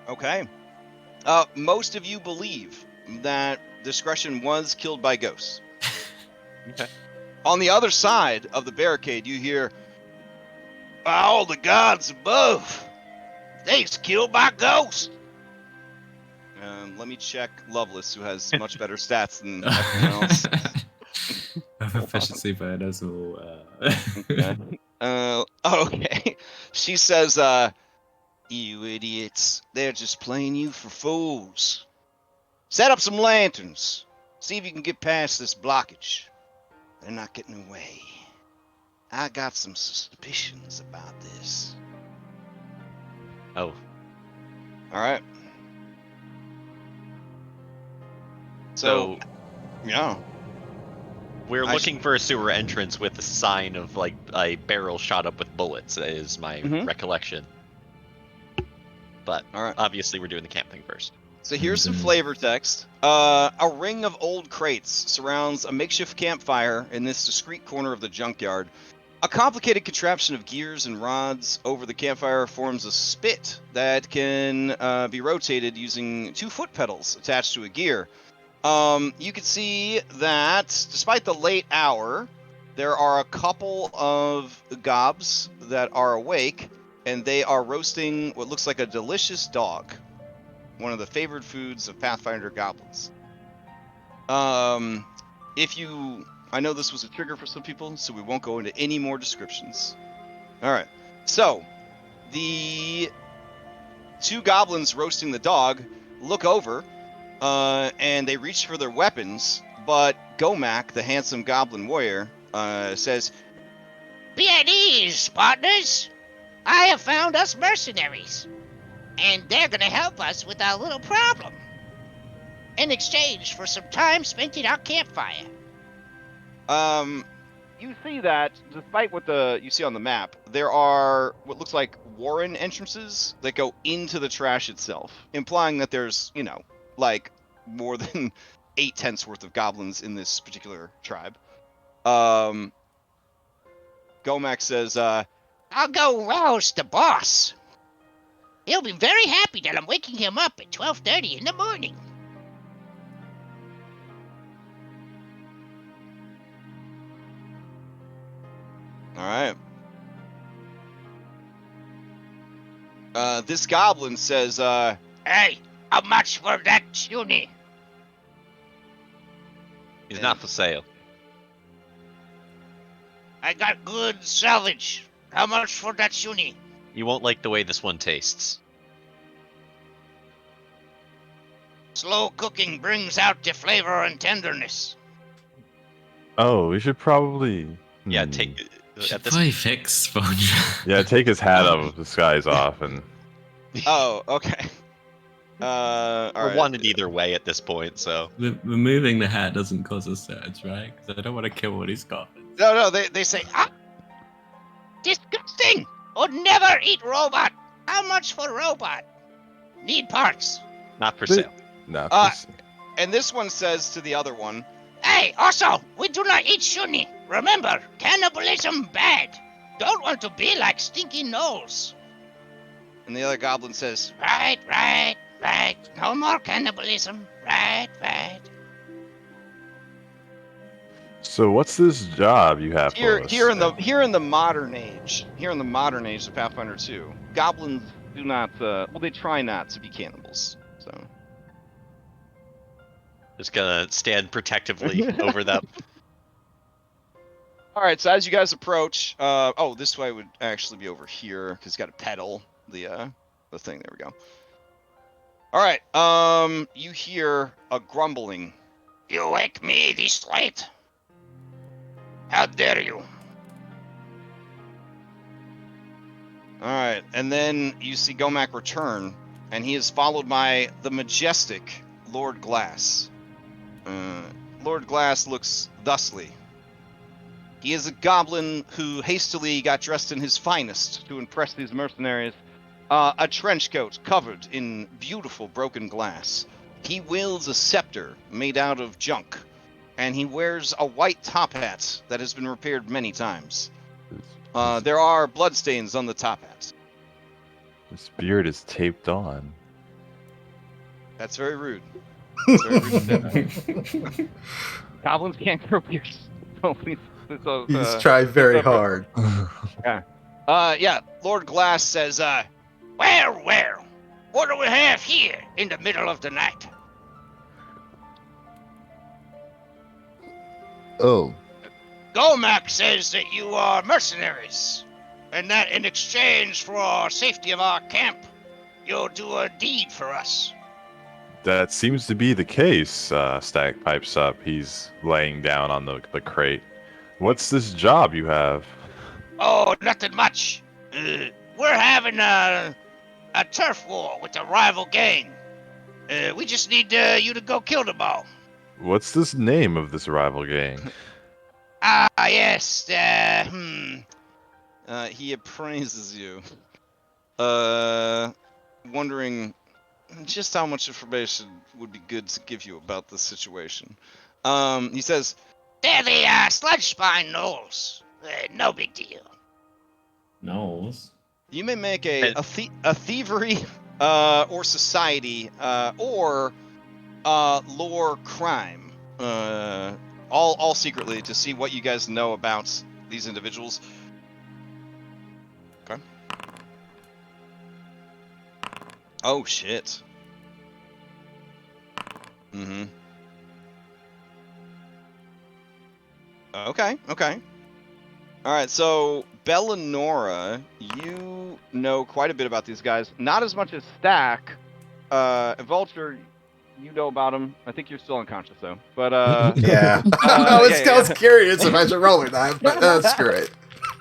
Okay. Okay. Most of you believe that discretion was killed by ghosts. Okay. On the other side of the barricade, you hear, "By all the gods above, they's killed by ghosts." Let me check Loveless, who has much better stats than everyone else. Efficiency bonus or... Okay. She says, "You idiots, they're just playing you for fools. Set up some lanterns. See if you can get past this blockage. They're not getting away. I got some suspicions about this." Oh. All right. So yeah. we're looking for a sewer entrance with a sign of like a barrel shot up with bullets, is my recollection. But all right. Obviously we're doing the camp thing first. So here's some flavor text. A ring of old crates surrounds a makeshift campfire in this discreet corner of the junkyard. A complicated contraption of gears and rods over the campfire forms a spit that can be rotated using 2 foot pedals attached to a gear. You can see that despite the late hour, there are a couple of gobs that are awake, and they are roasting what looks like a delicious dog. One of the favored foods of Pathfinder goblins. I know this was a trigger for some people, so we won't go into any more descriptions. Alright, so, the 2 goblins roasting the dog look over, and they reach for their weapons, but Gomak, the handsome goblin warrior, says, Be at ease, partners. I have found us mercenaries, and they're gonna help us with our little problem. In exchange for some time spent in our campfire. You see that, despite what you see on the map, there are what looks like warren entrances that go into the trash itself, implying that there's, like more than 8/10 worth of goblins in this particular tribe. Gomac says, I'll go rouse the boss. He'll be very happy that I'm waking him up at 12:30 in the morning. all right. This goblin says, Hey, how much for that shuni? He's not for sale. I got good salvage. How much for that shuni? You won't like the way this one tastes. Slow cooking brings out the flavor and tenderness. Oh, we should probably. Yeah, take Should probably fix Sponge. Yeah, take his hat off, disguise off, and. oh, okay. All We're right. wanted either way at this point, so. Removing the hat doesn't cause a surge, right? Because I don't want to kill what he's got. No, they say, Disgusting! Would never eat robot. How much for robot? Need parts. Not for sale. No. and this one says to the other one, Hey, also, we do not eat shuni. Remember, cannibalism bad. Don't want to be like Stinky Nose. and the other goblin says, Right. No more cannibalism. Right. So what's this job you have for us? here in the modern age of Pathfinder 2, goblins do not, they try not to be cannibals. So Just gonna stand protectively over them. all right, so as you guys approach, this way would actually be over here because it's got to pedal the thing. There we go. All right, you hear a grumbling. You wake me this late? How dare you? All right, and then you see Gomac return, and he is followed by the majestic Lord Glass. Lord Glass looks thusly. He is a goblin who hastily got dressed in his finest to impress these mercenaries. A trench coat covered in beautiful broken glass. He wields a scepter made out of junk, and he wears a white top hat that has been repaired many times. There are bloodstains on the top hat. His beard is taped on. That's very rude. That's very rude to say. Goblins can't grow beards. So, He's tried very hard. yeah, Lord Glass says, Well, what do we have here in the middle of the night? Oh. Gomac says that you are mercenaries, and that in exchange for safety of our camp, you'll do a deed for us. That seems to be the case, Stack pipes up. He's laying down on the crate. What's this job you have? Oh, nothing much. We're having a turf war with a rival gang. We just need you to go kill them all. What's this name of this rival gang? Yes, he appraises you, wondering just how much information would be good to give you about this situation. He says, they're the sludge spine gnolls. No big deal. Knowles? you may make a thievery or society or lore crime, all secretly, to see what you guys know about these individuals. Okay. Oh shit. Mm-hmm. Okay. All right, so Bellanora, you know quite a bit about these guys. Not as much as Stack. Vulture, you know about him. I think you're still unconscious though. But yeah. I was curious if I should roll or not, but that's great.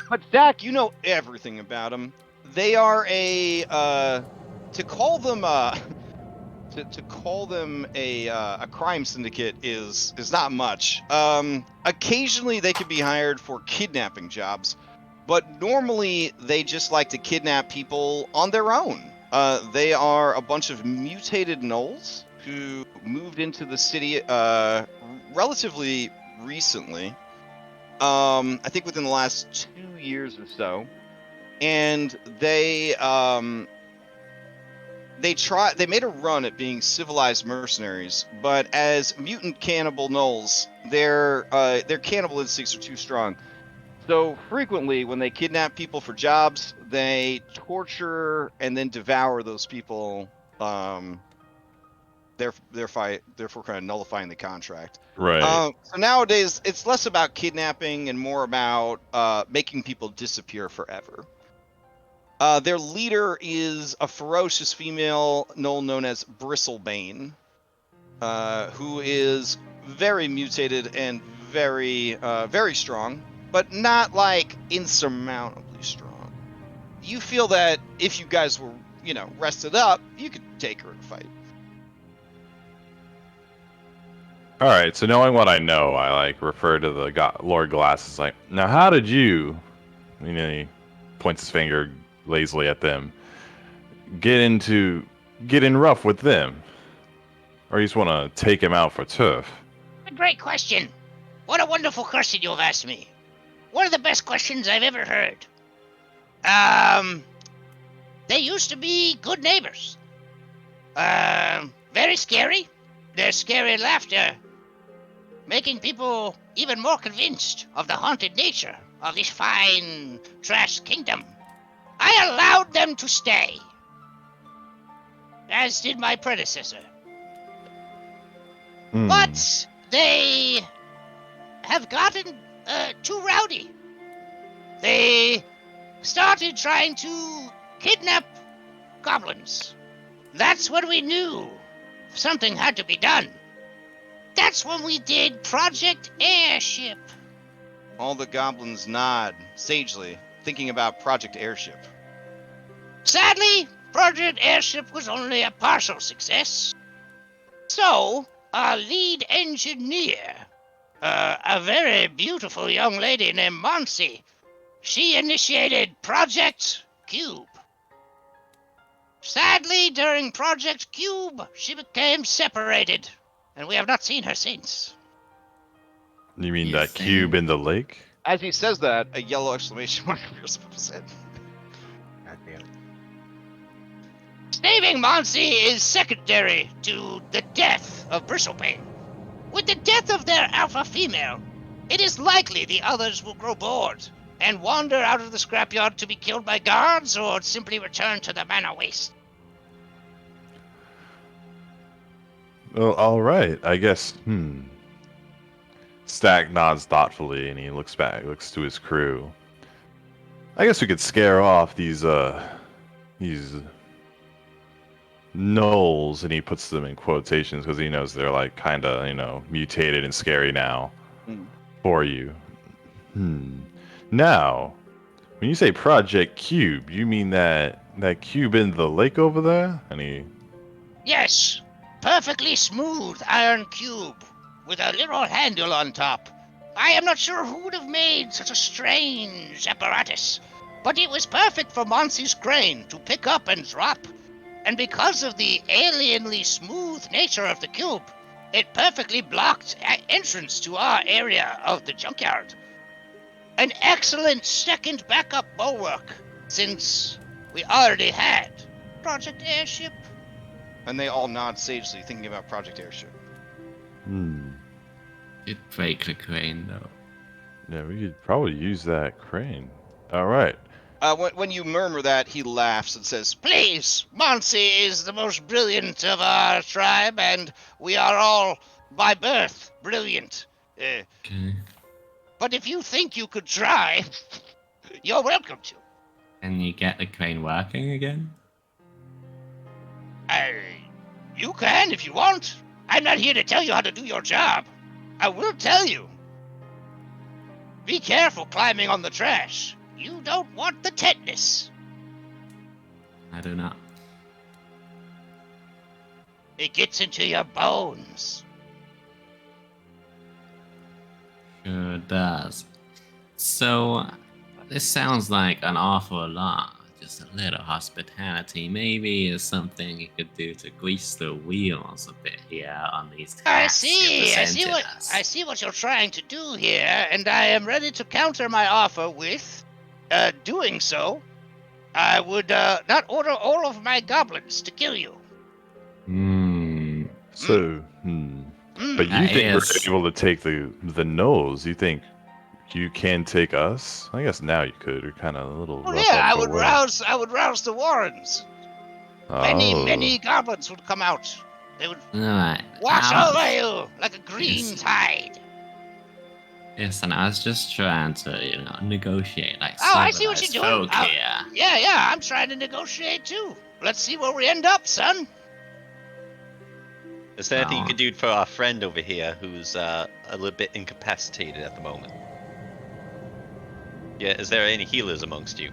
But Stack, you know everything about them. They are to call them to call them a crime syndicate is not much. Occasionally they could be hired for kidnapping jobs, but normally they just like to kidnap people on their own. They are a bunch of mutated gnolls who moved into the city relatively recently. I think within the last 2 years or so, and they made a run at being civilized mercenaries, but as mutant cannibal gnolls, their cannibal instincts are too strong. So frequently, when they kidnap people for jobs, they torture and then devour those people. Therefore, kind of nullifying the contract. Right. So nowadays, it's less about kidnapping and more about making people disappear forever. Their leader is a ferocious female gnoll known as Bristlebane, who is very mutated and very strong, but not like insurmountably strong. You feel that if you guys were, rested up, you could take her in a fight. All right. So knowing what I know, I like refer to the Lord Glasses. Like, now, how did you? He points his finger lazily at them. Get in rough with them, or you just want to take him out for turf? A great question. What a wonderful question you've asked me. One of the best questions I've ever heard. They used to be good neighbors. Very scary. Their scary laughter making people even more convinced of the haunted nature of this fine trash kingdom. I allowed them to stay, as did my predecessor. But they have gotten too rowdy. They started trying to kidnap goblins. That's when we knew something had to be done. That's when we did Project Airship. All the goblins nod sagely, thinking about Project Airship. Sadly, Project Airship was only a partial success. So, our lead engineer, a very beautiful young lady named Monsi, she initiated Project Cube. Sadly, during Project Cube, she became separated, and we have not seen her since. You mean that cube in the lake? As he says that, a yellow exclamation mark appears above his head. Goddamn. Saving Monsi is secondary to the death of Bristlebane. With the death of their alpha female, it is likely the others will grow bored and wander out of the scrapyard to be killed by guards or simply return to the manor waste. Well, all right. I guess. Stack nods thoughtfully, and he looks to his crew. I guess we could scare off these gnolls, and he puts them in quotations because he knows they're like kind of mutated and scary now for you. Now, when you say Project Cube, you mean that cube in the lake over there? Yes, perfectly smooth iron cube with a little handle on top. I am not sure who would have made such a strange apparatus, but it was perfect for Monsi's crane to pick up and drop. And because of the alienly smooth nature of the cube, it perfectly blocked entrance to our area of the junkyard. An excellent second backup bulwark, since we already had Project Airship. And they all nod sagely, thinking about Project Airship. You'd break the crane, though. Yeah, we could probably use that crane. All right. When you murmur that, he laughs and says, Please, Monsi is the most brilliant of our tribe, and we are all, by birth, brilliant. Okay. But if you think you could try, you're welcome to. Can you get the crane working again? You can if you want. I'm not here to tell you how to do your job. I will tell you. Be careful climbing on the trash. You don't want the tetanus. I do not. It gets into your bones. Sure does. So, this sounds like an awful lot. Just a little hospitality. Maybe is something you could do to grease the wheels a bit here on these tasks you presented us. I see what you're trying to do here, and I am ready to counter my offer with, doing so. I would not order all of my goblins to kill you. So, But you think we're able to take the nose? You think you can take us? I guess now you could. You're kind of a little. Oh rough yeah, on I the would way. rouse the Warrens. Many goblins would come out. They would wash over you like a green tide. Yes, and I was just trying to, negotiate like I see what you're doing. Folk here. Yeah, I'm trying to negotiate too. Let's see where we end up, son. Is there anything you could do for our friend over here who's a little bit incapacitated at the moment? Yeah, is there any healers amongst you?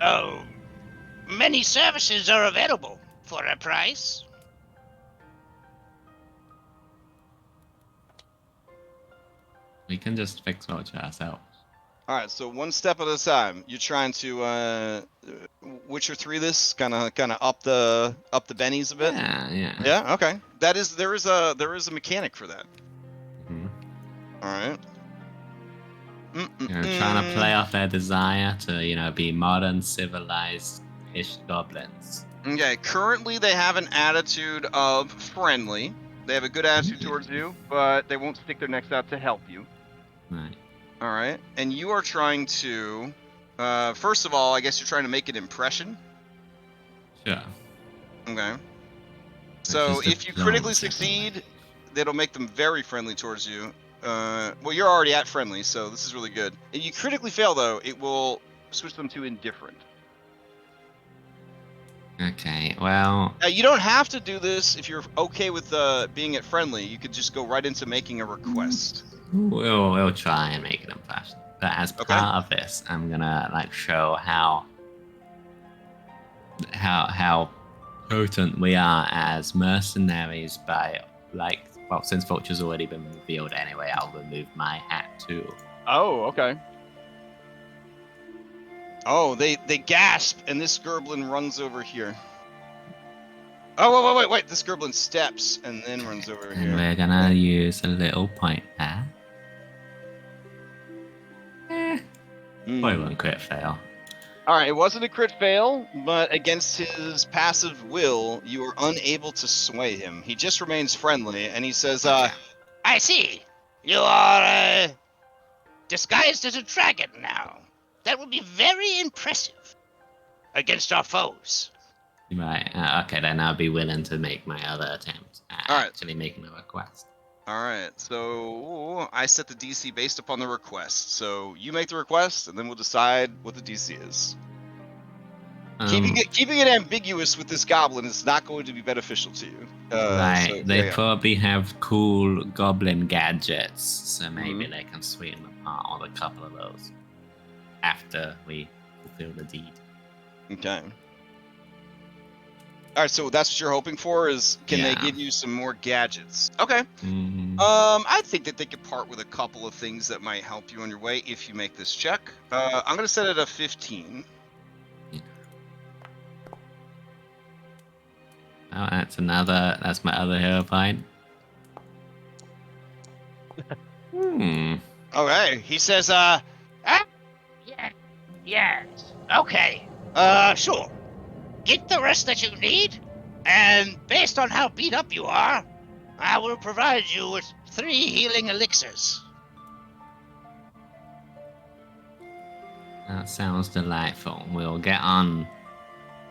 Oh, many services are available for a price. We can just fix what ourselves. All right, so one step at a time. You're trying to Witcher 3 this kind of up the bennies a bit. Yeah. Yeah. Okay. There is a mechanic for that. Mm-hmm. All right. Trying to play off their desire to be modern, civilized-ish goblins. Okay. Currently, they have an attitude of friendly. They have a good attitude towards you, but they won't stick their necks out to help you. Right. All right, and you are trying to, first of all, I guess you're trying to make an impression. Sure. Okay. So if you critically succeed, that'll make them very friendly towards you. Well, you're already at friendly, so this is really good. If you critically fail, though, it will switch them to indifferent. Okay, well... You don't have to do this if you're okay with being at friendly. You could just go right into making a request. We'll try and make an impression. But as part of this, I'm gonna show how potent we are as mercenaries by since Vulture's already been revealed anyway, I'll remove my hat too. Oh, okay. Oh, they gasp, and this Gerblin runs over here. Oh, wait! This Gerblin steps and then runs over here. And we're gonna use a little point there. Probably won't crit fail. Alright, it wasn't a crit fail, but against his passive will, you are unable to sway him. He just remains friendly, and he says, I see. You are, disguised as a dragon now. That would be very impressive against our foes. Right, okay, then I'll be willing to make my other attempt at actually making a request. Alright, so I set the DC based upon the request. So you make the request, and then we'll decide what the DC is. Keeping it ambiguous with this goblin is not going to be beneficial to you. Right, they probably have cool goblin gadgets, so maybe they can sweeten the pot on a couple of those after we fulfill the deed. Okay. Alright, so that's what you're hoping for, is can they give you some more gadgets? Okay. I think that they could part with a couple of things that might help you on your way if you make this check. I'm going to set it at 15. Oh, that's my other hero point. Okay, he says, Yes. Okay. Sure. Get the rest that you need, and based on how beat up you are, I will provide you with 3 healing elixirs. That sounds delightful. We'll get on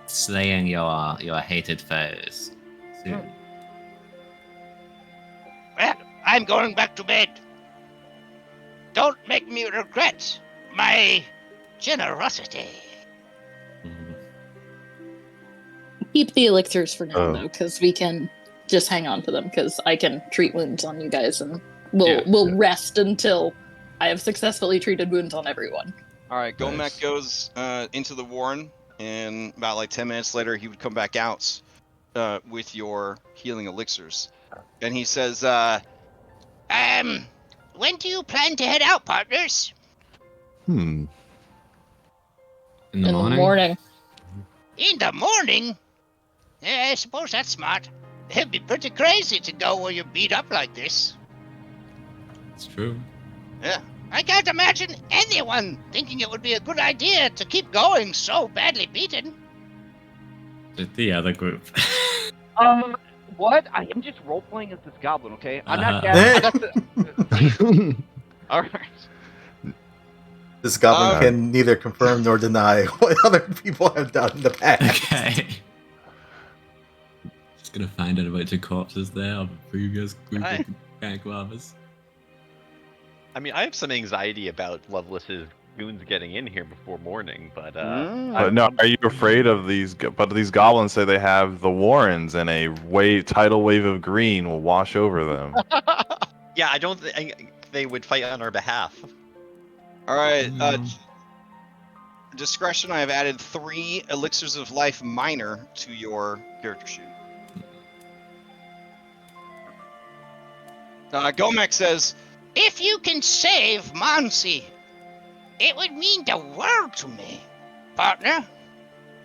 slaying your hated foes soon. Well, I'm going back to bed. Don't make me regret my generosity. Keep the elixirs for now, though, because we can just hang on to them, because I can treat wounds on you guys, and we'll rest until I have successfully treated wounds on everyone. Alright, Gomek goes into the warren, and about 10 minutes later he would come back out. with your healing elixirs, and he says, when do you plan to head out, partners? In the In morning? the morning. In the morning? Yeah, I suppose that's smart. It'd be pretty crazy to go where you're beat up like this. It's true. "Yeah, I can't imagine anyone thinking it would be a good idea to keep going so badly beaten. The other group. What? I am just role playing as this goblin, okay? I'm not Uh-huh. gathering. All right. This goblin Um, can neither confirm nor deny what other people have done in the past. Okay. Just gonna find out a bunch of corpses there of a previous group Hi. of bank robbers. I mean, I have some anxiety about Lovelace's goons getting in here before morning, but But no, are you afraid of these? But these goblins say they have the Warrens, and a tidal wave of green will wash over them. yeah, I don't think they would fight on our behalf. all right." Discretion. I have added 3 elixirs of life minor to your character sheet. Gomek says, If you can save Monsi, it would mean the world to me, partner.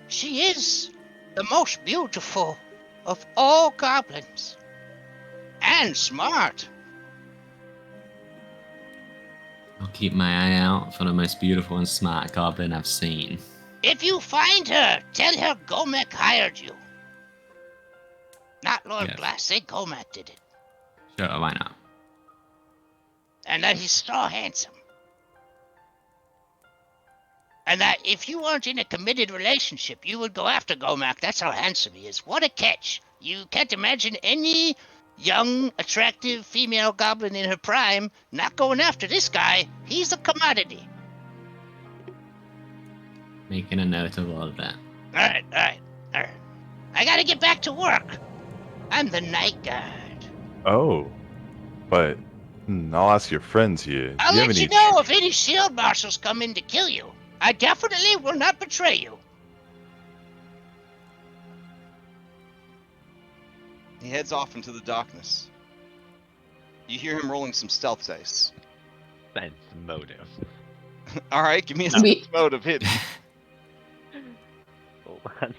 She is the most beautiful of all goblins. And smart. I'll keep my eye out for the most beautiful and smart goblin I've seen. If you find her, tell her Gomek hired you. Not Lord Yes. Glass, say Gomek did it. Sure, why not? And that he's so handsome. And that if you weren't in a committed relationship, you would go after Gomek. That's how handsome he is. What a catch. You can't imagine any young, attractive female goblin in her prime not going after this guy. He's a commodity. Making a note of all of that. All right. I gotta get back to work. I'm the night guard. Oh, but I'll ask your friends here. I'll Do you have let you any know if any shield marshals come in to kill you. I definitely will not betray you. he heads off into the darkness. You hear him rolling some stealth dice. Sense motive. All right, give me a We- sense mode of hidden. Hold on.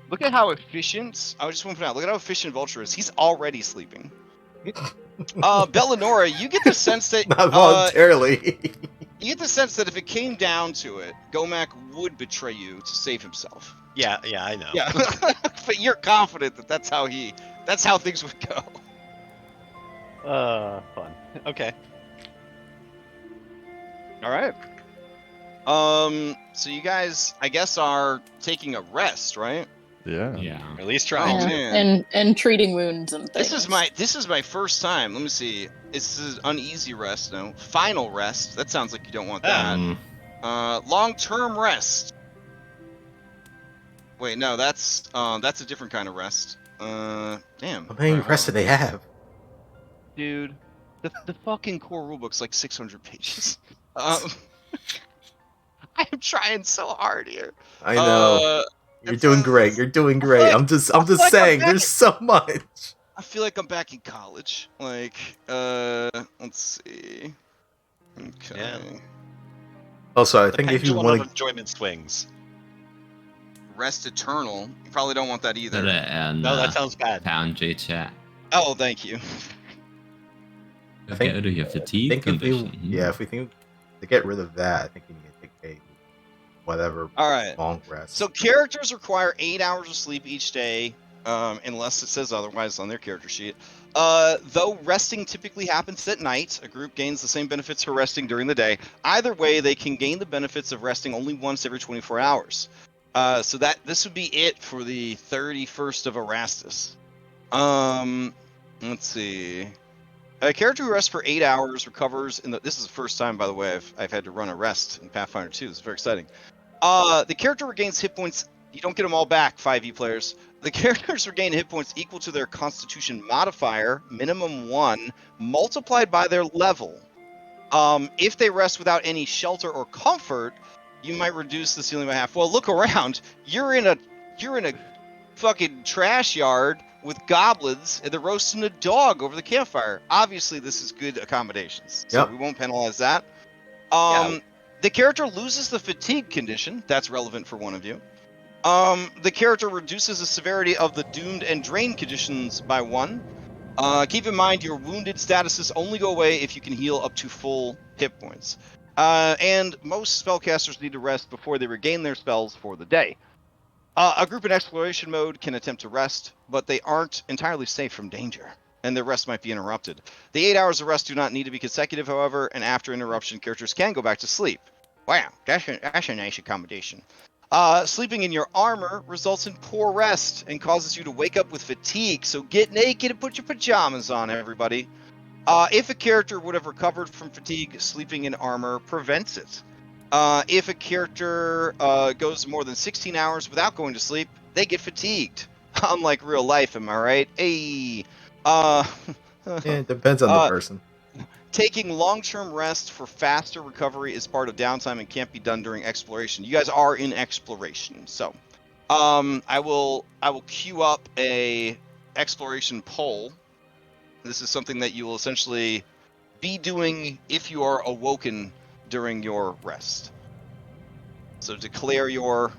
Look at how efficient. I just want to point out. Look at how efficient Vulture is. He's already sleeping. Bellanora, you get the sense that Not voluntarily. you get the sense that if it came down to it, Gomek would betray you to save himself. Yeah, I know. Yeah, but you're confident that that's how things would go. Fun. Okay. All right. So you guys, I guess, are taking a rest, right? Yeah. Yeah. Or at least Oh, trying to. man. and treating wounds and things. This is my first time. Let me see. This is uneasy rest. No, final rest. That sounds like you don't want that. Long-term rest. Wait, no, that's a different kind of rest. Damn. How many rests do they have? Dude, the fucking core rulebook's like 600 pages. I am trying so hard here. I know. You're doing great. You're doing great. I'm just saying. There's so much. I feel like I'm back in college. Like, let's see. Okay. Yeah. Also, I The think if you pendulum want of enjoyment swings. Rest Eternal. You probably don't want that either. Put it in No, that sounds bad. Foundry chat. Oh, thank you. Get think- rid of your fatigue think if you, condition. if we think to get rid of that, I think you need to take a whatever All right. long rest. So characters require 8 hours of sleep each day, unless it says otherwise on their character sheet. Though resting typically happens at night, a group gains the same benefits for resting during the day. Either way, they can gain the benefits of resting only once every 24 hours. So this would be it for the 31st of Erastus. Let's see. A character who rests for 8 hours recovers. This is the first time, by the way, I've had to run a rest in Pathfinder 2. This is very exciting. The character regains hit points. You don't get them all back, 5e players. The characters regain hit points equal to their Constitution modifier, minimum 1, multiplied by their level. If they rest without any shelter or comfort, you might reduce the ceiling by half. Well, look around. You're in a fucking trash yard with goblins, and they're roasting a dog over the campfire. Obviously, this is good accommodations, so Yep. we won't penalize that. Yeah. The character loses the fatigue condition. That's relevant for one of you. The character reduces the severity of the doomed and drained conditions by 1. Keep in mind your wounded statuses only go away if you can heal up to full hit points. And most spellcasters need to rest before they regain their spells for the day. A group in exploration mode can attempt to rest, but they aren't entirely safe from danger, and their rest might be interrupted. The 8 hours of rest do not need to be consecutive, however, and after interruption, characters can go back to sleep. Wow, that's a nice accommodation. Sleeping in your armor results in poor rest and causes you to wake up with fatigue, so get naked and put your pajamas on, everybody. If a character would have recovered from fatigue, sleeping in armor prevents it. If a character goes more than 16 hours without going to sleep, they get fatigued. Unlike real life, am I right? Hey. Yeah, it depends on the person. Taking long-term rest for faster recovery is part of downtime and can't be done during exploration. You guys are in exploration, so I will queue up a exploration poll. This is something that you will essentially be doing if you are awoken during your rest. So declare your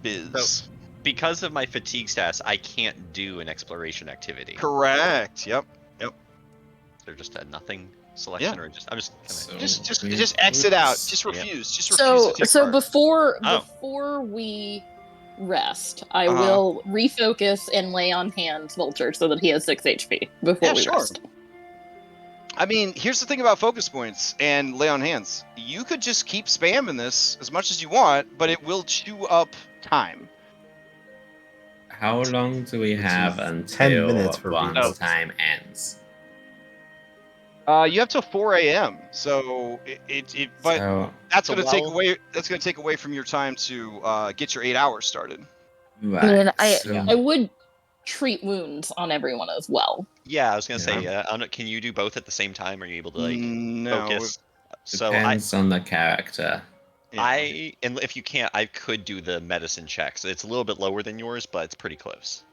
biz. So, because of my fatigue stats, I can't do an exploration activity. Correct. Yep. They're just a nothing selection, Yeah. or I'm just So just exit out. Just refuse. Just refuse to take So part. before we rest, I will refocus and lay on hands Vulture so that he has 6 HP before we rest. I mean, here's the thing about focus points and lay on hands. You could just keep spamming this as much as you want, but it will chew up time. How long do we have until 10 minutes for one's refocus. time ends? You have till 4 a.m. So that's going to take away. That's going to take away from your time to get your 8 hours started. Right. I mean, I would treat wounds on everyone as well. Yeah, I was gonna say, can you do both at the same time? Are you able to focus? Depends on the character. And if you can't, I could do the medicine checks. It's a little bit lower than yours, but it's pretty close.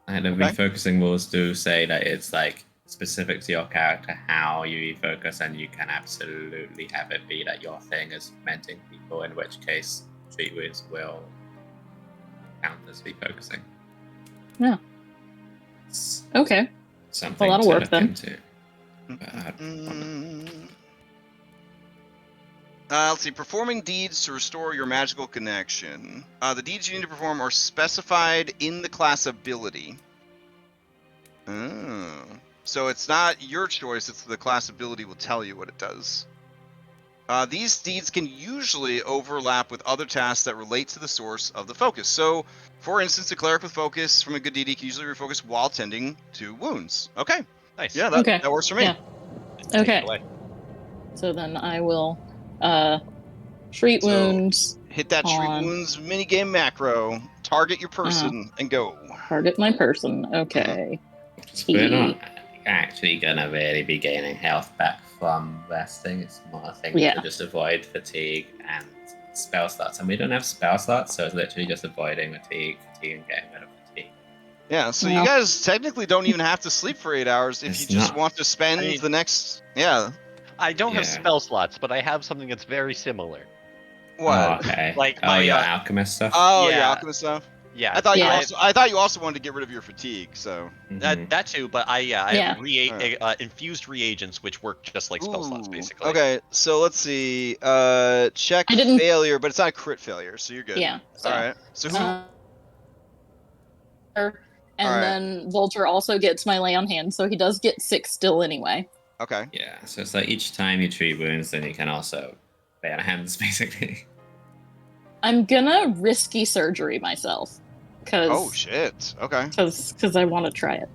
And the refocusing rules do say that it's like specific to your character how you refocus, and you can absolutely have it be that your thing is mending people, in which case treat wounds will count as refocusing. Yeah. Okay. Something a lot of to work look then. into. Let's see. Performing deeds to restore your magical connection. The deeds you need to perform are specified in the class ability. So it's not your choice, it's the class ability will tell you what it does. These deeds can usually overlap with other tasks that relate to the source of the focus. So, for instance, a cleric with focus from a good deed can usually refocus while tending to wounds. Okay. Nice. Yeah, that works for me. Yeah. Okay. So then I will treat wounds. Hit that treat wounds minigame macro, target your person, and go. Target my person. Okay. We're not actually gonna really be gaining health back from resting. It's more a thing to just avoid fatigue and spell slots. And we don't have spell slots, so it's literally just avoiding fatigue and getting rid of fatigue. Yeah, so you guys technically don't even have to sleep for 8 hours if you just want to spend the next... Yeah. I don't have spell slots, but I have something that's very similar. What? Oh, okay. Like your alchemist stuff? Oh, your alchemist stuff? Yeah. I thought you also wanted to get rid of your fatigue, so... That too, but I have infused reagents, which work just like spell slots, basically. Okay, so let's see. Check failure, but it's not a crit failure, so you're good. Yeah. So, Alright. So who... And then Vulture also gets my lay on hand, so he does get 6 still anyway. Okay. Yeah, so it's like each time you treat wounds, then you can also lay on hands, basically. I'm gonna risky surgery myself. Oh, shit. Okay. Because I want to try it.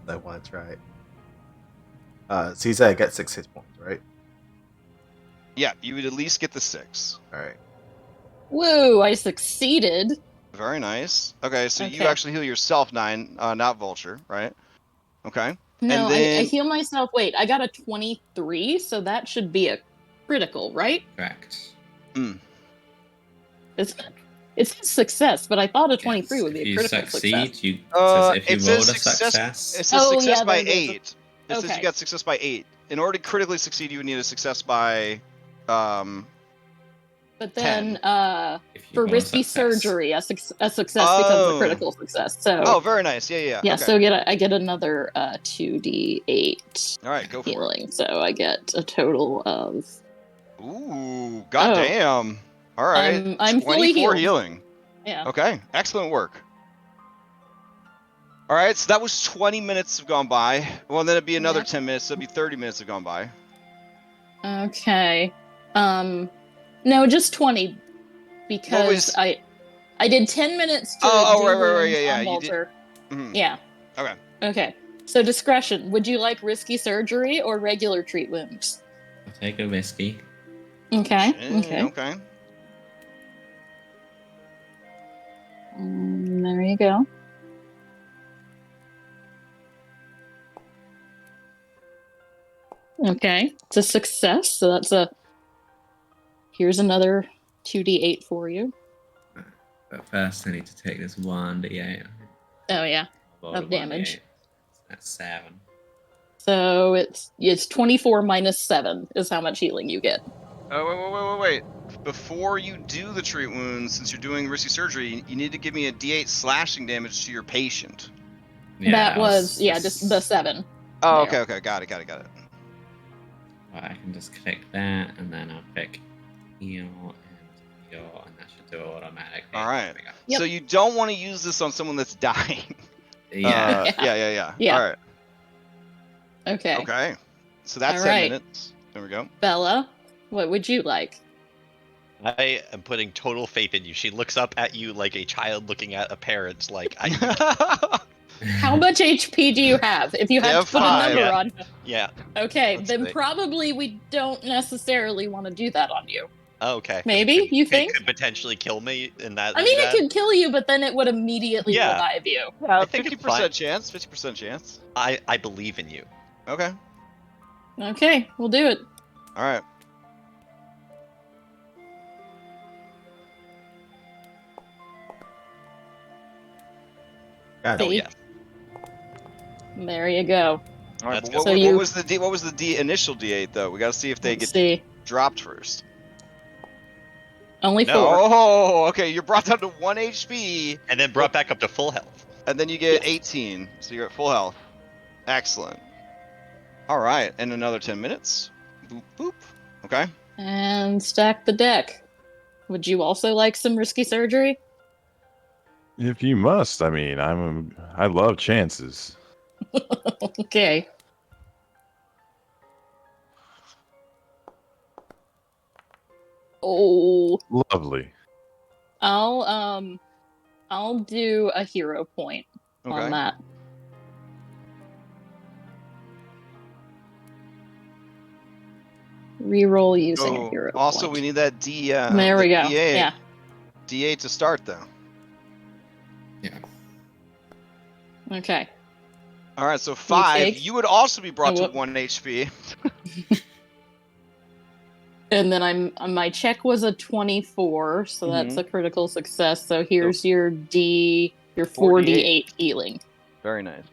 I want to try it. So you said I get 6 hit points, right? Yeah, you would at least get the 6. Alright. Woo, I succeeded. Very nice. Okay, so you actually heal yourself 9, not Vulture, right? Okay. No, and then... I heal myself. Wait, I got a 23, so that should be a critical, right? Correct. It's a success, but I thought a 23 would be a critical If you success. succeed, it says if you It rolled says a success. It says Oh, success yeah, by there it is. 8. It says Okay. you got success by 8. In order to critically succeed, you would need a success by But then 10. If you for roll a risky success. surgery, a success becomes a critical success. So Oh, very nice. Yeah. yeah, Okay. so I get another 2d8 All right, go for healing. So I get a total of. it. Ooh, goddamn. All right. I'm fully 24 healed. healing. Yeah. Okay, excellent work. All right, so that was 20 minutes have gone by. Well, then it'd be another Yeah. 10 minutes, so it'd be 30 minutes have gone by. Okay. No, just 20 because I did 10 minutes to do right, wounds yeah, on you did. Walter. Mhm. Yeah. Okay. So discretion. Would you like risky surgery or regular treat wounds? I'll take a risky. Okay. Okay. There you go. Okay, it's a success. So that's here's another 2d8 for you. But first, I need to take this 1d8. Oh yeah, Roll of a damage. 1d8. That's 7. So it's 24 minus 7 is how much healing you get. Oh, wait. Before you do the treat wounds, since you're doing risky surgery, you need to give me a d8 slashing damage to your patient. That was just the 7. Oh, there. okay. Got it. Well, I can just click that, and then I'll pick heal and heal, and that should do it automatically. All right. There we go. Yep. So you don't want to use this on someone that's dying. Yeah. Yeah. All right. Okay. Okay. So that's All 10 right. minutes. There we go. Bella, what would you like? I am putting total faith in you. She looks up at you like a child looking at a parent. Like, How much HP do you have? If you had to put 5. a number on. Yeah. Okay, Let's then see. probably we don't necessarily want to do that on you. Oh, okay. Maybe, you think? It could potentially kill me in that. I mean, it could kill you, but then it would immediately Yeah. revive you. I think it's 50% fine. chance. 50% chance. I believe in you. Okay. Okay, we'll do it. All right. Got it. Oh See? yeah. There you go. All right. That's But good. what was the D initial D8 though? We got to see if they Let's get see. dropped first. Only 4. Oh, okay. You're brought down to 1 HP, And then brought back up to full health. and then you get Yes. 18, so you're at full health. Excellent. All right, and another 10 minutes. Boop boop. Okay. And stack the deck. Would you also like some risky surgery? If you must, I mean, I love chances. Okay. Oh, Lovely. I'll do a hero point Okay. on that. Reroll using a hero also, point. we need that D. There we go. D8. Yeah. D8 to start though. Yeah. Okay. All right, so 5. take- You would also be brought to whoop. 1 HP. And then my check was a 24, so that's a critical success. So here's your 4d8 healing. Very nice.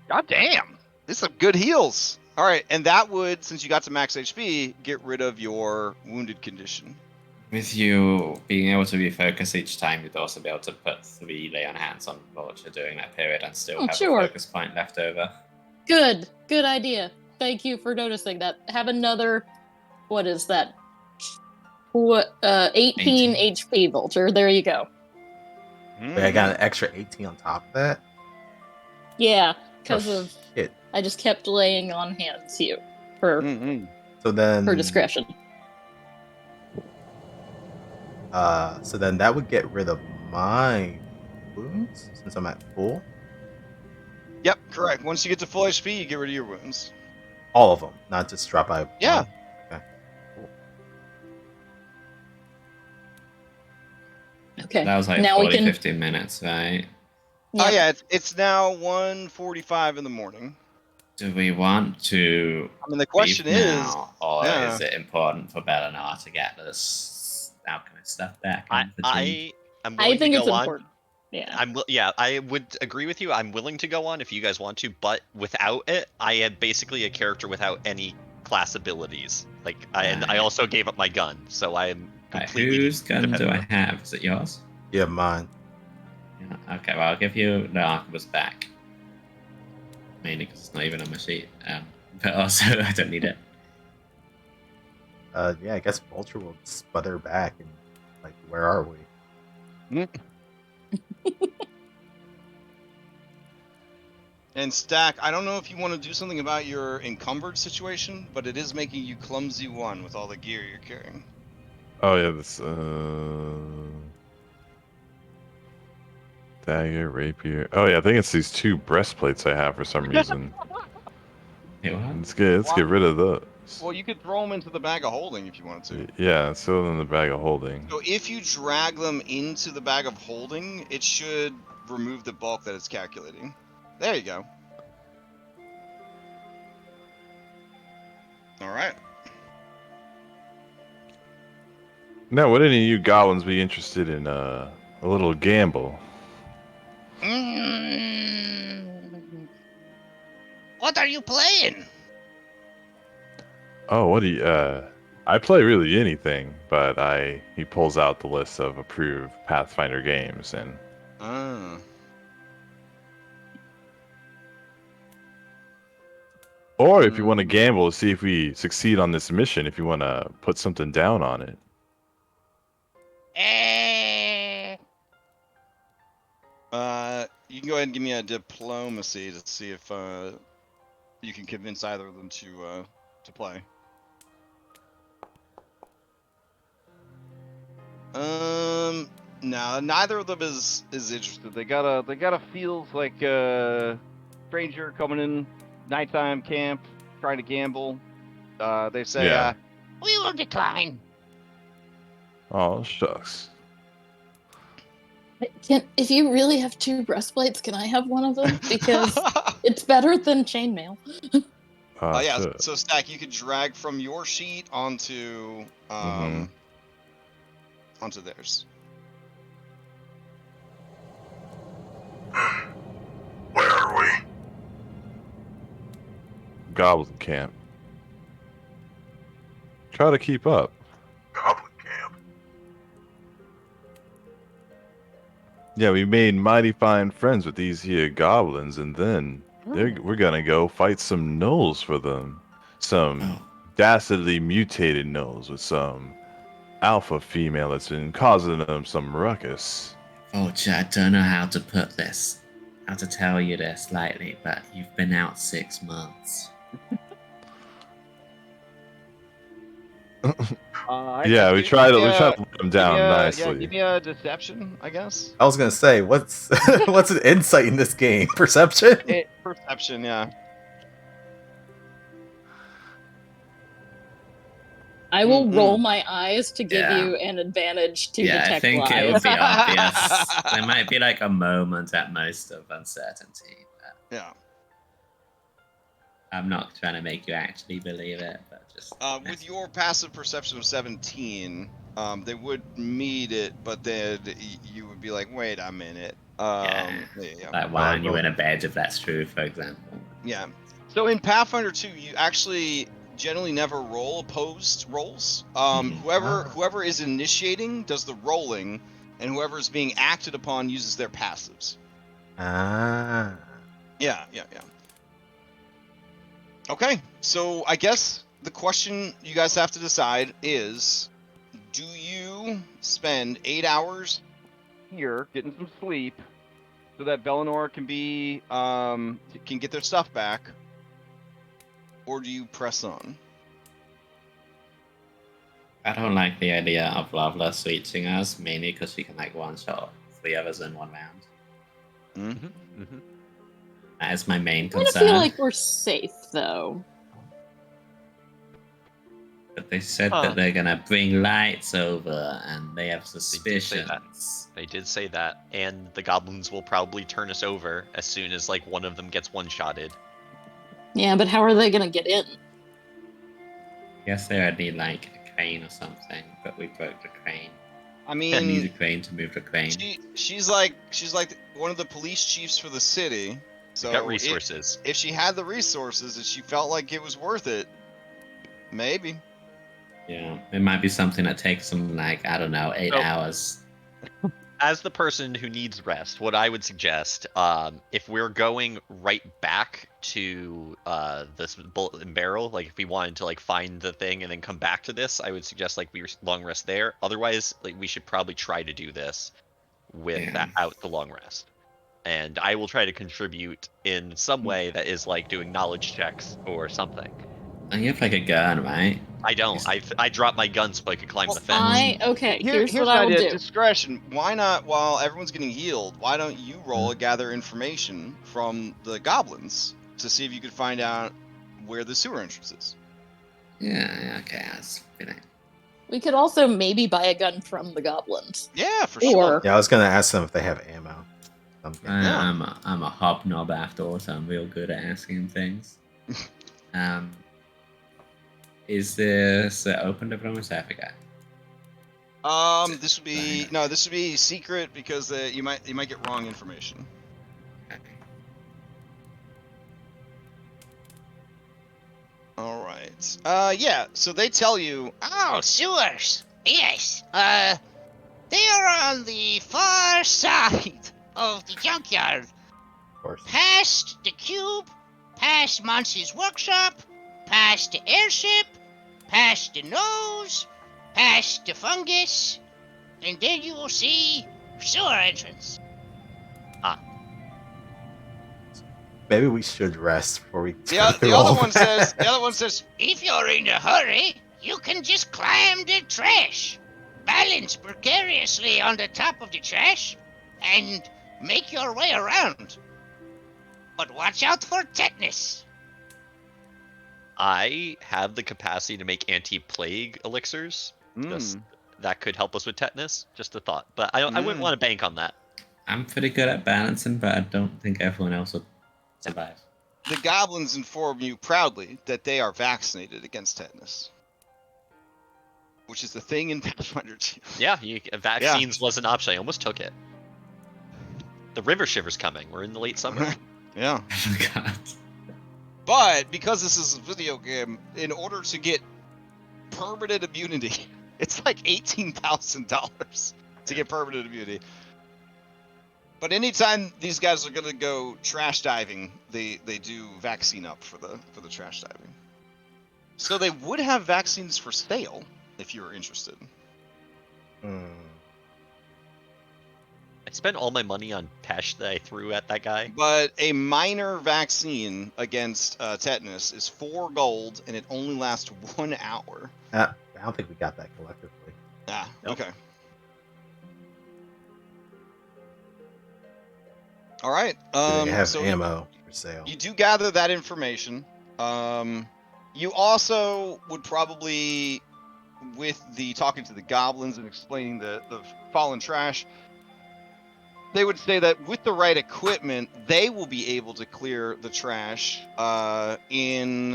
God damn. These are good heals. All right, and that would, since you got to max HP, get rid of your wounded condition. With you being able to refocus each time, you'd also be able to put 3 lay on hands on Vulture during that period and still have sure. a focus point left over. Good idea. Thank you for noticing that. Have another, what is that? 18 HP, Vulture. There you go. Wait, I got an extra 18 on top of that? Yeah, because Oh, of shit. I just kept laying on hands you for So then for discretion. So then that would get rid of my wounds since I'm at full. Yep, correct. Once you get to full HP, you get rid of your wounds. All of them, not just drop by. Yeah. one. Okay. Cool. Okay. That was like now 40, we can 15 minutes, right? Oh yeah, it's now 1:45 in the morning. Do we want to I mean, the question leave is, now, or yeah. is it important for Belenar to get this alchemist stuff back? And I'm willing I think to it's go on. important. Yeah. I would agree with you. I'm willing to go on if you guys want to, but without it, I am basically a character without any class abilities. And I also gave up my gun, so I am completely. Whose gun do I dependent. have? Is it yours? Yeah, mine. Yeah, okay, well, I'll give you the arquebus back. Mainly because it's not even on my sheet. But also, I don't need it. Yeah, I guess Vulture will sputter back and like, where are we? And Stack, I don't know if you want to do something about your encumbered situation, but it is making you clumsy one with all the gear you're carrying. Oh yeah, this dagger, rapier. Oh yeah, I think it's these 2 breastplates I have for some reason. Let's get rid of those. Well, you could throw them into the bag of holding if you wanted to. Yeah, it's still in the bag of holding. So if you drag them into the bag of holding, it should remove the bulk that it's calculating. There you go. All right. Now, would any of you goblins be interested in a little gamble? What are you playing? Oh, what do you, I play really anything, but he pulls out the list of approved Pathfinder games and... Or if you want to gamble, see if we succeed on this mission, if you want to put something down on it. You can go ahead and give me a diplomacy to see if you can convince either of them to play. No, neither of them is interested. They got a feels like a stranger coming in, nighttime camp, trying to gamble. They say, Yeah. We will decline. Oh, shucks. If you really have 2 breastplates, can I have one of them? Because it's better than chainmail. yeah. Sure. So Stack, you could drag from your sheet onto onto theirs. Where are we? Goblin camp. Try to keep up. Goblin camp. Yeah, we made mighty fine friends with these here goblins, and then we're gonna go fight some gnolls for them. Some dastardly mutated gnolls with some alpha female that's been causing them some ruckus. Vulture, I don't know how to tell you this lightly, but you've been out 6 months. Yeah, we try to let them down nicely. Yeah, give me a deception, I guess. I was gonna say, what's what's an insight in this game? Perception? Perception, yeah. I will roll my eyes to give you an advantage to detect I think lies. it would be obvious. There might be like a moment at most of uncertainty. But yeah. I'm not trying to make you actually believe it, but just... with your passive perception of 17, they would meet it, but then you would be like, wait a minute. Yeah. Like, why aren't you in a bed if that's true, for example? Yeah. So in Pathfinder 2, you actually generally never roll opposed rolls. Whoever is initiating does the rolling, and whoever is being acted upon uses their passives. Ah. Yeah. Okay, so I guess the question you guys have to decide is, do you spend 8 hours here getting some sleep so that Belenor can be can get their stuff back, or do you press on? I don't like the idea of Loveless reaching us, mainly because she can like one-shot 3 of us in 1 round. That is my main concern. I feel like we're safe, though. But they said that they're gonna bring lights over, and they have suspicions. They did say that, and the goblins will probably turn us over as soon as like one of them gets one-shotted. Yeah, but how are they gonna get in? I guess they would need like a crane or something, but we broke the crane. I We need a mean, crane to move the crane. she's like one of the police chiefs for the city. So Got resources. If she had the resources and she felt like it was worth it, maybe. Yeah, it might be something that takes them like, I don't know, 8 Oh. hours. As the person who needs rest, what I would suggest, if we're going right back to this bullet and barrel, like if we wanted to like find the thing and then come back to this, I would suggest like we long rest there. Otherwise, like we should probably try to do this without the long rest. And I will try to contribute in some way that is like doing knowledge checks or something. And you have like a gun, right? I don't. I dropped my gun so I could climb the fence. Here's what an I will idea. do. Discretion. Why not, while everyone's getting healed, why don't you roll and gather information from the goblins to see if you could find out where the sewer entrance is? Yeah, okay, that's fitting. We could also maybe buy a gun from the goblins. Yeah, for sure. Yeah, I was gonna ask them if they have ammo. I'm a hobnob after all, so I'm real good at asking things. Is this open to everyone? I forgot. This would be secret because you might get wrong information. Okay. All right. Yeah. So they tell you. Oh, sewers. Yes. They are on the far side of the junkyard. Of course. Past the cube, past Monsi's workshop, past the airship, past the nose, past the fungus, and then you will see sewer entrance. Maybe we should rest before we. The other one says, if you're in a hurry, you can just climb the trash, balance precariously on the top of the trash, and make your way around. But watch out for tetanus. I have the capacity to make anti-plague elixirs. Just, that could help us with tetanus. Just a thought, but I wouldn't want to bank on that. I'm pretty good at balancing, but I don't think everyone else would survive. The goblins inform you proudly that they are vaccinated against tetanus, which is the thing in Pathfinder 2. Yeah, vaccines was an option. I almost took it. The river shiver's coming. We're in the late summer. Yeah. I forgot. But because this is a video game, in order to get permanent immunity, it's like $18,000 to get permanent immunity. But anytime these guys are gonna go trash diving, they do vaccine up for the trash diving. So they would have vaccines for sale if you're interested. I spent all my money on Pesh that I threw at that guy. But a minor vaccine against tetanus is 4 gold, and it only lasts 1 hour. I don't think we got that collectively. Ah, Nope. okay. All right. They have so ammo for sale. You do gather that information. You also would probably, with the talking to the goblins and explaining the fallen trash, they would say that with the right equipment, they will be able to clear the trash in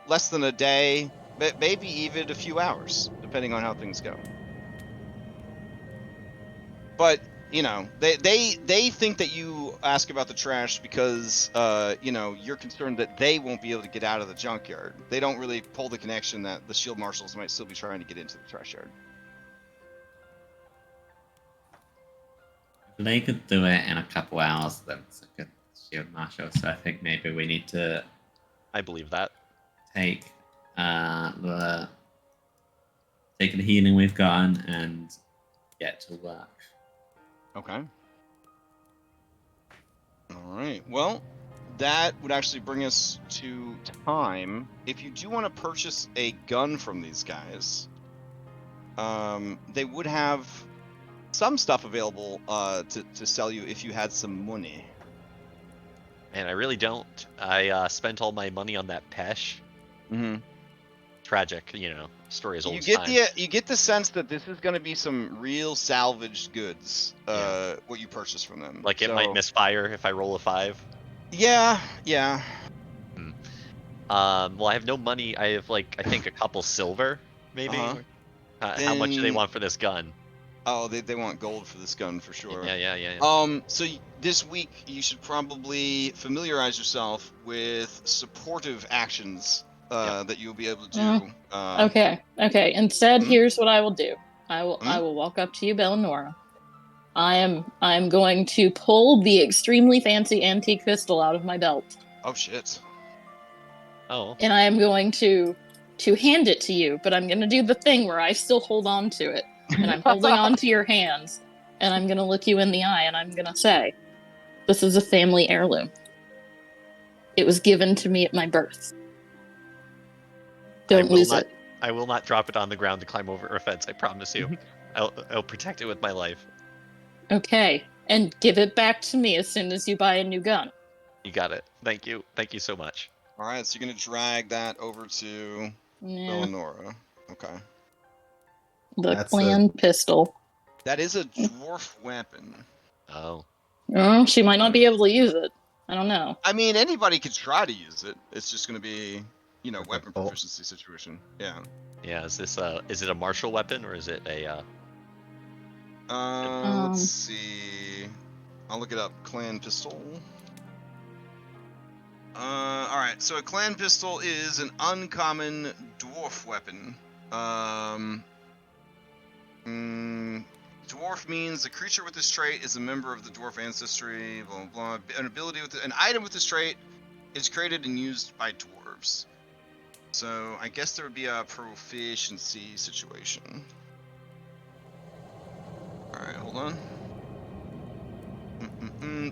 less than a day, but maybe even a few hours, depending on how things go. But they think that you ask about the trash because you're concerned that they won't be able to get out of the junkyard. They don't really pull the connection that the shield marshals might still be trying to get into the trash yard. They could do it in a couple hours, then it's a good shield marshal, so I think maybe we need to I believe that. take the healing we've gotten and get to work. Okay. All right. Well, that would actually bring us to time. If you do want to purchase a gun from these guys, they would have some stuff available to sell you if you had some money. And I really don't. I spent all my money on that Pesh. Mm-hmm. Tragic, story is old You as get time. you get the sense that this is going to be some real salvaged goods. What you purchase from them. Like it might misfire if I roll a 5. Yeah. Well, I have no money. I have I think a couple silver, maybe. How much do they Then- want for this gun? Oh, they want gold for this gun for sure. Yeah. So this week you should probably familiarize yourself with supportive actions that you'll be able to do. Okay. Instead, Hmm? here's what I will do. I will walk up to you, Bellinora. I am going to pull the extremely fancy antique pistol out of my belt. Oh shit. Oh. And I am going to hand it to you, but I'm going to do the thing where I still hold on to it. And I'm holding on to your hands. And I'm going to look you in the eye and I'm going to say, this is a family heirloom. It was given to me at my birth. Don't lose it. I will not drop it on the ground to climb over a fence, I promise you. I'll protect it with my life. Okay. And give it back to me as soon as you buy a new gun. You got it. Thank you. Thank you so much. Alright, so you're gonna drag that over to Bellinora. Okay. The clan pistol. That is a dwarf weapon. Oh. Oh, she might not be able to use it. I don't know. I mean, anybody could try to use it. It's just gonna be, weapon proficiency situation. Yeah. Yeah, is it a martial weapon or is it a Let's see. I'll look it up. Clan pistol. Alright, so a clan pistol is an uncommon dwarf weapon. Dwarf means the creature with this trait is a member of the dwarf ancestry, blah blah blah. An item with this trait is created and used by dwarves. So I guess there would be a proficiency situation. Alright, hold on.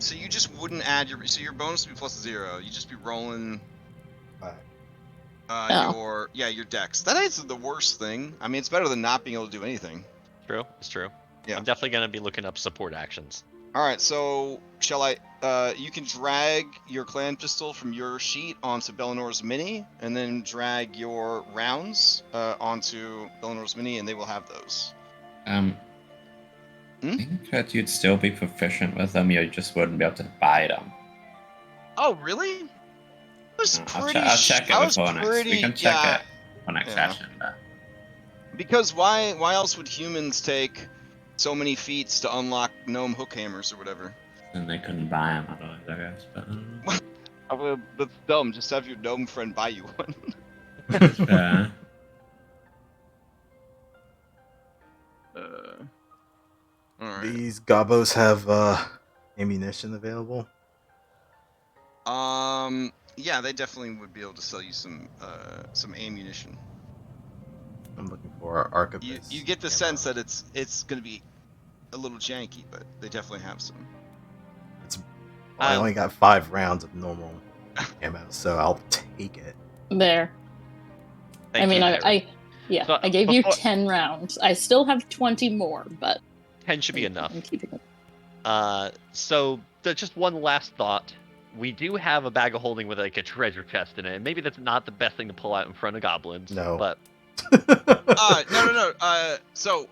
So you just wouldn't add your bonus would be +0. You just be rolling your dex. That isn't the worst thing. I mean, it's better than not being able to do anything. True, it's true. Yeah. I'm definitely gonna be looking up support actions. Alright, so shall I you can drag your clan pistol from your sheet onto Bellinora's mini, and then drag your rounds onto Bellinora's mini, and they will have those. I think that you'd still be proficient with them, you just wouldn't be able to buy them. Oh, really? I'll check it before next. We can check it for next session. But... Because why else would humans take so many feats to unlock gnome hook hammers or whatever? And they couldn't buy them otherwise, I guess. But that's dumb. Just have your gnome friend buy you one. Yeah. All right. These gobos have ammunition available? Yeah, they definitely would be able to sell you some ammunition. I'm looking for archivist. You get the sense that it's gonna be a little janky, but they definitely have some. I only got 5 rounds of normal ammo, so I'll take it. There. Thank you, I gave you 10 rounds. I still have 20 more, but 10 should be enough. I'm keeping it. So just one last thought. We do have a bag of holding with a treasure chest in it. Maybe that's not the best thing to pull out in front of goblins. No. But no. So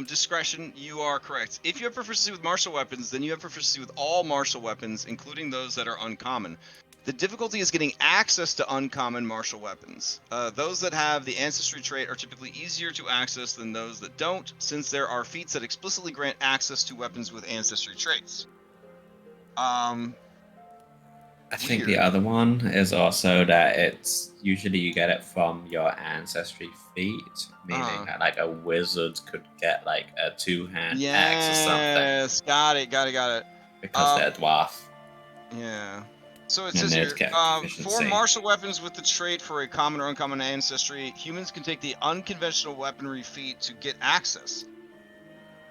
discretion, you are correct. If you have proficiency with martial weapons, then you have proficiency with all martial weapons, including those that are uncommon. The difficulty is getting access to uncommon martial weapons. Those that have the ancestry trait are typically easier to access than those that don't, since there are feats that explicitly grant access to weapons with ancestry traits. I think the other one is also that it's usually you get it from your ancestry feat, meaning that like a wizard could get like a 2-hand axe or something. Yes, got it. Because they're dwarf. Yeah. So it And says they'd here, get for proficiency. martial weapons with the trait for a common or uncommon ancestry, humans can take the unconventional weaponry feat to get access.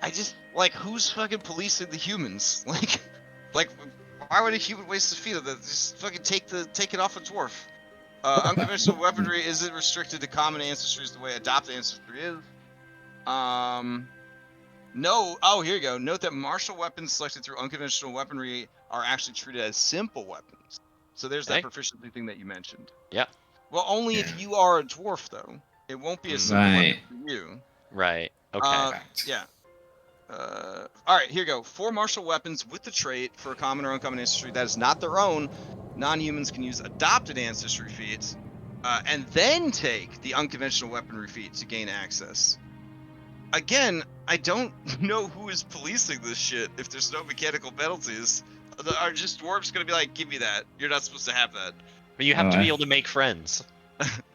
I just, who's fucking policing the humans? Like, why would a human waste a feat of that? Just fucking take it off a dwarf. Unconventional weaponry isn't restricted to common ancestries the way adopted ancestry is. No. Oh, here you go. Note that martial weapons selected through unconventional weaponry are actually treated as simple weapons. So there's that proficiency thing that you mentioned. Yeah. Well, only if you are a dwarf, though. It won't be a simple weapon for you. Right. Okay. Yeah. All right, here you go. 4 martial weapons with the trait for a common or uncommon ancestry that is not their own. Non-humans can use adopted ancestry feats. and then take the unconventional weaponry feat to gain access. Again, I don't know who is policing this shit if there's no mechanical penalties. Are just dwarves going to be like, give me that? You're not supposed to have that. But you have to be able to make friends.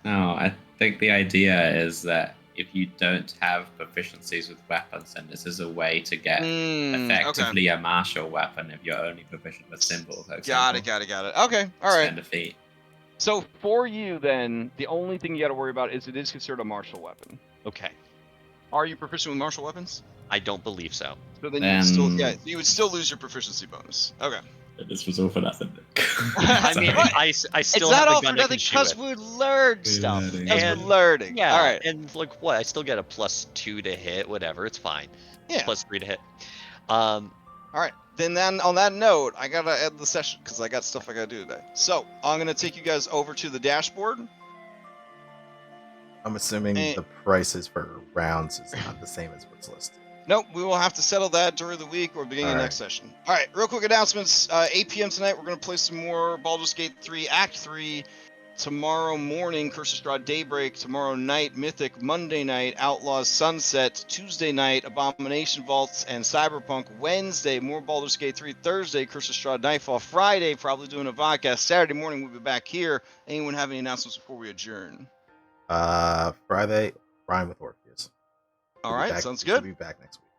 No, I think the idea is that if you don't have proficiencies with weapons, then this is a way to get effectively a martial weapon if you're only proficient with symbol. Got it. Okay, all right. Spend a feat. So for you, then, the only thing you got to worry about is it is considered a martial weapon. Okay. Are you proficient with martial weapons? I don't believe so. So then you would still lose your proficiency bonus. Okay. This was all for nothing. I mean, I still it's have not a all gun for that nothing can shoot because it. we learned stuff. And- We're learning. Yeah. All right. And like what? I still get a +2 to hit. Whatever. It's fine. Yeah. +3 to hit. All right. Then on that note, I gotta end the session because I got stuff I gotta do today. So I'm gonna take you guys over to the dashboard. I'm assuming the prices for rounds is not the same as what's listed. Nope, we will have to settle that during the week or beginning of next session. All right, real quick announcements. 8 p.m. tonight, we're going to play some more Baldur's Gate 3 Act 3. Tomorrow morning, Curse of Strahd Daybreak. Tomorrow night, Mythic. Monday night, Outlaws Sunset. Tuesday night, Abomination Vaults and Cyberpunk. Wednesday, more Baldur's Gate 3. Thursday, Curse of Strahd Nightfall. Friday, probably doing a podcast. Saturday morning, we'll be back here. Anyone have any announcements before we adjourn? Friday, Ryan with Orpheus. All right, sounds good. We'll be back next week.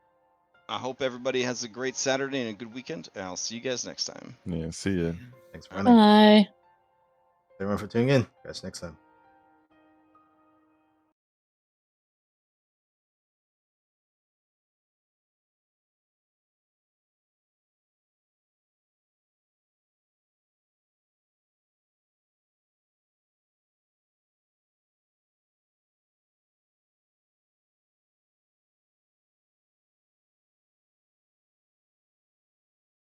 I hope everybody has a great Saturday and a good weekend. And I'll see you guys next time. Yeah, see ya. Thanks for running. Bye. Everyone for tuning in. Catch you next time.